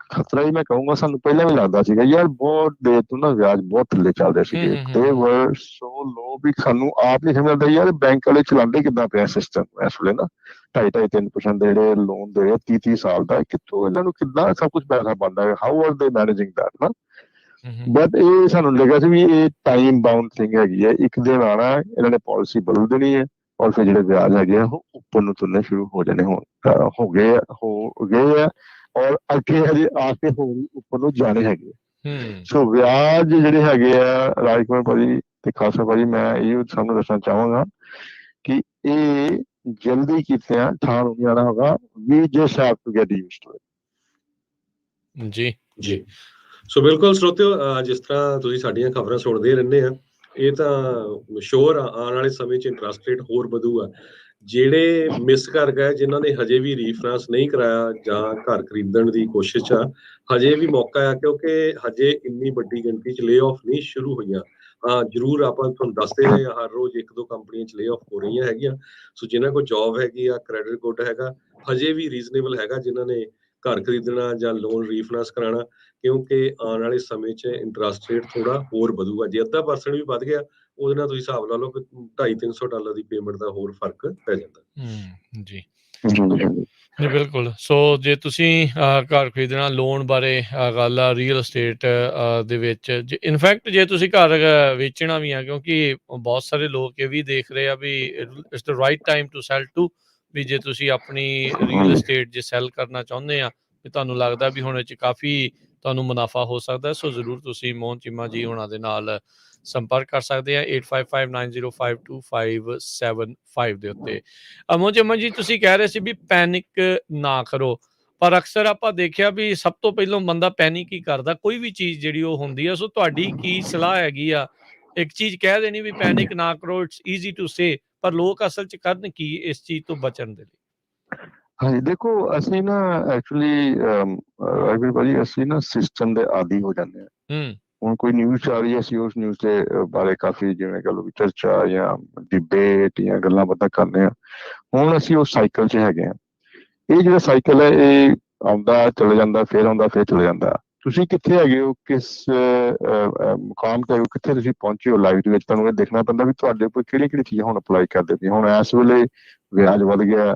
ਖਤਰਾ ਹੀ ਮੈਂ ਕਹੂੰਗਾ, ਸਾਨੂੰ ਪਹਿਲਾਂ ਵੀ ਲੱਗਦਾ ਸੀਗਾ ਯਾਰ ਬਹੁਤ ਦੇਰ ਤੋਂ ਨਾ ਵਿਆਜ ਬਹੁਤ ਥੱਲੇ ਚੱਲਦੇ ਸੀਗੇ, ਦੇ ਵਰ ਸੋ ਲੋ ਵੀ ਸਾਨੂੰ ਆਪ ਨਹੀਂ ਸਮਝ ਆਉਂਦਾ ਯਾਰ ਬੈਂਕ ਵਾਲੇ ਚਲਾਉਂਦੇ ਕਿੱਦਾਂ ਪਿਆ ਸਿਸਟਮ ਇਸ ਵੇਲੇ ਨਾ। 2.5-3% ਦੇ ਜਿਹੜੇ ਲੋਨ ਦੇ 30 ਸਾਲ ਦਾ, ਕਿੱਥੋਂ ਇਹਨਾਂ ਨੂੰ ਕਿੱਦਾਂ ਸਭ ਕੁਝ ਪੈਸਾ ਬਣਦਾ ਹੈ, ਹਾਊ ਆਰ ਦੇ ਮੈਨੇਜਿੰਗ ਦੈਟ ਨਾ। ਬਟ ਇਹ ਸਾਨੂੰ ਲੱਗਾ ਸੀ ਵੀ ਇਹ ਟਾਈਮ ਬਾਉਂਡ ਥਿੰਗ ਹੈਗੀ ਹੈ, ਇੱਕ ਦਿਨ ਆਉਣਾ ਇਹਨਾਂ ਨੇ ਪਾਲਿਸੀ ਬਦਲ ਦੇਣੀ ਹੈ, ਔਰ ਫਿਰ ਜਿਹੜੇ ਵਿਆਜ ਹੈਗੇ ਆ ਉਹ ਉੱਪਰ ਨੂੰ ਤੁਰਨੇ ਸ਼ੁਰੂ ਹੋ ਜਾਣੇ, ਹੋ ਗਏ ਆ, ਔਰ ਅੱਗੇ ਹਜੇ ਆ ਕੇ ਹੋਰ ਉੱਪਰ ਨੂੰ ਜਾਣੇ ਹੈਗੇ। ਸੋ ਵਿਆਜ ਜਿਹੜੇ ਹੈਗੇ ਆ ਰਾਜਕੁਮਾਰ ਭਾਜੀ ਤੇ ਖਾਲਸਾ ਭਾਜੀ, ਮੈਂ ਇਹ ਸਾਨੂੰ ਦੱਸਣਾ ਚਾਹਾਂਗਾ ਕਿ ਇਹ ਜਲਦੀ ਕੀਤਿਆਂ ਠਾਣ ਹੋ ਜਾਣਾ ਹੋਗਾ। We just have to get used to it. ਜੀ। ਸੋ ਬਿਲਕੁਲ ਸਰੋਤਿਓ, ਜਿਸ ਤਰ੍ਹਾਂ ਤੁਸੀਂ ਸਾਡੀਆਂ ਖਬਰਾਂ ਸੁਣਦੇ ਰਹਿੰਦੇ ਆ, ਇਹ ਤਾਂ ਸ਼ੋਰ ਆਉਣ ਵਾਲੇ ਸਮੇਂ 'ਚ ਇੰਟਰਸਟ ਰੇਟ ਹੋਰ ਵਧੂਗਾ। ਜਿਹੜੇ ਮਿਸ ਕਰ ਗਏ, ਜਿਨ੍ਹਾਂ ਨੇ ਹਜੇ ਵੀ ਰੀਫਾਈਨਾਂਸ ਨਹੀਂ ਕਰਾਇਆ ਜਾਂ ਘਰ ਖਰੀਦਣ ਦੀ ਕੋਸ਼ਿਸ਼ ਆ, ਹਜੇ ਵੀ ਮੌਕਾ ਆ, ਕਿਉਂਕਿ ਹਜੇ ਇੰਨੀ ਵੱਡੀ ਗਿਣਤੀ 'ਚ ਲੇ ਆਫ ਨਹੀਂ ਸ਼ੁਰੂ ਹੋਈਆਂ। ਹਾਂ ਜ਼ਰੂਰ ਆਪਾਂ ਤੁਹਾਨੂੰ ਦੱਸਦੇ ਰਹੇ ਹਰ ਰੋਜ਼ 1-2 ਕੰਪਨੀਆਂ 'ਚ ਲੇ ਆਫ ਹੋ ਰਹੀਆਂ ਹੈਗੀਆਂ। ਸੋ ਜਿਨ੍ਹਾਂ ਕੋਲ ਜੌਬ ਹੈਗੀ ਆ, ਕ੍ਰੈਡਿਟ ਗੁੱਡ ਹੈਗਾ, ਹਜੇ ਵੀ ਰੀਜ਼ਨੇਬਲ ਹੈਗਾ ਜਿਨ੍ਹਾਂ ਨੇ ਘਰ ਖਰੀਦਣਾ ਜਾਂ ਲੋਨ ਰੀਫਾਈਨਾਂਸ ਕਰਾਉਣਾ, ਕਿਉਂਕਿ ਆਉਣ ਵਾਲੇ ਸਮੇਂ 'ਚ ਇੰਟਰਸਟ ਰੇਟ ਥੋੜਾ ਹੋਰ ਵਧੂਗਾ। ਜੇ 0.5% ਵੀ ਵੱਧ ਗਿਆ, ਉਹਦੇ ਨਾਲ ਤੁਸੀਂ ਹਿਸਾਬ ਲਾ ਲਓ ਕਿ $250-300 ਦੀ ਪੇਮੈਂਟ ਦਾ ਹੋਰ ਫਰਕ ਪੈ ਜਾਂਦਾ। ਜੀ ਜੀ ਬਿਲਕੁਲ। ਸੋ ਜੇ ਤੁਸੀਂ ਘਰ ਖਰੀਦਣਾ, ਲੋਨ ਬਾਰੇ ਗੱਲ ਆ, ਰੀਅਲ ਅਸਟੇਟ ਦੇ ਵਿੱਚ ਇਨਫੈਕਟ ਜੇ ਤੁਸੀਂ ਘਰ ਵੇਚਣਾ ਵੀ ਆ, ਕਿਉਂਕਿ ਬਹੁਤ ਸਾਰੇ ਲੋਕ ਇਹ ਵੀ ਦੇਖ ਰਹੇ ਆ ਵੀ it's the right time to sell too, ਵੀ ਜੇ ਤੁਸੀਂ ਆਪਣੀ ਰੀਅਲ ਅਸਟੇਟ ਜੇ ਸੈਲ ਕਰਨਾ ਚਾਹੁੰਦੇ ਆ, ਵੀ ਤੁਹਾਨੂੰ ਲੱਗਦਾ ਵੀ ਹੁਣ ਇਹ 'ਚ ਕਾਫੀ ਤੁਹਾਨੂੰ ਮੁਨਾਫਾ ਹੋ ਸਕਦਾ, ਸੋ ਜ਼ਰੂਰ ਤੁਸੀਂ ਮੋਹਨ ਚੀਮਾ ਜੀ ਹੋਣਾ ਦੇ ਨਾਲ ਸੰਪਰਕ ਕਰ ਸਕਦੇ ਆ 8559052575 ਦੇ ਉੱਤੇ। ਮੋਹਨ ਚੀਮਾ ਜੀ, ਤੁਸੀਂ ਕਹਿ ਰਹੇ ਸੀ ਵੀ ਪੈਨਿਕ ਨਾ ਕਰੋ, ਪਰ ਅਕਸਰ ਆਪਾਂ ਦੇਖਿਆ ਵੀ ਸਭ ਤੋਂ ਪਹਿਲਾਂ ਬੰਦਾ ਪੈਨਿਕ ਹੀ ਕਰਦਾ ਕੋਈ ਵੀ ਚੀਜ਼ ਜਿਹੜੀ ਉਹ ਹੁੰਦੀ ਆ। ਸੋ ਤੁਹਾਡੀ ਕੀ ਸਲਾਹ ਹੈਗੀ ਆ? ਇੱਕ ਚੀਜ਼ ਕਹਿ ਦੇਣੀ ਵੀ ਪੈਨਿਕ ਨਾ ਕਰੋ, ਇਟਸ ਈਜ਼ੀ ਟੂ ਸੇ, ਪਰ ਲੋਕ ਅਸਲ 'ਚ ਕਰਨ ਕੀ ਇਸ ਚੀਜ਼ ਤੋਂ ਬਚਣ ਦੇ ਲਈ? ਹਾਂਜੀ, ਦੇਖੋ ਅਸੀਂ ਨਾ ਐਕਚੁਅਲੀ ਭਾਜੀ ਅਸੀਂ ਨਾ ਸਿਸਟਮ ਦੇ ਆਦੀ ਹੋ ਜਾਂਦੇ ਹਾਂ। ਹੁਣ ਕੋਈ ਨਿਊਜ਼ ਆ ਰਹੀ ਹੈ, ਅਸੀਂ ਉਸ ਨਿਊਜ਼ ਦੇ ਬਾਰੇ ਕਾਫੀ ਜਿਵੇਂ ਕਹ ਲਓ ਚਰਚਾ ਜਾਂ ਡਿਬੇਟ ਜਾਂ ਗੱਲਾਂ ਬਾਤਾਂ ਕਰਦੇ ਹਾਂ। ਹੁਣ ਅਸੀਂ ਉਸ ਸਾਈਕਲ 'ਚ ਹੈਗੇ ਹਾਂ। ਇਹ ਜਿਹੜਾ ਸਾਈਕਲ ਹੈ ਇਹ ਆਉਂਦਾ ਚਲੇ ਜਾਂਦਾ, ਫਿਰ ਆਉਂਦਾ ਫਿਰ ਚਲੇ ਜਾਂਦਾ। ਤੁਸੀਂ ਕਿੱਥੇ ਹੈਗੇ ਹੋ, ਕਿਸ ਮੁਕਾਮ ਤੇ ਹੋ, ਕਿੱਥੇ ਤੁਸੀਂ ਪਹੁੰਚੇ ਹੋ ਲਾਈਫ ਦੇ ਵਿੱਚ, ਤੁਹਾਨੂੰ ਇਹ ਦੇਖਣਾ ਪੈਂਦਾ ਵੀ ਤੁਹਾਡੇ ਉੱਪਰ ਕਿਹੜੀਆਂ ਚੀਜ਼ਾਂ ਹੁਣ ਅਪਲਾਈ ਕਰਦੇ ਪਏ। ਹੁਣ ਇਸ ਵੇਲੇ ਵਿਆਜ ਵੱਧ ਗਿਆ,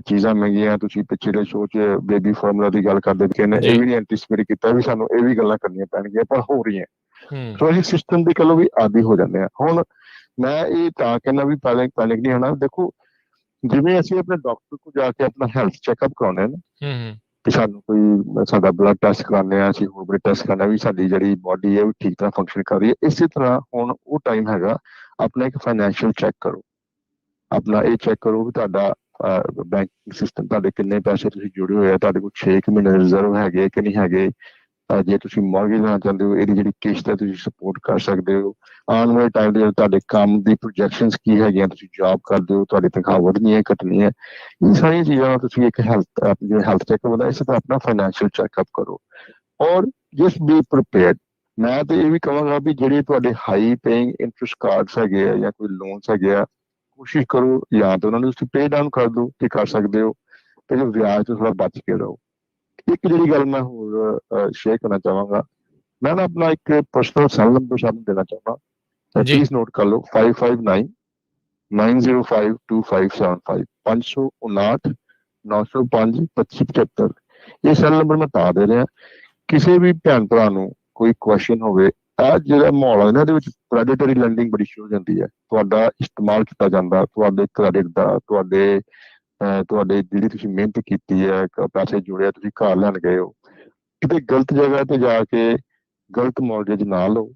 ਚੀਜ਼ਾਂ ਮਹਿੰਗੀਆਂ। ਤੁਸੀਂ ਪਿਛਲੇ ਸ਼ੋਅ 'ਚ ਬੇਬੀ ਫਾਰਮੂਲਾ ਦੀ ਗੱਲ ਕਰਦੇ ਪਏ ਨੇ, ਜੀ। ਇਹ ਵੀ ਨਹੀਂ ਐਂਟੀਸਪੇਟ ਕੀਤਾ ਵੀ ਸਾਨੂੰ ਇਹ ਵੀ ਗੱਲਾਂ ਕਰਨੀਆਂ ਪੈਣਗੀਆਂ, ਪਰ ਹੋ ਰਹੀਆਂ। ਹੂੰ ਸੋ ਅਸੀਂ ਸਿਸਟਮ ਦੀ ਕਹੋ ਵੀ ਆਦੀ ਹੋ ਜਾਂਦੇ ਆ। ਹੁਣ ਮੈਂ ਇਹ ਤਾਂ ਕਹਿੰਦਾ ਵੀ ਪੈਨਿਕ ਨਹੀਂ ਹੋਣਾ। ਦੇਖੋ, ਜਿਵੇਂ ਅਸੀਂ ਆਪਣੇ ਡਾਕਟਰ ਕੋਲ ਜਾ ਕੇ ਆਪਣਾ ਹੈਲਥ ਚੈੱਕਅਪ ਕਰਾਉਂਦੇ ਹਾਂ ਨਾ, ਹੂੰ ਕਿ ਸਾਨੂੰ ਕੋਈ ਸਾਡਾ ਬਲੱਡ ਟੈਸਟ ਕਰਾਉਂਦੇ ਹਾਂ, ਅਸੀਂ ਹੋਰ ਬੜੇ ਟੈਸਟ ਕਰਾਉਂਦੇ ਹਾਂ ਵੀ ਸਾਡੀ ਜਿਹੜੀ ਬਾਡੀ ਹੈ ਉਹ ਠੀਕ ਤਰ੍ਹਾਂ ਫੰਕਸ਼ਨ ਕਰ ਰਹੀ ਹੈ। ਇਸੇ ਤਰ੍ਹਾਂ ਹੁਣ ਉਹ ਟਾਈਮ ਹੈਗਾ ਆਪਣਾ ਇੱਕ ਫਾਈਨੈਂਸ਼ੀਅਲ ਚੈੱਕ ਕਰੋ। ਆਪਣਾ ਇਹ ਚੈੱਕ ਕਰੋ ਵੀ ਤੁਹਾਡਾ ਬੈਂਕਿੰਗ ਸਿਸਟਮ, ਤੁਹਾਡੇ ਕਿੰਨੇ ਪੈਸੇ ਤੁਸੀਂ ਜੁੜੇ ਹੋਏ ਆ, ਤੁਹਾਡੇ ਕੋਲ 6 ਮਹੀਨੇ ਰਿਜ਼ਰਵ ਹੈਗੇ ਕਿ ਨਹੀਂ ਹੈਗੇ। ਜੇ ਤੁਸੀਂ ਮੌਰਗੇਜ ਲੈਣਾ ਚਾਹੁੰਦੇ ਹੋ, ਇਹਦੀ ਜਿਹੜੀ ਕਿਸ਼ਤ ਹੈ ਤੁਸੀਂ ਸਪੋਰਟ ਕਰ ਸਕਦੇ ਹੋ। ਆਉਣ ਵਾਲੇ ਟਾਈਮ ਦੇ ਤੁਹਾਡੇ ਕੰਮ ਦੀ ਪ੍ਰੋਜੈਕਸ਼ਨਸ ਕੀ ਹੈਗੀਆਂ, ਤੁਸੀਂ ਜੌਬ ਕਰਦੇ ਹੋ, ਤੁਹਾਡੀ ਤਨਖਾਹ ਵਧਣੀ ਹੈ ਘਟਣੀ ਹੈ, ਇਹ ਸਾਰੀਆਂ ਚੀਜ਼ਾਂ ਤੁਸੀਂ ਇੱਕ ਜਿਵੇਂ ਹੈਲਥ ਚੈੱਕਅਪ ਹੁੰਦਾ, ਇਸੇ ਤਰ੍ਹਾਂ ਆਪਣਾ ਫਾਈਨੈਂਸ਼ੀਅਲ ਚੈੱਕਅਪ ਕਰੋ। ਔਰ ਜਸਟ ਬੀ ਪ੍ਰੀਪੇਅਰਡ। ਮੈਂ ਤਾਂ ਇਹ ਵੀ ਕਹਾਂਗਾ ਵੀ ਜਿਹੜੇ ਤੁਹਾਡੇ ਹਾਈ ਪੇਇੰਗ ਇੰਟਰਸਟ ਕਾਰਡਸ ਹੈਗੇ ਆ ਜਾਂ ਕੋਈ ਲੋਨਸ ਹੈਗੇ ਆ, ਕੋਸ਼ਿਸ਼ ਕਰੋ ਜਾਂ ਤਾਂ ਉਹਨਾਂ ਨੂੰ ਤੁਸੀਂ ਪੇ ਡਾਊਨ ਕਰ ਦਿਓ ਜੇ ਕਰ ਸਕਦੇ ਹੋ, ਤੇ ਜੋ ਵਿਆਜ ਤੋਂ ਥੋੜਾ ਬਚ ਕੇ ਰਹੋ। ਇੱਕ ਜਿਹੜੀ ਗੱਲ ਮੈਂ ਹੋਰ ਸ਼ੇਅਰ ਕਰਨਾ ਚਾਹਾਂਗਾ, ਮੈਂ ਨਾ ਆਪਣਾ ਇੱਕ ਪਰਸਨਲ ਸੈੱਲ ਨੰਬਰ ਸਾਨੂੰ ਦੇਣਾ ਚਾਹੁੰਦਾ, ਜੀ। ਪਲੀਜ਼ ਨੋਟ ਕਰ ਲਓ 5599052575 559-905-2575। ਇਹ ਸੈੱਲ ਨੰਬਰ ਮੈਂ ਤਾਂ ਦੇ ਰਿਹਾ, ਕਿਸੇ ਵੀ ਭੈਣ ਭਰਾ ਨੂੰ ਕੋਈ ਕੁਐਸਚਨ ਹੋਵੇ। ਇਹ ਜਿਹੜਾ ਮਾਹੌਲ ਹੈ ਨਾ, ਇਹਦੇ ਵਿੱਚ ਪ੍ਰੈਡੇਟਰੀ ਲੈਂਡਿੰਗ ਬੜੀ ਸ਼ੁਰੂ ਹੋ ਜਾਂਦੀ ਹੈ। ਤੁਹਾਡਾ ਇਸਤੇਮਾਲ ਕੀਤਾ ਜਾਂਦਾ ਤੁਹਾਡੇ ਕ੍ਰੈਡਿਟ ਦਾ, ਤੁਹਾਡੇ ਜਿਹੜੀ ਤੁਸੀਂ ਮਿਹਨਤ ਕੀਤੀ ਹੈ, ਪੈਸੇ ਜੋੜਿਆ, ਤੁਸੀਂ ਘਰ ਲੈਣ ਗਏ ਹੋ, ਕਿਤੇ ਗਲਤ ਜਗ੍ਹਾ ਤੇ ਜਾ ਕੇ ਗਲਤ ਮੌਰਗੇਜ ਨਾ ਲਓ।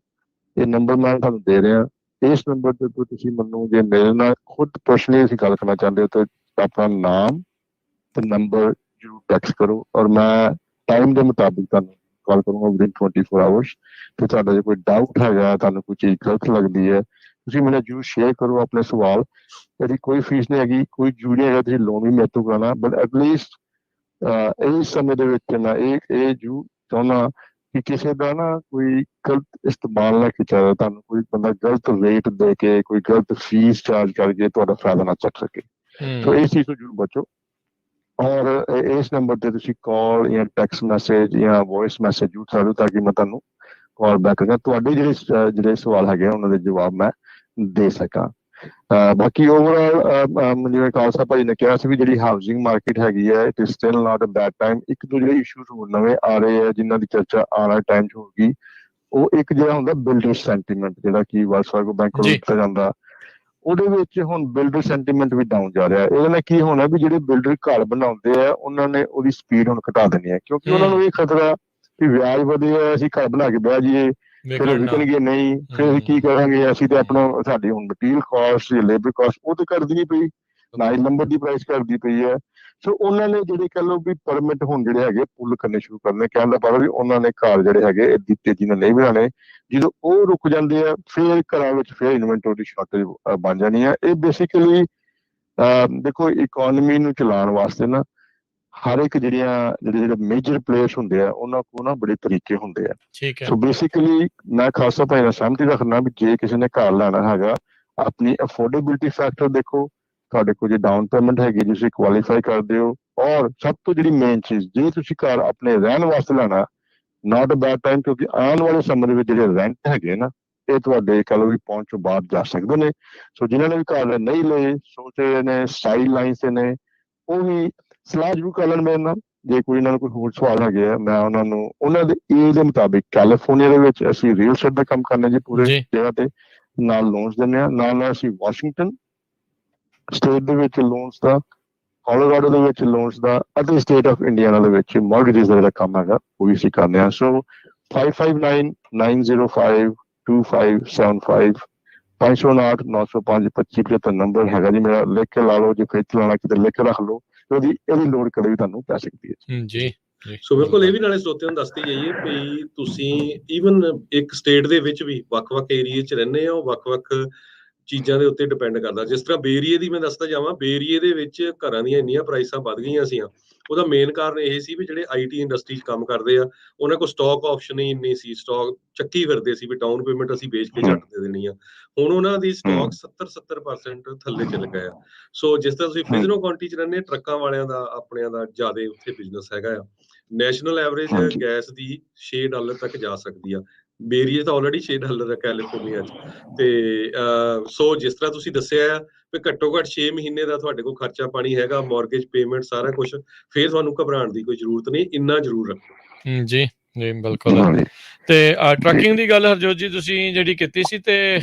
ਇਹ ਨੰਬਰ ਮੈਂ ਤੁਹਾਨੂੰ ਦੇ ਰਿਹਾ, ਇਸ ਨੰਬਰ ਦੇ ਉੱਤੇ ਤੁਸੀਂ ਮੈਨੂੰ ਜੇ ਮੇਰੇ ਨਾਲ ਖੁਦ ਪਰਸਨਲੀ ਅਸੀਂ ਗੱਲ ਕਰਨਾ ਚਾਹੁੰਦੇ ਹੋ ਤਾਂ ਆਪਣਾ ਨਾਮ ਤੇ ਨੰਬਰ ਜ਼ਰੂਰ ਟੈਕਸਟ ਕਰੋ, ਔਰ ਮੈਂ ਟਾਈਮ ਦੇ ਮੁਤਾਬਿਕ ਤੁਹਾਨੂੰ ਕਾਲ ਕਰੂੰਗਾ ਵਿਦਿਨ 24 ਆਵਰਸ। ਤੇ ਤੁਹਾਡਾ ਜੇ ਕੋਈ ਡਾਊਟ ਹੈਗਾ, ਤੁਹਾਨੂੰ ਕੋਈ ਚੀਜ਼ ਗਲਤ ਲੱਗਦੀ ਹੈ, ਤੁਸੀਂ ਮੈਨੂੰ ਜ਼ਰੂਰ ਸ਼ੇਅਰ ਕਰੋ ਆਪਣੇ ਸਵਾਲ। ਇਹਦੀ ਕੋਈ ਫੀਸ ਨਹੀਂ ਹੈਗੀ, ਕੋਈ ਜ਼ਰੂਰੀ ਨਹੀਂ ਹੈਗਾ ਤੁਸੀਂ ਲੋਨ ਵੀ ਮੇਰੇ ਤੋਂ ਕਰਾਉਣਾ, ਬਟ ਐਟਲੀਸਟ ਇਸ ਸਮੇਂ ਦੇ ਵਿੱਚ ਮੈਂ ਇਹ ਜ਼ਰੂਰ ਚਾਹੁੰਦਾ ਕਿ ਕਿਸੇ ਦਾ ਨਾ ਕੋਈ ਗਲਤ ਇਸਤੇਮਾਲ ਨਾ ਕੀਤਾ ਜਾਵੇ, ਤੁਹਾਨੂੰ ਕੋਈ ਬੰਦਾ ਗਲਤ ਰੇਟ ਦੇ ਕੇ, ਕੋਈ ਗਲਤ ਫੀਸ ਚਾਰਜ ਕਰਕੇ ਤੁਹਾਡਾ ਫਾਇਦਾ ਨਾ ਚੱਕ ਸਕੇ। ਸੋ ਇਸ ਚੀਜ਼ ਤੋਂ ਜ਼ਰੂਰ ਬਚੋ। ਔਰ ਇਸ ਨੰਬਰ ਤੇ ਤੁਸੀਂ ਕਾਲ ਜਾਂ ਟੈਕਸਟ ਮੈਸੇਜ ਜਾਂ ਵੌਇਸ ਮੈਸੇਜ ਜ਼ਰੂਰ ਛੱਡੋ, ਤਾਂ ਕਿ ਮੈਂ ਤੁਹਾਨੂੰ ਕਾਲ ਬੈਕ ਕਰਾਂ, ਤੁਹਾਡੇ ਜਿਹੜੇ ਸਵਾਲ ਹੈਗੇ ਉਹਨਾਂ ਦੇ ਜਵਾਬ ਮੈਂ ਦੇ ਸਕਾਂ। ਬਾਕੀ ਓਵਰਆਲ ਜਿਵੇਂ ਖਾਲਸਾ ਭਾਜੀ ਨੇ ਕਿਹਾ ਸੀ ਵੀ ਜਿਹੜੀ ਹਾਊਸਿੰਗ ਮਾਰਕੀਟ ਹੈਗੀ ਹੈ, it is still not a bad time. ਇੱਕ ਦੋ ਜਿਹੜੇ ਇਸ਼ੂਜ਼ ਹੋਰ ਨਵੇਂ ਆ ਰਹੇ ਆ ਜਿਨ੍ਹਾਂ ਦੀ ਚਰਚਾ ਆਉਣ ਵਾਲੇ ਟਾਈਮ 'ਚ ਹੋਊਗੀ, ਉਹ ਇੱਕ ਜਿਹੜਾ ਹੁੰਦਾ ਬਿਲਡਰ ਸੈਂਟੀਮੈਂਟ, ਜਿਹੜਾ ਕਿ ਵੈਲਸ ਫਾਰਗੋ ਬੈਂਕ ਕੋਲੋਂ ਦਿੱਤਾ ਜਾਂਦਾ, ਉਹਦੇ ਵਿੱਚ ਹੁਣ ਬਿਲਡਰ ਸੈਂਟੀਮੈਂਟ ਵੀ ਡਾਊਨ ਜਾ ਰਿਹਾ। ਇਹਦੇ ਨਾਲ ਕੀ ਹੋਣਾ ਵੀ ਜਿਹੜੇ ਬਿਲਡਰ ਘਰ ਬਣਾਉਂਦੇ ਆ ਉਹਨਾਂ ਨੇ ਉਹਦੀ ਸਪੀਡ ਹੁਣ ਘਟਾ ਦੇਣੀ ਹੈ, ਕਿਉਂਕਿ ਉਹਨਾਂ ਨੂੰ ਇਹ ਖਤਰਾ ਕਿ ਵਿਆਜ ਵਧੇ, ਅਸੀਂ ਘਰ ਬਣਾ ਕੇ ਬਹਿ ਜਾਈਏ, ਫਿਰ ਵਿਕਣਗੇ ਨਹੀਂ, ਫਿਰ ਅਸੀਂ ਕੀ ਕਰਾਂਗੇ, ਅਸੀਂ ਤੇ ਆਪਣਾ ਸਾਡੀ ਹੁਣ ਮਟੀਰੀਅਲ ਕਾਸਟ ਜਾਂ ਲੇਬਰ ਕਾਸਟ ਉਹ ਤੇ ਘਟਦੀ ਨਹੀਂ ਪਈ, ਨਾ ਹੀ ਨੰਬਰ ਦੀ ਪ੍ਰਾਈਸ ਘਟਦੀ ਪਈ ਹੈ। ਸੋ ਉਹਨਾਂ ਨੇ ਜਿਹੜੇ ਕਹਿ ਲਓ ਵੀ ਪਰਮਿਟ ਹੁਣ ਜਿਹੜੇ ਹੈਗੇ ਪੁੱਲ ਕਰਨੇ ਸ਼ੁਰੂ ਕਰਨੇ, ਕਹਿਣ ਦਾ ਭਾਵ ਵੀ ਉਹਨਾਂ ਨੇ ਘਰ ਜਿਹੜੇ ਹੈਗੇ ਇੱਡੀ ਤੇਜ਼ੀ ਨਾਲ ਨਹੀਂ ਬਣਾਉਣੇ। ਜਦੋਂ ਉਹ ਰੁਕ ਜਾਂਦੇ ਆ ਫਿਰ ਘਰਾਂ ਵਿੱਚ ਫਿਰ ਇਨਵੈਂਟਰੀ ਦੀ ਸ਼ਾਰਟੇਜ ਬਣ ਜਾਣੀ ਹੈ। ਇਹ ਬੇਸਿਕਲੀ ਦੇਖੋ, ਇਕੋਨਮੀ ਨੂੰ ਚਲਾਉਣ ਵਾਸਤੇ ਨਾ ਹਰ ਇੱਕ ਜਿਹੜੇ ਮੇਜਰ ਪਲੇਅਰਸ ਹੁੰਦੇ ਆ ਉਹਨਾਂ ਕੋਲ ਨਾ ਬੜੇ ਤਰੀਕੇ ਹੁੰਦੇ ਆ। ਸੋ ਬੇਸਿਕਲੀ ਮੈਂ ਖਾਲਸਾ ਭਾਈ ਨਾਲ ਸਹਿਮਤੀ ਰੱਖਣਾ ਵੀ ਜੇ ਕਿਸੇ ਨੇ ਘਰ ਲੈਣਾ ਹੈਗਾ, ਆਪਣੀ ਅਫੋਰਡੇਬਿਲਿਟੀ ਫੈਕਟਰ ਦੇਖੋ, ਤੁਹਾਡੇ ਕੋਲ ਜੇ ਡਾਊਨ ਪੇਮੈਂਟ ਹੈਗੀ ਤੁਸੀਂ ਕੁਆਲੀਫਾਈ ਕਰਦੇ ਹੋ, ਔਰ ਸਭ ਤੋਂ ਜਿਹੜੀ ਮੇਨ ਚੀਜ਼, ਜੇ ਤੁਸੀਂ ਘਰ ਆਪਣੇ ਰਹਿਣ ਵਾਸਤੇ ਲੈਣਾ, ਨਾਟ ਅ ਬੈਡ ਟਾਈਮ, ਕਿਉਂਕਿ ਆਉਣ ਵਾਲੇ ਸਮੇਂ ਦੇ ਵਿੱਚ ਜਿਹੜੇ ਰੈਂਟ ਹੈਗੇ ਨਾ ਇਹ ਤੁਹਾਡੇ ਕਹਿ ਲਓ ਵੀ ਪਹੁੰਚ ਤੋਂ ਬਾਹਰ ਜਾ ਸਕਦੇ ਨੇ। ਸੋ ਜਿਨ੍ਹਾਂ ਨੇ ਵੀ ਘਰ ਨਹੀਂ ਲਏ, ਸੋਚ ਰਹੇ ਨੇ, ਸਾਈਡ ਲਾਈਨਸ ਤੇ ਨੇ, ਉਹ ਵੀ ਸਲਾਹ ਜ਼ਰੂਰ ਕਰ ਲੈਣ ਮੇਰੇ ਨਾਲ। ਜੇ ਕੋਈ ਇਹਨਾਂ ਨੂੰ ਕੋਈ ਹੋਰ ਸਵਾਲ ਹੈਗੇ ਆ, ਮੈਂ ਉਹਨਾਂ ਨੂੰ ਉਹਨਾਂ ਦੇ ਏਜ ਦੇ ਮੁਤਾਬਿਕ, ਕੈਲੀਫੋਰਨੀਆ ਦੇ ਵਿੱਚ ਅਸੀਂ ਰੀਅਲ ਸਟੇਟ ਦਾ ਕੰਮ ਕਰਨਾ ਜੀ ਪੂਰੇ ਜਗ੍ਹਾ ਤੇ, ਨਾਲ ਲੋਨਸ ਦਿੰਦੇ ਹਾਂ, ਨਾਲ ਅਸੀਂ ਵਾਸ਼ਿੰਗਟਨ ਸਟੇਟ ਦੇ ਵਿੱਚ ਲੋਨਸ ਦਾ, ਕੋਲੋਰਾਡੋ ਦੇ ਵਿੱਚ ਲੋਨਸ ਦਾ, ਅਤੇ ਸਟੇਟ ਆਫ ਇੰਡੀਆਨਾ ਦੇ ਵਿੱਚ ਮਾਰਗੇਜਿਸ ਦਾ ਜਿਹੜਾ ਕੰਮ ਹੈਗਾ ਉਹ ਵੀ ਅਸੀਂ ਕਰਦੇ ਹਾਂ। ਸੋ 5599052575 559-905-2575 ਨੰਬਰ ਹੈਗਾ ਜੀ ਮੇਰਾ, ਲਿਖ ਕੇ ਲਾ ਲਓ, ਜੇ ਫਿਰ ਚਲਾਉਣਾ ਕਿਤੇ ਲਿਖ ਕੇ ਰੱਖ ਲਓ, ਇਹਦੀ ਲੋੜ ਕਦੇ ਵੀ ਤੁਹਾਨੂੰ ਪੈ ਸਕਦੀ ਹੈ ਜੀ। ਸੋ ਬਿਲਕੁਲ ਇਹ ਵੀ ਨਾਲੇ ਸਰੋਤਿਆਂ ਨੂੰ ਦੱਸਦੀ ਜਾਈਏ ਵੀ ਤੁਸੀਂ ਈਵਨ ਇੱਕ ਸਟੇਟ ਦੇ ਵਿੱਚ ਵੀ ਵੱਖ-ਵੱਖ ਏਰੀਏ 'ਚ ਰਹਿੰਦੇ ਹੋ, ਵੱਖ-ਵੱਖ ਚੀਜ਼ਾਂ ਦੇ ਉੱਤੇ ਡਿਪੈਂਡ ਕਰਦਾ। ਜਿਸ ਤਰ੍ਹਾਂ ਬੇਰੀਏ ਦੀ ਮੈਂ ਦੱਸਦਾ ਜਾਵਾਂ, ਬੇਰੀਏ ਦੇ ਵਿੱਚ ਘਰਾਂ ਦੀਆਂ ਇੰਨੀਆਂ ਪ੍ਰਾਈਸਾਂ ਵੱਧ ਗਈਆਂ ਸੀਆਂ, ਉਹਦਾ ਮੇਨ ਕਾਰਨ ਇਹ ਸੀ ਵੀ ਜਿਹੜੇ IT ਇੰਡਸਟਰੀ 'ਚ ਕੰਮ ਕਰਦੇ ਆ ਉਹਨਾਂ ਕੋਲ ਸਟਾਕ ਆਪਸ਼ਨ ਹੀ ਇੰਨੀ ਸੀ, ਸਟਾਕ ਚੱਕੀ ਫਿਰਦੇ ਸੀ ਵੀ ਡਾਊਨ ਪੇਮੈਂਟ ਅਸੀਂ ਵੇਚ ਕੇ ਝੱਟ ਦੇ ਦੇਣੀ ਆ। ਹੁਣ ਉਹਨਾਂ ਦੀ ਸਟਾਕ 70% ਥੱਲੇ ਚੱਲ ਗਏ ਆ। ਸੋ ਜਿਸ ਤਰ੍ਹਾਂ ਤੁਸੀਂ ਫਿਜ਼ਨੋ ਕਾਉਂਟੀ 'ਚ ਰਹਿੰਦੇ, ਟਰੱਕਾਂ ਵਾਲਿਆਂ ਦਾ ਆਪਣਿਆਂ ਦਾ ਜ਼ਿਆਦਾ ਉੱਥੇ ਬਿਜ਼ਨਸ ਹੈਗਾ ਆ। ਨੈਸ਼ਨਲ ਐਵਰੇਜ ਗੈਸ ਦੀ $6 ਤੱਕ ਜਾ ਸਕਦੀ ਆ। ਬੇਰੀਏ ਤਾਂ ਆਲਰੇਡੀ $6 ਹੈ ਕੈਲੀਫੋਰਨੀਆ 'ਚ। ਤੇ ਸੋ ਜਿਸ ਤਰ੍ਹਾਂ ਤੁਸੀਂ ਦੱਸਿਆ ਆ ਵੀ ਘੱਟੋ ਘੱਟ 6 ਮਹੀਨੇ ਦਾ ਤੁਹਾਡੇ ਕੋਲ ਖਰਚਾ ਪਾਣੀ ਹੈਗਾ, ਮੌਰਗੇਜ ਪੇਮੈਂਟ ਸਾਰਾ ਕੁਝ, ਫਿਰ ਤੁਹਾਨੂੰ ਘਬਰਾਉਣ ਦੀ ਕੋਈ ਜ਼ਰੂਰਤ ਨਹੀਂ, ਇੰਨਾ ਜ਼ਰੂਰ ਰੱਖੋ। ਜੀ ਜੀ ਬਿਲਕੁਲ। ਹਾਂਜੀ ਤੇ ਟਰੱਕਿੰਗ ਦੀ ਗੱਲ ਹਰਜੋਤ ਜੀ ਤੁਸੀਂ ਜਿਹੜੀ ਕੀਤੀ ਸੀ, ਤੇ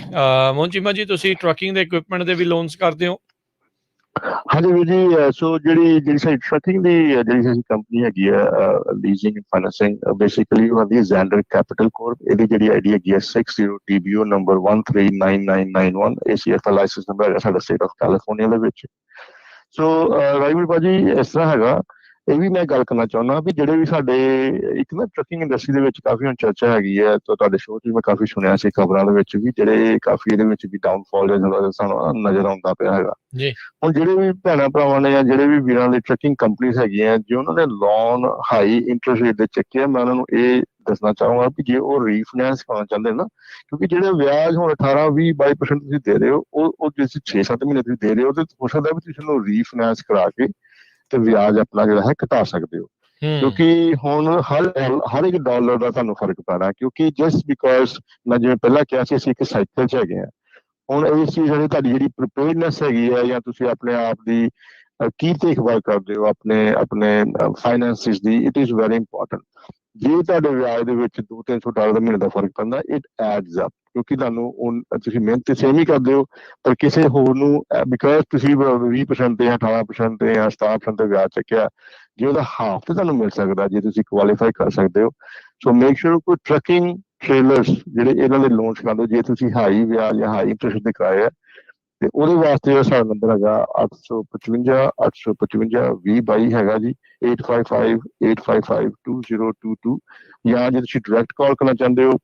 ਮੋਹਨ ਚੀਮਾ ਜੀ ਤੁਸੀਂ ਟਰੱਕਿੰਗ ਦੇ ਇਕਵਿਪਮੈਂਟ ਦੇ ਵੀ ਲੋਨਸ ਕਰਦੇ ਹੋ? ਹਾਂਜੀ ਵੀਰ ਜੀ, ਸੋ ਜਿਹੜੀ ਸਾਡੀ ਟਰੱਕਿੰਗ ਦੀ ਜਿਹੜੀ ਸਾਡੀ ਕੰਪਨੀ ਹੈਗੀ ਆ ਲੀਜ਼ਿੰਗ ਐਂਡ ਫਾਈਨੈਂਸਿੰਗ, ਬੇਸਿਕਲੀ ਉਹ ਆਉਂਦੀ ਹੈ ਜ਼ੈਂਡਰ ਕੈਪੀਟਲ ਕੋਰਪ। ਇਹਦੀ ਜਿਹੜੀ ਆਈਡੀ ਹੈਗੀ ਹੈ 60TBO number 139991, ACFL licence number ਹੈਗਾ ਸਾਡਾ ਸਟੇਟ ਆਫ ਕੈਲੀਫੋਰਨੀਆ ਦੇ ਵਿੱਚ। ਸੋ ਰਾਈਵਲ ਭਾਜੀ ਇਸ ਤਰ੍ਹਾਂ ਹੈਗਾ, ਇਹ ਵੀ ਮੈਂ ਗੱਲ ਕਰਨਾ ਚਾਹੁੰਦਾ ਵੀ ਜਿਹੜੇ ਵੀ ਸਾਡੇ ਇੱਕ ਨਾ ਟਰੱਕਿੰਗ ਇੰਡਸਟਰੀ ਦੇ ਵਿੱਚ ਕਾਫੀ ਹੁਣ ਚਰਚਾ ਹੈਗੀ ਹੈ, ਤਾਂ ਤੁਹਾਡੇ ਸ਼ੋਅ 'ਚ ਮੈਂ ਕਾਫੀ ਸੁਣਿਆ ਸੀ ਖਬਰਾਂ ਦੇ ਵਿੱਚ ਵੀ, ਜਿਹੜੇ ਕਾਫੀ ਇਹਦੇ ਵਿੱਚ ਵੀ ਡਾਊਨਫਾਲ ਜਿਹੜਾ ਸਾਨੂੰ ਨਜ਼ਰ ਆਉਂਦਾ ਪਿਆ ਹੈਗਾ। ਜੀ ਹੁਣ ਜਿਹੜੇ ਵੀ ਭੈਣਾਂ ਭਰਾਵਾਂ ਨੇ ਜਾਂ ਜਿਹੜੇ ਵੀ ਵੀਰਾਂ ਦੀ ਟਰੱਕਿੰਗ ਕੰਪਨੀਆਂ ਹੈਗੀਆਂ, ਜੇ ਉਹਨਾਂ ਨੇ ਲੋਨ ਹਾਈ ਇੰਟਰਸਟ ਰੇਟ ਦੇ ਚੱਕੇ ਆ, ਮੈਂ ਉਹਨਾਂ ਨੂੰ ਇਹ ਦੱਸਣਾ ਚਾਹੂੰਗਾ ਕਿ ਜੇ ਉਹ ਰੀਫਾਈਨੈਂਸ ਕਰਾਉਣਾ ਚਾਹੁੰਦੇ ਨਾ, ਕਿਉਂਕਿ ਜਿਹੜੇ ਵਿਆਜ ਹੁਣ 18, 20, 22% ਤੁਸੀਂ ਦੇ ਰਹੇ ਹੋ, ਉਹ ਜੇ ਤੁਸੀਂ 6-7 ਮਹੀਨੇ ਤੁਸੀਂ ਦੇ ਰਹੇ ਹੋ, ਤੇ ਹੋ ਸਕਦਾ ਵੀ ਤੁਸੀਂ ਉਹਨੂੰ ਰੀਫਾਈਨੈਂਸ ਕਰਾ ਕੇ ਤੇ ਵਿਆਜ ਆਪਣਾ ਜਿਹੜਾ ਹੈ ਘਟਾ ਸਕਦੇ ਹੋ। ਕਿਉਂਕਿ ਹੁਣ ਹਰ ਇੱਕ ਡਾਲਰ ਦਾ ਤੁਹਾਨੂੰ ਫਰਕ ਪੈਣਾ, ਕਿਉਂਕਿ ਜਸਟ ਬਿਕੋਜ਼ ਮੈਂ ਜਿਵੇਂ ਪਹਿਲਾਂ ਕਿਹਾ ਸੀ ਅਸੀਂ ਇੱਕ ਸਾਈਕਲ 'ਚ ਹੈਗੇ ਹਾਂ। ਹੁਣ ਇਸ ਚੀਜ਼ ਜਿਹੜੀ ਤੁਹਾਡੀ ਜਿਹੜੀ ਪ੍ਰੀਪੇਅਰਨੈਸ ਹੈਗੀ ਹੈ, ਜਾਂ ਤੁਸੀਂ ਆਪਣੇ ਆਪ ਦੀ ਕੀ ਦੇਖਭਾਲ ਕਰਦੇ ਹੋ ਆਪਣੇ finances the, it is very important. ਜੇ ਤੁਹਾਡੇ ਵਿਆਜ ਦੇ ਵਿੱਚ $200-300 ਦਾ ਮਹੀਨੇ ਦਾ ਫਰਕ ਪੈਂਦਾ, ਇਟ ਐਡਸ ਅਪ, ਕਿਉਂਕਿ ਤੁਸੀਂ ਮਿਹਨਤ ਸੇਮ ਹੀ ਕਰਦੇ ਹੋ, ਪਰ ਕਿਸੇ ਹੋਰ ਨੂੰ ਬਿਕਾਜ਼ ਤੁਸੀਂ 20% ਤੇ ਜਾਂ 18% ਤੇ ਜਾਂ 17% ਤੇ ਵਿਆਜ ਚੱਕਿਆ, ਜੇ ਉਹਦਾ ਹਾਫ ਤੇ ਤੁਹਾਨੂੰ ਮਿਲ ਸਕਦਾ ਜੇ ਤੁਸੀਂ ਕੁਆਲੀਫਾਈ ਕਰ ਸਕਦੇ ਹੋ। ਸੋ ਮੇਕ ਸ਼ੋਰ ਕੋਈ ਟਰੱਕਿੰਗ ਟ੍ਰੇਲਰਸ ਜਿਹੜੇ ਇਹਨਾਂ ਦੇ ਲੋਨ ਕਰਾਉਂਦੇ, ਜੇ ਤੁਸੀਂ ਹਾਈ ਵਿਆਜ ਜਾਂ ਹਾਈ ਇੰਟਰਸਟ ਦੇ ਕਰਾਏ ਆ, ਤੇ ਉਹਦੇ ਵਾਸਤੇ ਸਾਡਾ ਨੰਬਰ ਹੈਗਾ 855-855-2022 ਹੈਗਾ ਜੀ, 855-855-2022। ਜਾਂ ਜੇ ਤੁਸੀਂ ਡਾਇਰੈਕਟ ਕਾਲ ਕਰਨਾ ਚਾਹੁੰਦੇ ਹੋ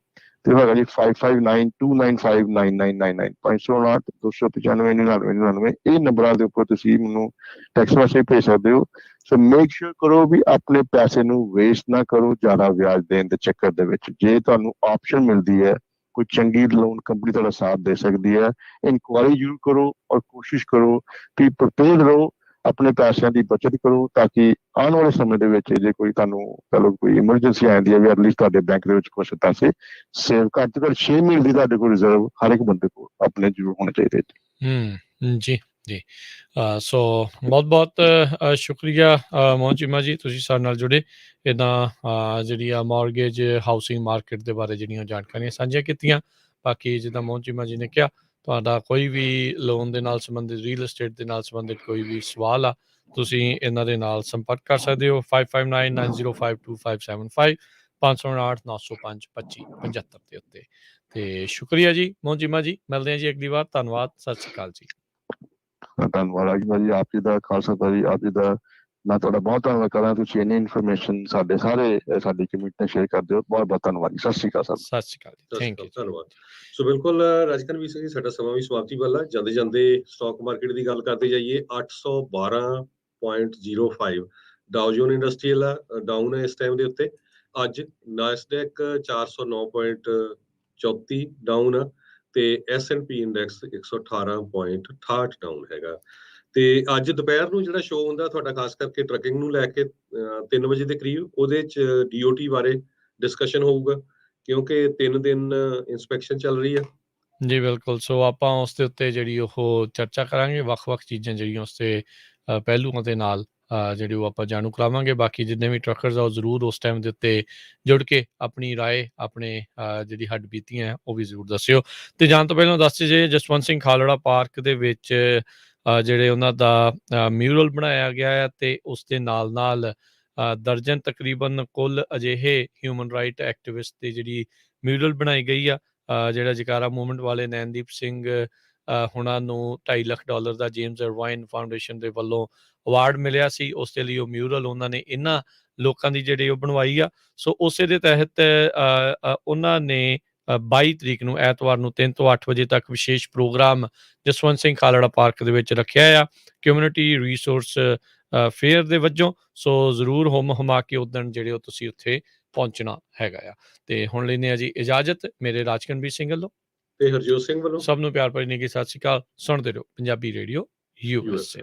ਤੇ ਹੈਗਾ ਜੀ 5592959999, 508-295-9999। ਇਹ ਨੰਬਰਾਂ ਦੇ ਉੱਪਰ ਤੁਸੀਂ ਮੈਨੂੰ ਟੈਕਸਟ ਮੈਸੇਜ ਭੇਜ ਸਕਦੇ ਹੋ। ਸੋ ਮੇਕ ਸ਼ੋਰ ਕਰੋ ਵੀ ਆਪਣੇ ਪੈਸੇ ਨੂੰ ਵੇਸਟ ਨਾ ਕਰੋ ਜ਼ਿਆਦਾ ਵਿਆਜ ਦੇਣ ਦੇ ਚੱਕਰ ਦੇ ਵਿੱਚ। ਜੇ ਤੁਹਾਨੂੰ ਆਪਸ਼ਨ ਮਿਲਦੀ ਹੈ, ਕੋਈ ਚੰਗੀ ਲੋਨ ਕੰਪਨੀ ਤੁਹਾਡਾ ਸਾਥ ਦੇ ਸਕਦੀ ਹੈ, ਇਨਕੁਆਇਰੀ ਜ਼ਰੂਰ ਕਰੋ ਔਰ ਕੋਸ਼ਿਸ਼ ਕਰੋ ਕਿ ਪ੍ਰੀਪੇਅਰਡ ਰਹੋ, ਆਪਣੇ ਪੈਸਿਆਂ ਦੀ ਬਚਤ ਕਰੋ, ਤਾਂ ਕਿ ਆਉਣ ਵਾਲੇ ਸਮੇਂ ਦੇ ਵਿੱਚ ਜੇ ਕੋਈ ਤੁਹਾਨੂੰ ਕੋਈ ਇਮਰਜੈਂਸੀ ਆ ਜਾਂਦੀ ਹੈ, ਵੀ ਐਟਲੀਸਟ ਤੁਹਾਡੇ ਬੈਂਕ ਦੇ ਵਿੱਚ ਕੁਝ ਪੈਸੇ ਸੇਵ ਘੱਟ ਤੋਂ ਘੱਟ 6 ਮਹੀਨੇ ਦੀ ਤੁਹਾਡੇ ਕੋਲ ਰਿਜ਼ਰਵ ਹਰ ਇੱਕ ਬੰਦੇ ਕੋਲ ਆਪਣੇ ਜ਼ਰੂਰ ਹੋਣੇ ਚਾਹੀਦੇ। ਜੀ ਜੀ। ਸੋ ਬਹੁਤ ਬਹੁਤ ਸ਼ੁਕਰੀਆ ਮੋਹਨ ਚੀਮਾ ਜੀ, ਤੁਸੀਂ ਸਾਡੇ ਨਾਲ ਜੁੜੇ, ਇੱਦਾਂ ਜਿਹੜੀ ਆ ਮੌਰਗੇਜ ਹਾਊਸਿੰਗ ਮਾਰਕੀਟ ਦੇ ਬਾਰੇ ਜਿਹੜੀਆਂ ਜਾਣਕਾਰੀਆਂ ਸਾਂਝੀਆਂ ਕੀਤੀਆਂ। ਬਾਕੀ ਜਿੱਦਾਂ ਮੋਹਨ ਚੀਮਾ ਜੀ ਨੇ ਕਿਹਾ, ਤੁਹਾਡਾ ਕੋਈ ਵੀ ਲੋਨ ਦੇ ਨਾਲ ਸੰਬੰਧਿਤ, ਰੀਅਲ ਐਸਟੇਟ ਦੇ ਨਾਲ ਸੰਬੰਧਿਤ ਕੋਈ ਵੀ ਸਵਾਲ ਆ, ਤੁਸੀਂ ਇਹਨਾਂ ਦੇ ਨਾਲ ਸੰਪਰਕ ਕਰ ਸਕਦੇ ਹੋ 5599052575, 508-905-2575 ਦੇ ਉੱਤੇ। ਤੇ ਸ਼ੁਕਰੀਆ ਜੀ ਮੋਹਨ ਚੀਮਾ ਜੀ, ਮਿਲਦੇ ਹਾਂ ਜੀ ਅਗਲੀ ਵਾਰ। ਧੰਨਵਾਦ, ਸਤਿ ਸ਼੍ਰੀ ਅਕਾਲ ਜੀ। ਧੰਨਵਾਦ ਜੀ, ਆਪ ਜੀ ਦਾ ਖਾਲਸਾ ਜੀ, ਆਪ ਜੀ ਦਾ ਮੈਂ ਤੁਹਾਡਾ ਬਹੁਤ ਧੰਨਵਾਦ ਕਰਾਂ, ਤੁਸੀਂ ਇੰਨੀ ਇਨਫੋਰਮੇਸ਼ਨ ਸਾਡੀ ਕਮਿਊਨਿਟੀ ਨਾਲ ਸ਼ੇਅਰ ਕਰਦੇ ਹੋ। ਬਹੁਤ ਬਹੁਤ ਧੰਨਵਾਦ ਜੀ, ਸਤਿ ਸ਼੍ਰੀ ਅਕਾਲ ਸਰ। ਸਤਿ ਸ਼੍ਰੀ ਅਕਾਲ ਜੀ, ਥੈਂਕ ਯੂ, ਧੰਨਵਾਦ। ਸੋ ਬਿਲਕੁਲ ਰਾਜਕਰਨ ਵੀ ਸਿੰਘ, ਸਾਡਾ ਸਮਾਂ ਵੀ ਸਮਾਪਤੀ ਵਾਲਾ, ਜਾਂਦੇ ਜਾਂਦੇ ਸਟਾਕ ਮਾਰਕੀਟ ਦੀ ਗੱਲ ਕਰਦੇ ਜਾਈਏ। 812.05 ਡਾਊ ਜੋਨ ਇੰਡਸਟਰੀਅਲ ਡਾਊਨ ਹੈ ਇਸ ਟਾਈਮ ਦੇ ਉੱਤੇ। ਅੱਜ ਨਾਸਡੈਕ 409.34 ਡਾਊਨ ਆ, ਤੇ S&P ਇੰਡੈਕਸ 118.68 ਡਾਊਨ ਹੈਗਾ। ਤੇ ਅੱਜ ਦੁਪਹਿਰ ਨੂੰ ਜਿਹੜਾ ਸ਼ੋਅ ਹੁੰਦਾ ਤੁਹਾਡਾ, ਖਾਸ ਕਰਕੇ ਟਰੱਕਿੰਗ ਨੂੰ ਲੈ ਕੇ 3 ਵਜੇ ਦੇ ਕਰੀਬ, ਉਹਦੇ 'ਚ DOT ਬਾਰੇ ਡਿਸਕਸ਼ਨ ਹੋਊਗਾ, ਕਿਉਂਕਿ 3 ਦਿਨ ਇੰਸਪੈਕਸ਼ਨ ਚੱਲ ਰਹੀ ਹੈ ਜੀ। ਬਿਲਕੁਲ। ਸੋ ਆਪਾਂ ਉਸ ਦੇ ਉੱਤੇ ਜਿਹੜੀ ਉਹ ਚਰਚਾ ਕਰਾਂਗੇ, ਵੱਖ-ਵੱਖ ਚੀਜ਼ਾਂ ਜਿਹੜੀਆਂ ਉਸ 'ਤੇ ਪਹਿਲੂਆਂ ਦੇ ਨਾਲ ਜਿਹੜੀ ਉਹ ਆਪਾਂ ਜਾਣੂ ਕਰਾਵਾਂਗੇ। ਬਾਕੀ ਜਿੰਨੇ ਵੀ ਟਰੱਕਰਸ ਆ ਉਹ ਜ਼ਰੂਰ ਉਸ ਟਾਈਮ ਦੇ ਉੱਤੇ ਜੁੜ ਕੇ ਆਪਣੀ ਰਾਏ, ਆਪਣੇ ਜਿਹੜੀ ਹੱਡ ਬੀਤੀਆਂ ਹੈ ਉਹ ਵੀ ਜ਼ਰੂਰ ਦੱਸਿਓ। ਤੇ ਜਾਣ ਤੋਂ ਪਹਿਲਾਂ ਦੱਸ ਜੇ, ਜਸਵੰਤ ਸਿੰਘ ਖਾਲੜਾ ਪਾਰਕ ਦੇ ਵਿੱਚ ਜਿਹੜੇ ਉਹਨਾਂ ਦਾ ਮਿਊਰਲ ਬਣਾਇਆ ਗਿਆ ਹੈ, ਤੇ ਉਸ ਦੇ ਨਾਲ ਦਰਜਨ ਤਕਰੀਬਨ ਕੁੱਲ ਅਜਿਹੇ ਹਿਊਮਨ ਰਾਈਟ ਐਕਟਿਵਿਸਟ ਦੀ ਜਿਹੜੀ ਮਿਊਰਲ ਬਣਾਈ ਗਈ ਆ। ਜਿਹੜਾ ਜਕਾਰਾ ਮੂਵਮੈਂਟ ਵਾਲੇ ਨੈਨਦੀਪ ਸਿੰਘ ਹੁਣਾਂ ਨੂੰ $2.5 ਲੱਖ ਦਾ ਜੇਮਸ ਇਰਵਾਈਨ ਫਾਊਂਡੇਸ਼ਨ ਦੇ ਵੱਲੋਂ ਅਵਾਰਡ ਮਿਲਿਆ ਸੀ। ਉਸ ਦੇ ਲਈ ਉਹ ਮਿਊਰਲ ਉਹਨਾਂ ਨੇ ਇਹਨਾਂ ਲੋਕਾਂ ਦੀ ਜਿਹੜੀ ਉਹ ਬਣਵਾਈ ਆ। ਸੋ ਉਸੇ ਦੇ ਤਹਿਤ ਉਹਨਾਂ ਨੇ 22 ਤਰੀਕ ਨੂੰ ਐਤਵਾਰ ਨੂੰ 3 ਤੋਂ 8 ਵਜੇ ਤੱਕ ਵਿਸ਼ੇਸ਼ ਪ੍ਰੋਗਰਾਮ ਜਸਵੰਤ ਸਿੰਘ ਖਾਲੜਾ ਪਾਰਕ ਦੇ ਵਿੱਚ ਰੱਖਿਆ ਆ, ਕਮਿਊਨਿਟੀ ਰਿਸੋਰਸ ਫੇਅਰ ਦੇ ਵਜੋਂ। ਸੋ ਜ਼ਰੂਰ ਹੁਮਾ ਕੇ ਉਦਣ ਜਿਹੜੇ ਉਹ ਤੁਸੀਂ ਉੱਥੇ ਪਹੁੰਚਣਾ ਹੈਗਾ ਆ। ਤੇ ਹੁਣ ਲੈਂਦੇ ਆ ਜੀ ਇਜਾਜ਼ਤ, ਮੇਰੇ ਰਾਜਕਨਵੀਰ ਸਿੰਘ ਵੱਲੋਂ ਤੇ ਹਰਜੋਤ ਸਿੰਘ ਵੱਲੋਂ। ਸਭ ਨੂੰ ਪਿਆਰ ਭਰੀ ਨਿੱਘੀ ਸਤਿ ਸ਼੍ਰੀ ਅਕਾਲ। ਸੁਣਦੇ ਰਹੋ ਪੰਜਾਬੀ ਰੇਡੀਓ USA।